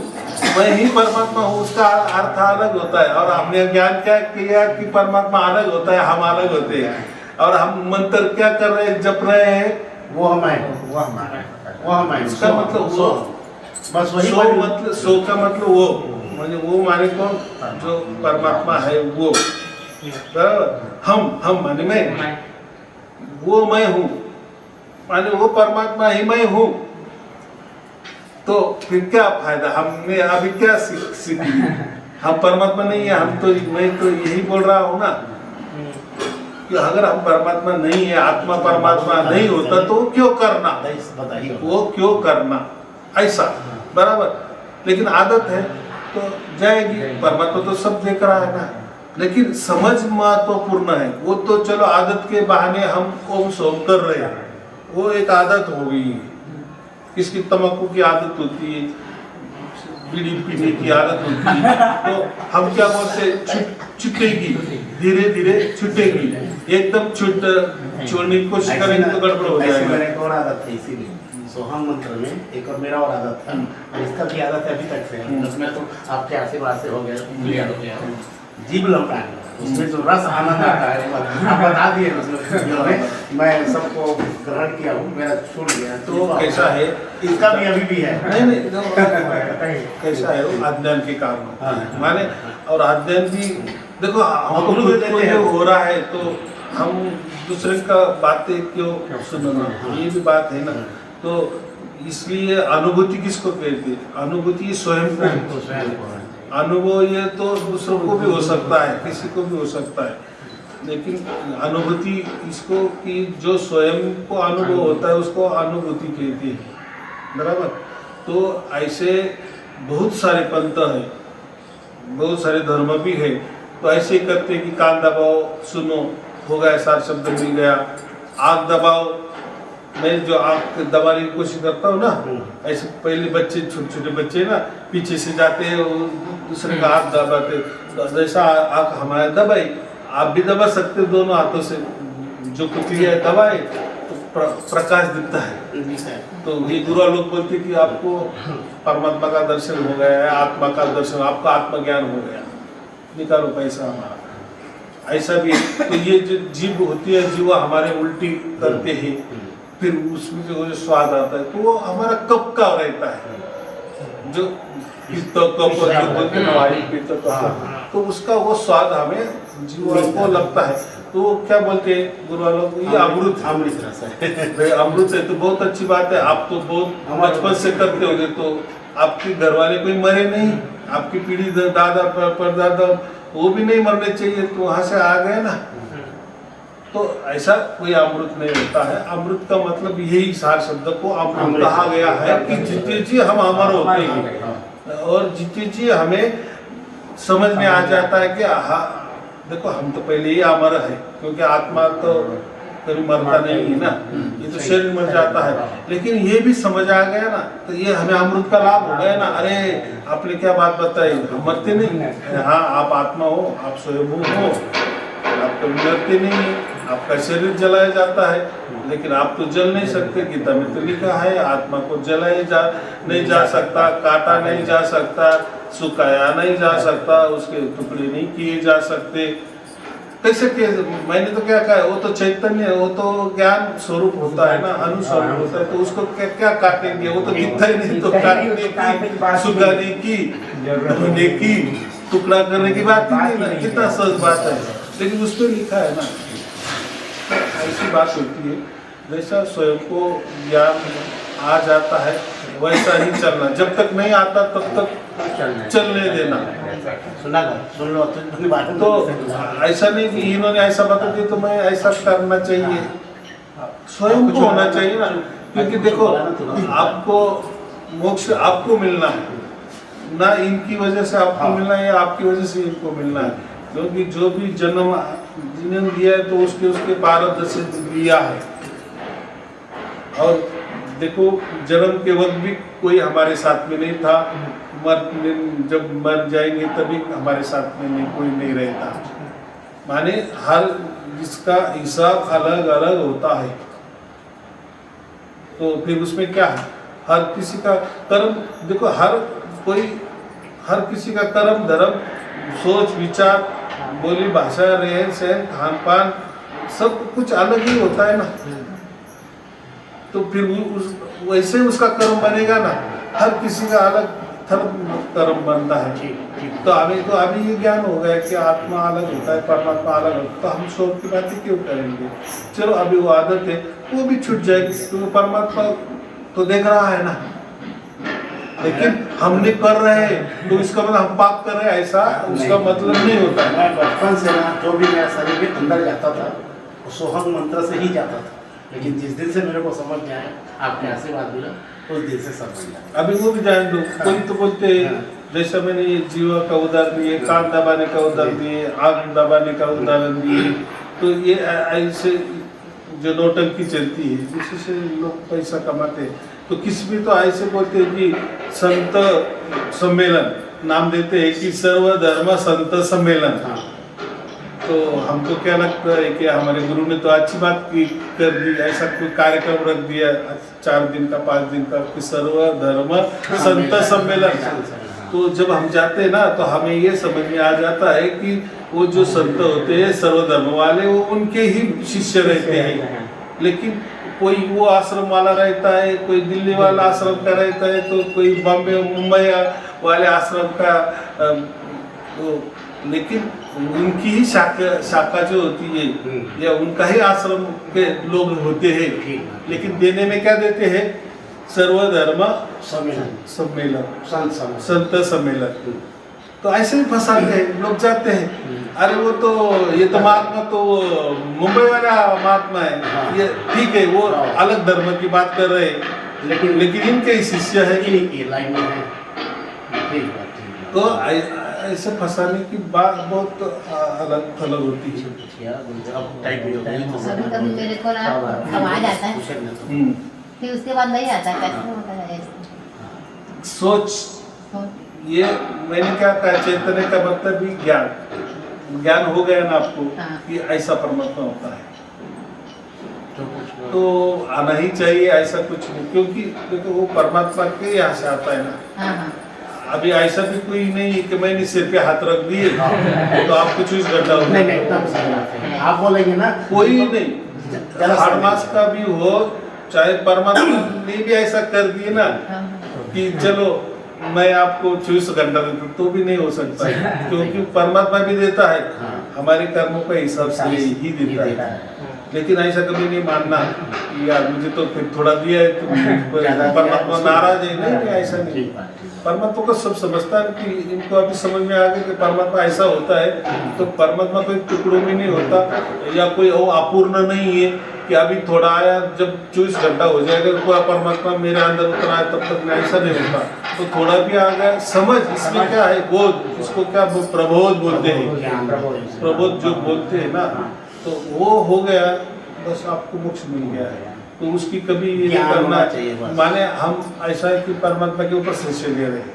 S1: मैं ही परमात्मा हूँ, उसका अर्थ अलग होता है। और हमने ज्ञान क्या किया कि परमात्मा अलग होता है, हम अलग होते हैं, और हम मंत्र क्या कर रहे हैं, जप रहे हैं,
S2: वो हमारे, वो हमारा, वो हमारे।
S1: उसका मतलब वो,
S2: बस वही
S1: मतलब सो का मतलब वो, माने वो माने कौन, जो परमात्मा है वो। हम माने मैं, वो मैं हूँ, माने वो परमात्मा ही मैं हूँ। तो फिर क्या फायदा, हमने अभी क्या सीख ली, हम परमात्मा नहीं है, हम तो, मैं तो यही बोल रहा हूँ ना कि अगर हम परमात्मा नहीं है, आत्मा परमात्मा नहीं होता तो वो क्यों करना,
S2: बताइए,
S1: वो क्यों करना ऐसा, बराबर। लेकिन आदत है, तो जाएगी। परमात्मा तो सब देख रहा है ना, लेकिन समझ महत्वपूर्ण है। वो तो चलो आदत के बहाने हम ओम सोम कर रहे हैं, वो एक आदत हो गई है। किसकी तम्बाकू की आदत होती है, बीड़ी पीने की आदत होती है, तो हम क्या बोलते हैं, छूटेगी, धीरे धीरे छूटेगी। एकदम छोड़ने की कोशिश करेंगे तो गड़बड़ हो
S2: ऐसे
S1: जाएगा।
S2: मेरा एक और आदत थी, इसीलिए सोहम मंत्र में एक और मेरा और आदत था, और इसका भी आदत है अभी तक से। उसमें तो आपके आशीर्वाद से हो गया, क्लियर हो गया। जीभ लौटाने, उसमें जो रस आनंद आता है, आप बता दिए उसमें, मैं सबको ग्रहण किया हूँ, मेरा छूट गया।
S1: तो कैसा है,
S2: इसका भी अभी भी है।
S1: नहीं कैसा है, वो अध्ययन के कारण माने, और अध्ययन भी देखो हमको
S2: गुरु
S1: खुद
S2: देते
S1: को
S2: हैं।
S1: जो हो रहा है तो हम दूसरे का बातें क्यों सुनना, ये भी बात है ना। तो इसलिए अनुभूति किसको कहते हैं, अनुभूति स्वयं को, अनुभव ये तो दूसरों को भी हो सकता है, किसी को भी हो सकता है, लेकिन अनुभूति इसको कि जो स्वयं को अनुभव होता है उसको अनुभूति कहती है, बराबर। तो ऐसे बहुत सारे पंथ है, बहुत सारे धर्म भी है, तो ऐसे ही करते हैं कि कान दबाओ सुनो, हो गया सार शब्द मिल गया। आँख दबाओ, मैं जो आँख दबाने की कोशिश करता हूँ ना, ऐसे पहले बच्चे छोटे छोटे बच्चे ना पीछे से जाते हैं, दूसरे का हाथ दबाते, जैसा आँख हमारे दबाई, आप भी दबा सकते हो दोनों हाथों से, जो प्रक्रिया दबाए तो प्रकाश दिखता है। तो ये गुरु लोग बोलते कि आपको परमात्मा का दर्शन हो गया है, आत्मा का दर्शन, आपका आत्मज्ञान हो गया, निकालो पैसा हमारा। ऐसा भी तो ये जो जीव होती है, जीव हमारे उल्टी करते हैं, फिर उसमें जो स्वाद आता है तो वो हमारा कप का रहता है, जो पित्त कप जो बोलते हैं वायु पित्त कप, तो उसका वो स्वाद हमें जीव को लगता है। तो क्या बोलते हैं गुरु लोग, ये अमृत
S2: अमृत रस है।
S1: भाई अमृत है तो बहुत अच्छी बात है। आप तो बहुत बचपन से करते होंगे, तो आपके घर वाले कोई मरे नहीं, आपकी पीढ़ी दादा परदादा वो भी नहीं मरने चाहिए, तो वहां से आ गए ना। तो ऐसा कोई अमृत नहीं होता है। अमृत का मतलब यही सार शब्द को अमृत कहा गया है कि जितने जी हम अमर होते हैं, और जितने जी हमें समझ में आ जाता है कि देखो हम तो पहले ही अमर है, क्योंकि आत्मा तो कभी मरता नहीं है ना, ये तो शरीर मर जाता है। लेकिन ये भी समझ आ गया ना, तो ये हमें अमृत का लाभ हो गया ना। अरे आपने क्या बात बताई, हम मरते नहीं, हाँ आप आत्मा हो, आप स्वयं हो, आप कभी मरते नहीं है, आपका शरीर जलाया जाता है, लेकिन आप तो जल नहीं सकते। गीता में तो लिखा है आत्मा को जलाया नहीं जा सकता, काटा नहीं जा सकता, सुखाया नहीं जा सकता, उसके टुकड़े नहीं किए जा सकते। कैसे किए? मैंने तो क्या कहा, वो तो चैतन्य है, वो तो ज्ञान स्वरूप होता है ना, अनुस्वरूप होता है, तो उसको क्या काटेंगे? वो तो दिखता ही नहीं, तो काटने की, सुखाने की, धोने की, टुकड़ा करने की बात ही नहीं ना, कितना सहज बात है। लेकिन उसमें लिखा है ना, तो ऐसी बात होती है। जैसा स्वयं को ज्ञान आ जाता है वैसा ही चलना, जब तक नहीं आता तब तक चलने देना।
S2: सुन लो
S1: तो ऐसा नहीं कि इन्होंने ऐसा बता दिया तो मैं ऐसा करना चाहिए, स्वयं को होना चाहिए ना। क्योंकि देखो आपको मोक्ष आपको मिलना है ना, इनकी वजह से आपको मिलना है या आपकी वजह से इनको मिलना है। क्योंकि जो भी जन्म जिन्होंने दिया है तो उसके प्रारब्ध से लिया है। और देखो जन्म के वक्त भी कोई हमारे साथ में नहीं था, जब मर जाएंगे तभी हमारे साथ में कोई नहीं रहता। माने हर जिसका हिसाब अलग अलग होता है, तो फिर उसमें क्या है, हर किसी का कर्म, देखो हर किसी का कर्म धर्म सोच विचार बोली भाषा रहन सहन खान पान सब कुछ अलग ही होता है ना। तो फिर वैसे उसका कर्म बनेगा ना, हर किसी का अलग कर्म बनता है। तो अभी ये ज्ञान हो गया कि आत्मा अलग होता है, परमात्मा अलग होता है, तो हम शोक की बातें क्यों करेंगे? चलो अभी वो आदत है वो भी छूट जाएगी, क्योंकि परमात्मा तो देख रहा है ना। लेकिन हमने कर रहे हैं तो इसका मतलब हम पाप कर रहे हैं ऐसा उसका मतलब नहीं होता है।
S2: मैं बचपन से ना जो भी मेरा शरीर के अंदर जाता था वो सोहम मंत्र से ही जाता था, लेकिन जिस दिन से मेरे को समझ में आया, आपके आशीर्वाद मिला, उस दिन से समझ गया।
S1: अभी वो भी जान दो, कोई तो बोलते जैसे मैंने ये जीवा का उदाहरण दिए, कान दबाने का उदाहरण दिए, आग दबाने का उदाहरण दिए, तो ये ऐसे जो नौटंकी चलती है जिससे से लोग पैसा कमाते हैं। तो किसी भी तो ऐसे बोलते हैं कि संत सम्मेलन नाम देते हैं कि सर्वधर्म संत सम्मेलन। तो हमको क्या लगता है कि हमारे गुरु ने तो अच्छी बात की कर दी, ऐसा कोई कार्यक्रम रख दिया 4 दिन का 5 दिन का कि सर्वधर्म संत सम्मेलन। तो जब हम जाते हैं ना तो हमें ये समझ में आ जाता है कि वो जो संत होते हैं सर्वधर्म वाले वो उनके ही शिष्य रहते हैं। लेकिन कोई वो आश्रम वाला रहता है, कोई दिल्ली वाला आश्रम का रहता है, तो कोई बॉम्बे मुंबई वाले आश्रम का लेकिन उनकी ही शाखा जो होती है या उनका ही आश्रम के लोग होते हैं। लेकिन देने में क्या देते हैं? सर्वधर्म सम्मेलन संत सम्मेलन। तो ऐसे ही फंसाते हैं लोग, जाते हैं अरे वो तो ये तो महात्मा तो मुंबई वाला महात्मा है, ये ठीक है वो अलग धर्म की बात कर रहे हैं लेकिन इनके ही शिष्य है। तो ऐसे फंसाने की बात बहुत अलग थलग होती है।
S5: कभी कभी मेरे को ना आवाज आता है फिर उसके बाद नहीं आता, कैसे होता है?
S1: सोच ये मैंने क्या कहा, चैतन्य का मतलब भी ज्ञान हो गया ना आपको कि ऐसा परमात्मा होता है तो आना ही चाहिए ऐसा कुछ नहीं, क्योंकि देखो वो परमात्मा के यहाँ से आता है ना। अभी ऐसा भी कोई नहीं है कि मैंने सिर पे हाथ रख दिए तो आपको 24 घंटा हो।
S2: नहीं आप बोलेंगे ना
S1: कोई नहीं, हर मास का भी हो, चाहे परमात्मा ने भी ऐसा कर दिए ना कि चलो मैं आपको 24 घंटा देता तो भी नहीं हो सकता है, क्योंकि परमात्मा भी देता है हमारे कर्मों के हिसाब से ही देता है। लेकिन ऐसा कभी नहीं मानना कि यार मुझे तो फिर थोड़ा दिया है तो परमात्मा नाराज है। नहीं, ऐसा नहीं। परमात्मा को सब समझता है कि इनको अभी समझ में आ गया कि परमात्मा ऐसा होता है। तो परमात्मा कोई टुकड़ों में नहीं होता या कोई वो अपूर्ण नहीं है कि अभी थोड़ा आया जब 24 घंटा हो जाएगा पूरा परमात्मा मेरे अंदर उतना है तब तक ऐसा नहीं होता। तो थोड़ा भी आ गया समझ, इसमें क्या है बोध, इसको क्या प्रबोध बोलते हैं, प्रबोध जो बोलते हैं ना, तो वो हो गया बस आपको मोक्ष मिल गया है। तो उसकी कभी ये नहीं करना चाहिए माने हम ऐसा है कि परमात्मा के ऊपर संशय ले रहे हैं,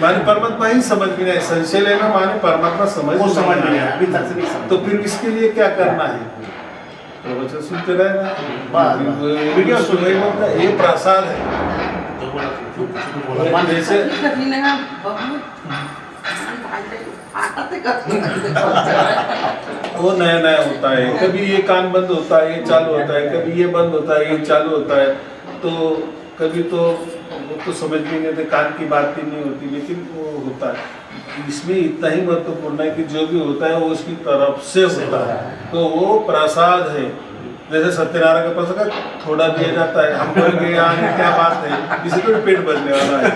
S1: माने परमात्मा ही समझ में नहीं, संशय लेना माने परमात्मा समझ नहीं आया अभी तक नहीं। तो फिर इसके लिए क्या करना है? प्रवचन सुनते रहना, वीडियो सुन रही होगा, ये प्रसाद है। जैसे वो नया नया होता है, कभी ये कान बंद होता है ये चालू होता है, कभी ये बंद होता है ये चालू होता है। तो कभी तो वो तो समझ में नहीं आते, कान की बात ही नहीं होती, लेकिन वो होता है। इसमें इतना ही महत्वपूर्ण है कि जो भी होता है वो उसकी तरफ से होता है, तो वो प्रसाद है। जैसे सत्यनारायण का प्रसाद थोड़ा दिया जाता है, हम कहेंगे यार क्या बात है, किसी को पेट भरने वाला है,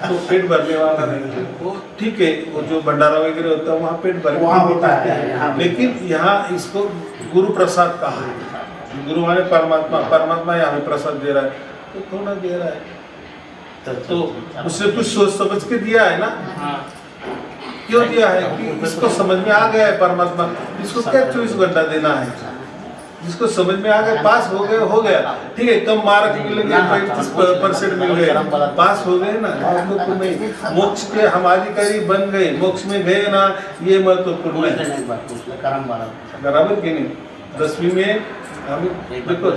S1: तो पेट भरने वाला नहीं, वो ठीक है। वो जो भंडारा वगैरह होता है वहाँ पेट भर होता है, लेकिन यहाँ इसको गुरु प्रसाद कहा है। गुरु माने परमात्मा, परमात्मा यहाँ हमें प्रसाद दे रहा है तो थोड़ा दे रहा है, तो उसने कुछ सोच समझ के दिया है ना। क्यों दिया है कि इसको समझ में आ गया है परमात्मा, इसको क्या 24 घंटा देना है। जिसको समझ में आ गया पास हो गया ठीक है, कम मार्क मिल गए 35% मिल गए, पास हो गए ना। मोक्ष के हमारी करीब बन गए, मोक्ष में गए ना, ये महत्वपूर्ण है। बराबर कि नहीं? 10वीं में हम देखो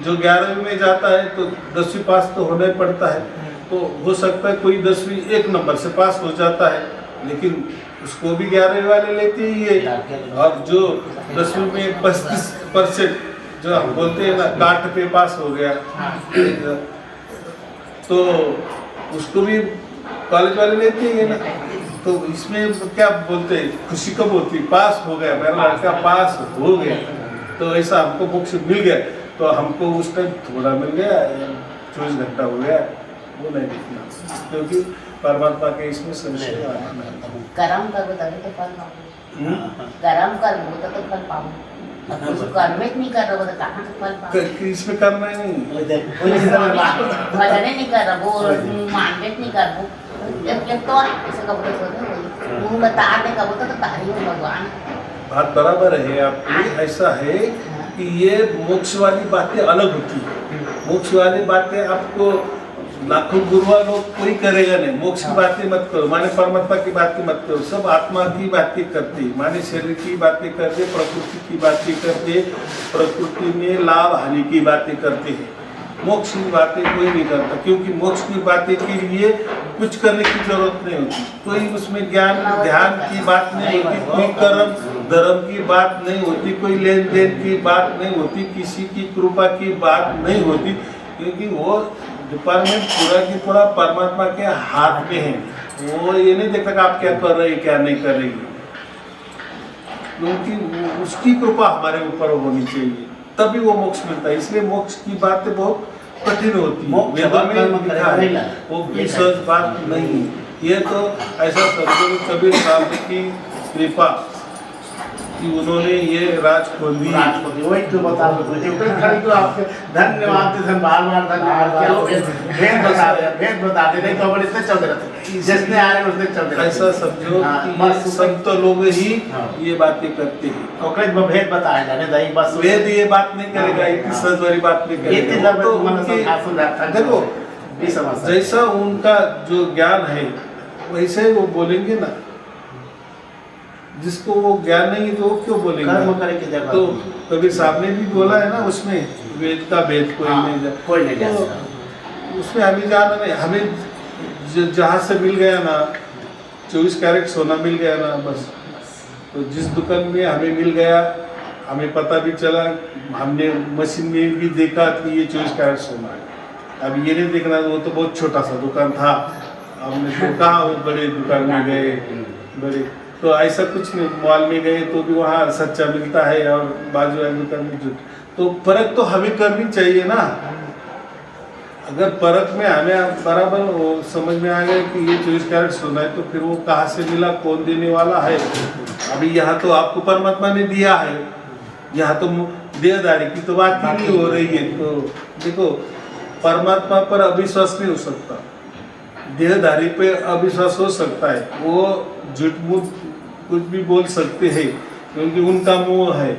S1: जो 11वीं में जाता है तो 10वीं पास तो होना ही पड़ता है। तो हो सकता है कोई 10वीं 1 नंबर से पास हो जाता है, लेकिन उसको भी 11वीं वाले लेते ही है। और जो 10वीं में 35% जो हम बोलते हैं ना काट पे पास हो गया, तो उसको भी कॉलेज वाले लेते ही है ना। तो इसमें क्या बोलते हैं, खुशी कब होती? पास हो गया, मेरा लड़का पास हो गया, तो ऐसा हमको मोक्ष मिल गया। तो हमको उस टाइम थोड़ा मिल गया, 24 घंटा हो गया, वो नहीं दिखना, क्योंकि परमात्मा के इसमें संशय
S5: कर्म करो तभी तो फल पाओगे। कर्म करो तो फल पाओगे, कुछ कर्म नहीं कर रहे हो तो कहाँ से फल पाओगे?
S1: इसमें करना ही नहीं,
S5: भजन नहीं कर रहा वो, मानवेट नहीं कर रहा एक तो ऐसे का बोलते होते मुंह में तार ने का बोलता तो तार ही हूँ भगवान।
S1: बात बराबर है आपकी। ऐसा है कि ये मोक्ष वाली बातें अलग होती है। मोक्ष वाली बातें आपको लाखों गुरुआ लोग कोई करेगा नहीं। मोक्ष की बातें मत करो, माने परमात्मा की बातें मत करो, सब आत्मा की बातें करते, माने शरीर की बातें करते, प्रकृति की बातें करते, प्रकृति में लाभ हानि की बातें करते हैं। मोक्ष की बातें कोई नहीं करता, क्योंकि मोक्ष की बातें के लिए कुछ करने की जरूरत नहीं होती। कोई उसमें ज्ञान ध्यान की बात नहीं होती, कोई कर्म धर्म की बात नहीं होती, कोई लेन देन की बात नहीं होती, किसी की कृपा की बात नहीं होती, क्योंकि वो डिपार्टमेंट पूरा की पूरा परमात्मा के हाथ में है। वो ये नहीं देखता कि आप क्या कर रहे हैं क्या नहीं कर रही, क्योंकि उसकी कृपा हमारे ऊपर होनी चाहिए, तभी वो मोक्ष मिलता है। इसलिए मोक्ष की बातें बहुत कठिन होती है, वेदों में लिखा है, वो कोई सहज बात नहीं। ये तो ऐसा सदगुरु कबीर साहब की कृपा कि उन्होंने ये राज खोल दी।
S2: वही तो बता रहे थे तो आपके धन्यवाद बार धन्यवाद। भेद बता दे नहीं तो इससे चल रहे जिसने आ रहे उसने चल रहे।
S1: ऐसा समझो कि संत लोग ही ये बातें करते हैं।
S2: भेद बताया जाने दही बस
S1: वेद ये बात नहीं करेगा, इतनी सहज वाली बात नहीं करेगा। देखो जैसा उनका जो ज्ञान है वैसे वो बोलेंगे ना, जिसको वो ज्ञान नहीं तो वो क्यों बोलेंगे। तो कबीर साहब ने भी बोला है ना उसमें, वेद का भेद कोई नहीं जाना, कोई नहीं जाना। उसमें हमें जाना नहीं, हमें जहाँ से मिल गया ना 24 कैरेट सोना मिल गया ना बस। तो जिस दुकान में हमें मिल गया, हमें पता भी चला, हमने मशीन में भी देखा कि ये 24 कैरेट सोना है। अब ये नहीं देखना, वो तो बहुत छोटा सा दुकान था, हमने तो कहा वो बड़े दुकान में गए बड़े, तो ऐसा कुछ नहीं। मॉल में गए तो भी वहाँ सच्चा मिलता है और बाजू वाली दुकान में झूठ। तो फर्क तो हमें करनी चाहिए ना। अगर फर्क में हमें बराबर वो समझ में आ गया कि ये 24 कैरेट सोना है, तो फिर वो कहाँ से मिला, कौन देने वाला है। अभी यहाँ तो आपको परमात्मा ने दिया है, यहाँ तो देहदारी की तो बात ही नहीं हो रही है। तो देखो परमात्मा पर अविश्वास नहीं हो सकता, देहधारी पे अविश्वास हो सकता है। वो झूठ मूठ कुछ भी बोल सकते हैं, क्योंकि उनका मोह है,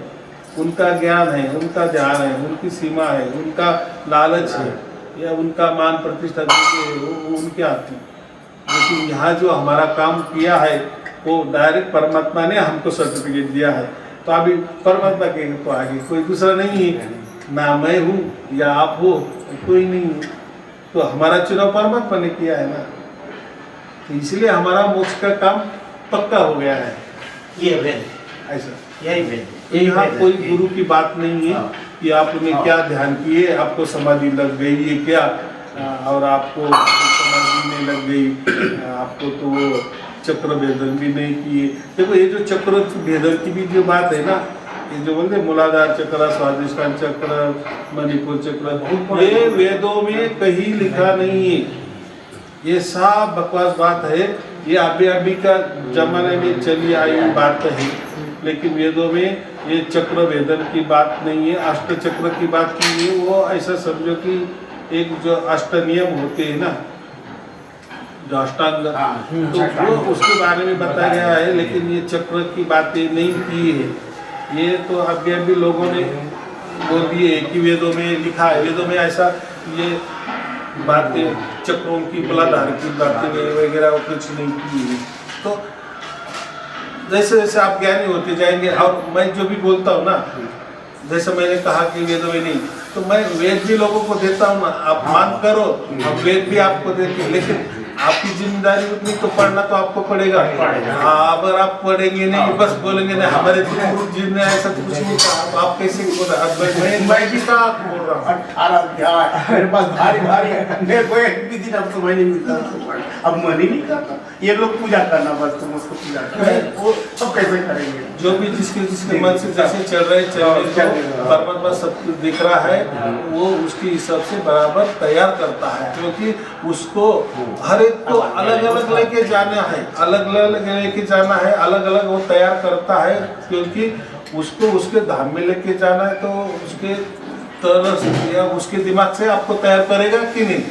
S1: उनका ज्ञान है, उनका ध्यान है, उनकी सीमा है, उनका लालच है, या उनका मान प्रतिष्ठा वो उनके हाथ में। लेकिन यहाँ जो हमारा काम किया है वो डायरेक्ट परमात्मा ने हमको सर्टिफिकेट दिया है। तो अभी परमात्मा के तो आगे कोई दूसरा नहीं है, ना मैं हूँ या आप हो, कोई नहीं है। तो हमारा चुनाव परमात्मा ने किया है ना, तो इसलिए हमारा मोक्ष का काम पक्का हो गया है।
S2: ये वेद
S1: ऐसा
S2: यही वेद,
S1: यहाँ कोई गुरु की बात नहीं है कि आपने क्या ध्यान किए, आपको समाधि लग गई है क्या, और आपको समाधि नहीं लग गई, आपको तो वो चक्र भेदन भी नहीं किए। देखो ये जो चक्र भेदन की भी जो बात है ना, ये जो बोलते मूलाधार चक्र, स्वादिष्ठान चक्र, मणिपुर चक्र, ये वेदों में कहीं लिखा नहीं है। ये सब बकवास बात है, ये अभी का जमाने में चली आई बात है। लेकिन वेदों में ये चक्र भेदन की बात नहीं है, अष्ट चक्र की बात नहीं है। वो ऐसा समझो कि एक जो अष्ट नियम होते हैं ना, जो अष्टांग, तो वो उसके बारे में बताया गया है। लेकिन ये चक्र की बातें नहीं की है, ये तो अभी लोगों ने बोल दिए कि वेदों में लिखा है। वेदों में ऐसा ये बातें चक्रों की मूलाधार की बातें वगैरह कुछ नहीं की है। तो जैसे जैसे आप ज्ञानी होते जाएंगे, और मैं जो भी बोलता हूँ ना, जैसे मैंने कहा कि वेदों में नहीं, तो मैं वेद भी लोगों को देता हूँ ना, आप मान करो, अब वेद भी आपको देते हैं। लेकिन आपकी जिम्मेदारी उतनी तो पढ़ना तो आपको पड़ेगा। अगर आप पढ़ेंगे नहीं, बस बोलेंगे नहीं हमारे गुरु जी ने ऐसा कुछ नहीं कहा, तो आप कैसे बोल रहे हैं? मैं भी क्या बोल रहा हूँ,
S2: 18 अध्याय मेरे पास भारी भारी है, मेरे को एक भी दिन अब समय नहीं मिलता, अब मन ही नहीं करता। ये लोग पूजा करना, बस तुम उसको पूजा करो, वो सब कैसे करेंगे?
S1: जो भी जिसके मन से जैसे चल रहे तो परमात्मा सब कुछ दिख रहा है, वो उसके हिसाब से बराबर तैयार करता है। क्योंकि उसको हर एक को अलग अलग लेके जाना है, अलग अलग लेके जाना है, अलग अलग वो तैयार करता है। क्योंकि उसको उसके धाम में लेके जाना है, तो उसके तरह से या उसके दिमाग से आपको तैयार करेगा कि नहीं।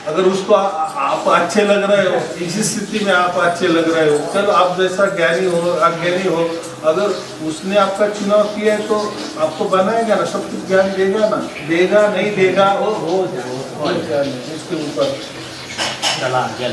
S1: अगर उसको आप अच्छे लग रहे हो, इसी स्थिति में आप अच्छे लग रहे हो, चलो आप जैसा ज्ञानी हो अज्ञानी हो, अगर उसने आपका चुनाव किया है तो आपको बनाएगा ना, सब कुछ ज्ञान देगा ना, देगा नहीं देगा वो हो जाए उसके ऊपर।
S2: चला गया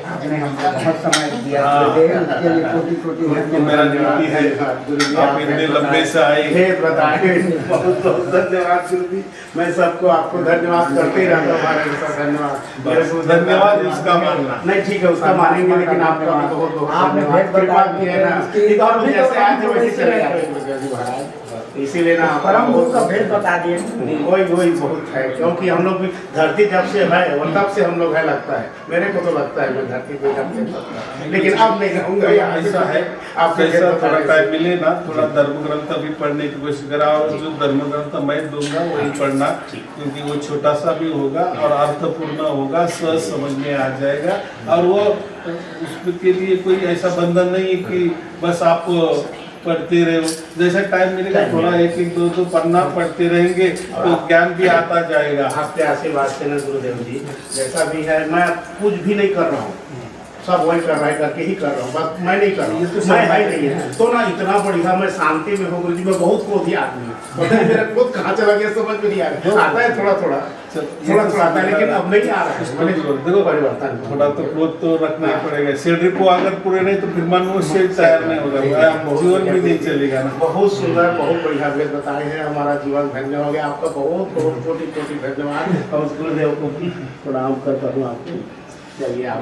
S3: आपने हमको बहुत समय दिया,
S1: हाँ।
S3: उसके लिए कोटि-कोटि
S1: तो मेरा ड्यूटी है, आप इतने लंबे से आए।
S2: बताए बहुत बहुत धन्यवाद गुरु जी। मैं सबको आपको धन्यवाद करते ही रहता हूँ, हमारे साथ धन्यवाद।
S1: धन्यवाद उसका मानना
S2: नहीं ठीक है, उसका मानेंगे, लेकिन आपका भी बहुत बहुत
S3: आपने
S2: धन्यवाद।
S3: भेद बता
S2: कृपा की है ना,
S3: दी,
S2: इधर
S3: अभी तो
S2: जैसे आए थे वैसे चले
S3: चले
S2: जाते, इसीलिए ना
S3: परम गुरु का भेद बता दिए।
S2: वही बहुत है, क्योंकि हम लोग भी धरती जब से है और तब से हम लोग है, लगता है मेरे को तो लगता है मैं धरती पे जब से लगता है, लेकिन अब नहीं रहूंगा।
S1: ऐसा है, आप जैसा थोड़ा टाइम मिले ना, थोड़ा धर्म ग्रंथ भी पढ़ने की कोशिश करा, और जो धर्म ग्रंथ मैं दूंगा वही पढ़ना, क्योंकि वो छोटा सा भी होगा और अर्थपूर्ण होगा, सहज समझ में आ जाएगा। और वो उसके लिए कोई ऐसा बंधन नहीं है कि बस आप पढ़ते रहे हो, जैसा टाइम मिलेगा थोड़ा एक एक दो पन्ना पढ़ते रहेंगे तो ज्ञान भी आता जाएगा।
S2: आपके आशीर्वाद से ना गुरुदेव जी, जैसा भी है मैं कुछ भी नहीं कर रहा हूँ, सब वही कर रहा है, करके ही कर रहा हूँ, बस मैं नहीं कर रहा हूँ, मैं है नहीं है तो ना इतना बढ़िया मैं शांति में हूँ गुरु जी। मैं बहुत क्रोधी आदमी हूँ, पता नहीं मेरा क्रोध कहाँ चला गया समझ में नहीं आ रहा, आता है थोड़ा थोड़ा आता है, लेकिन अब नहीं आ रहा है।
S1: देखो
S2: परिवर्तन
S1: थोड़ा तो क्रोध तो रखना ही पड़ेगा, सैलरी को अगर पूरे नहीं तो फिर मनुष्य तैयार नहीं होगा, जीवन भी नहीं चलेगा ना।
S2: बहुत सुंदर, बहुत बढ़िया वेद बताए हैं, हमारा जीवन धन्य हो गया। आपका बहुत बहुत कोटि कोटि धन्यवाद, और गुरुदेव को भी प्रणाम करता हूँ आपको। चलिए आप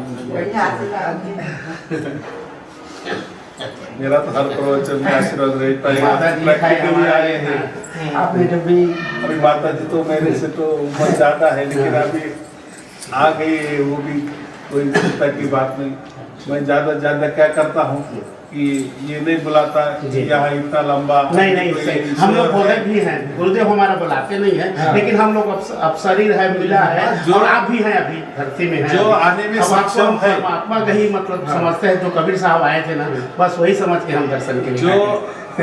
S1: मेरा तो हर प्रवचन में आशीर्वाद रहता
S2: माता
S1: है,
S2: जी
S1: प्रैक्टिकली आए हैं।
S3: आपने जब भी
S1: अभी माता जी तो मेरे से तो उम्र ज़्यादा है, लेकिन अभी आ गई है, वो भी कोई चिंता की बात नहीं। मैं ज़्यादा क्या करता हूँ कि ये नहीं बुलाता कि यहाँ इतना लंबा
S2: नहीं सही, हम लोग बोले भी हैं, गुरुदेव हमारा बुलाते नहीं है, लेकिन हम लोग अब शरीर है मिला है,
S1: जो
S2: और आप भी हैं अभी धरती में हैं,
S1: जो आने में सक्षम है,
S2: परमात्मा का ही मतलब समझते हैं। जो कबीर साहब आए थे ना, बस वही समझ के हम दर्शन के लिए
S1: जो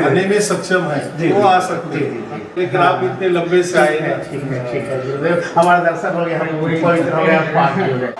S1: आने में सक्षम है वो आ सकते हैं, लेकिन आप इतने लंबे से आए हैं।
S2: ठीक है गुरुदेव, हमारा दर्शन हो गया, हम पवित्र हो गया, पाठ हो गया।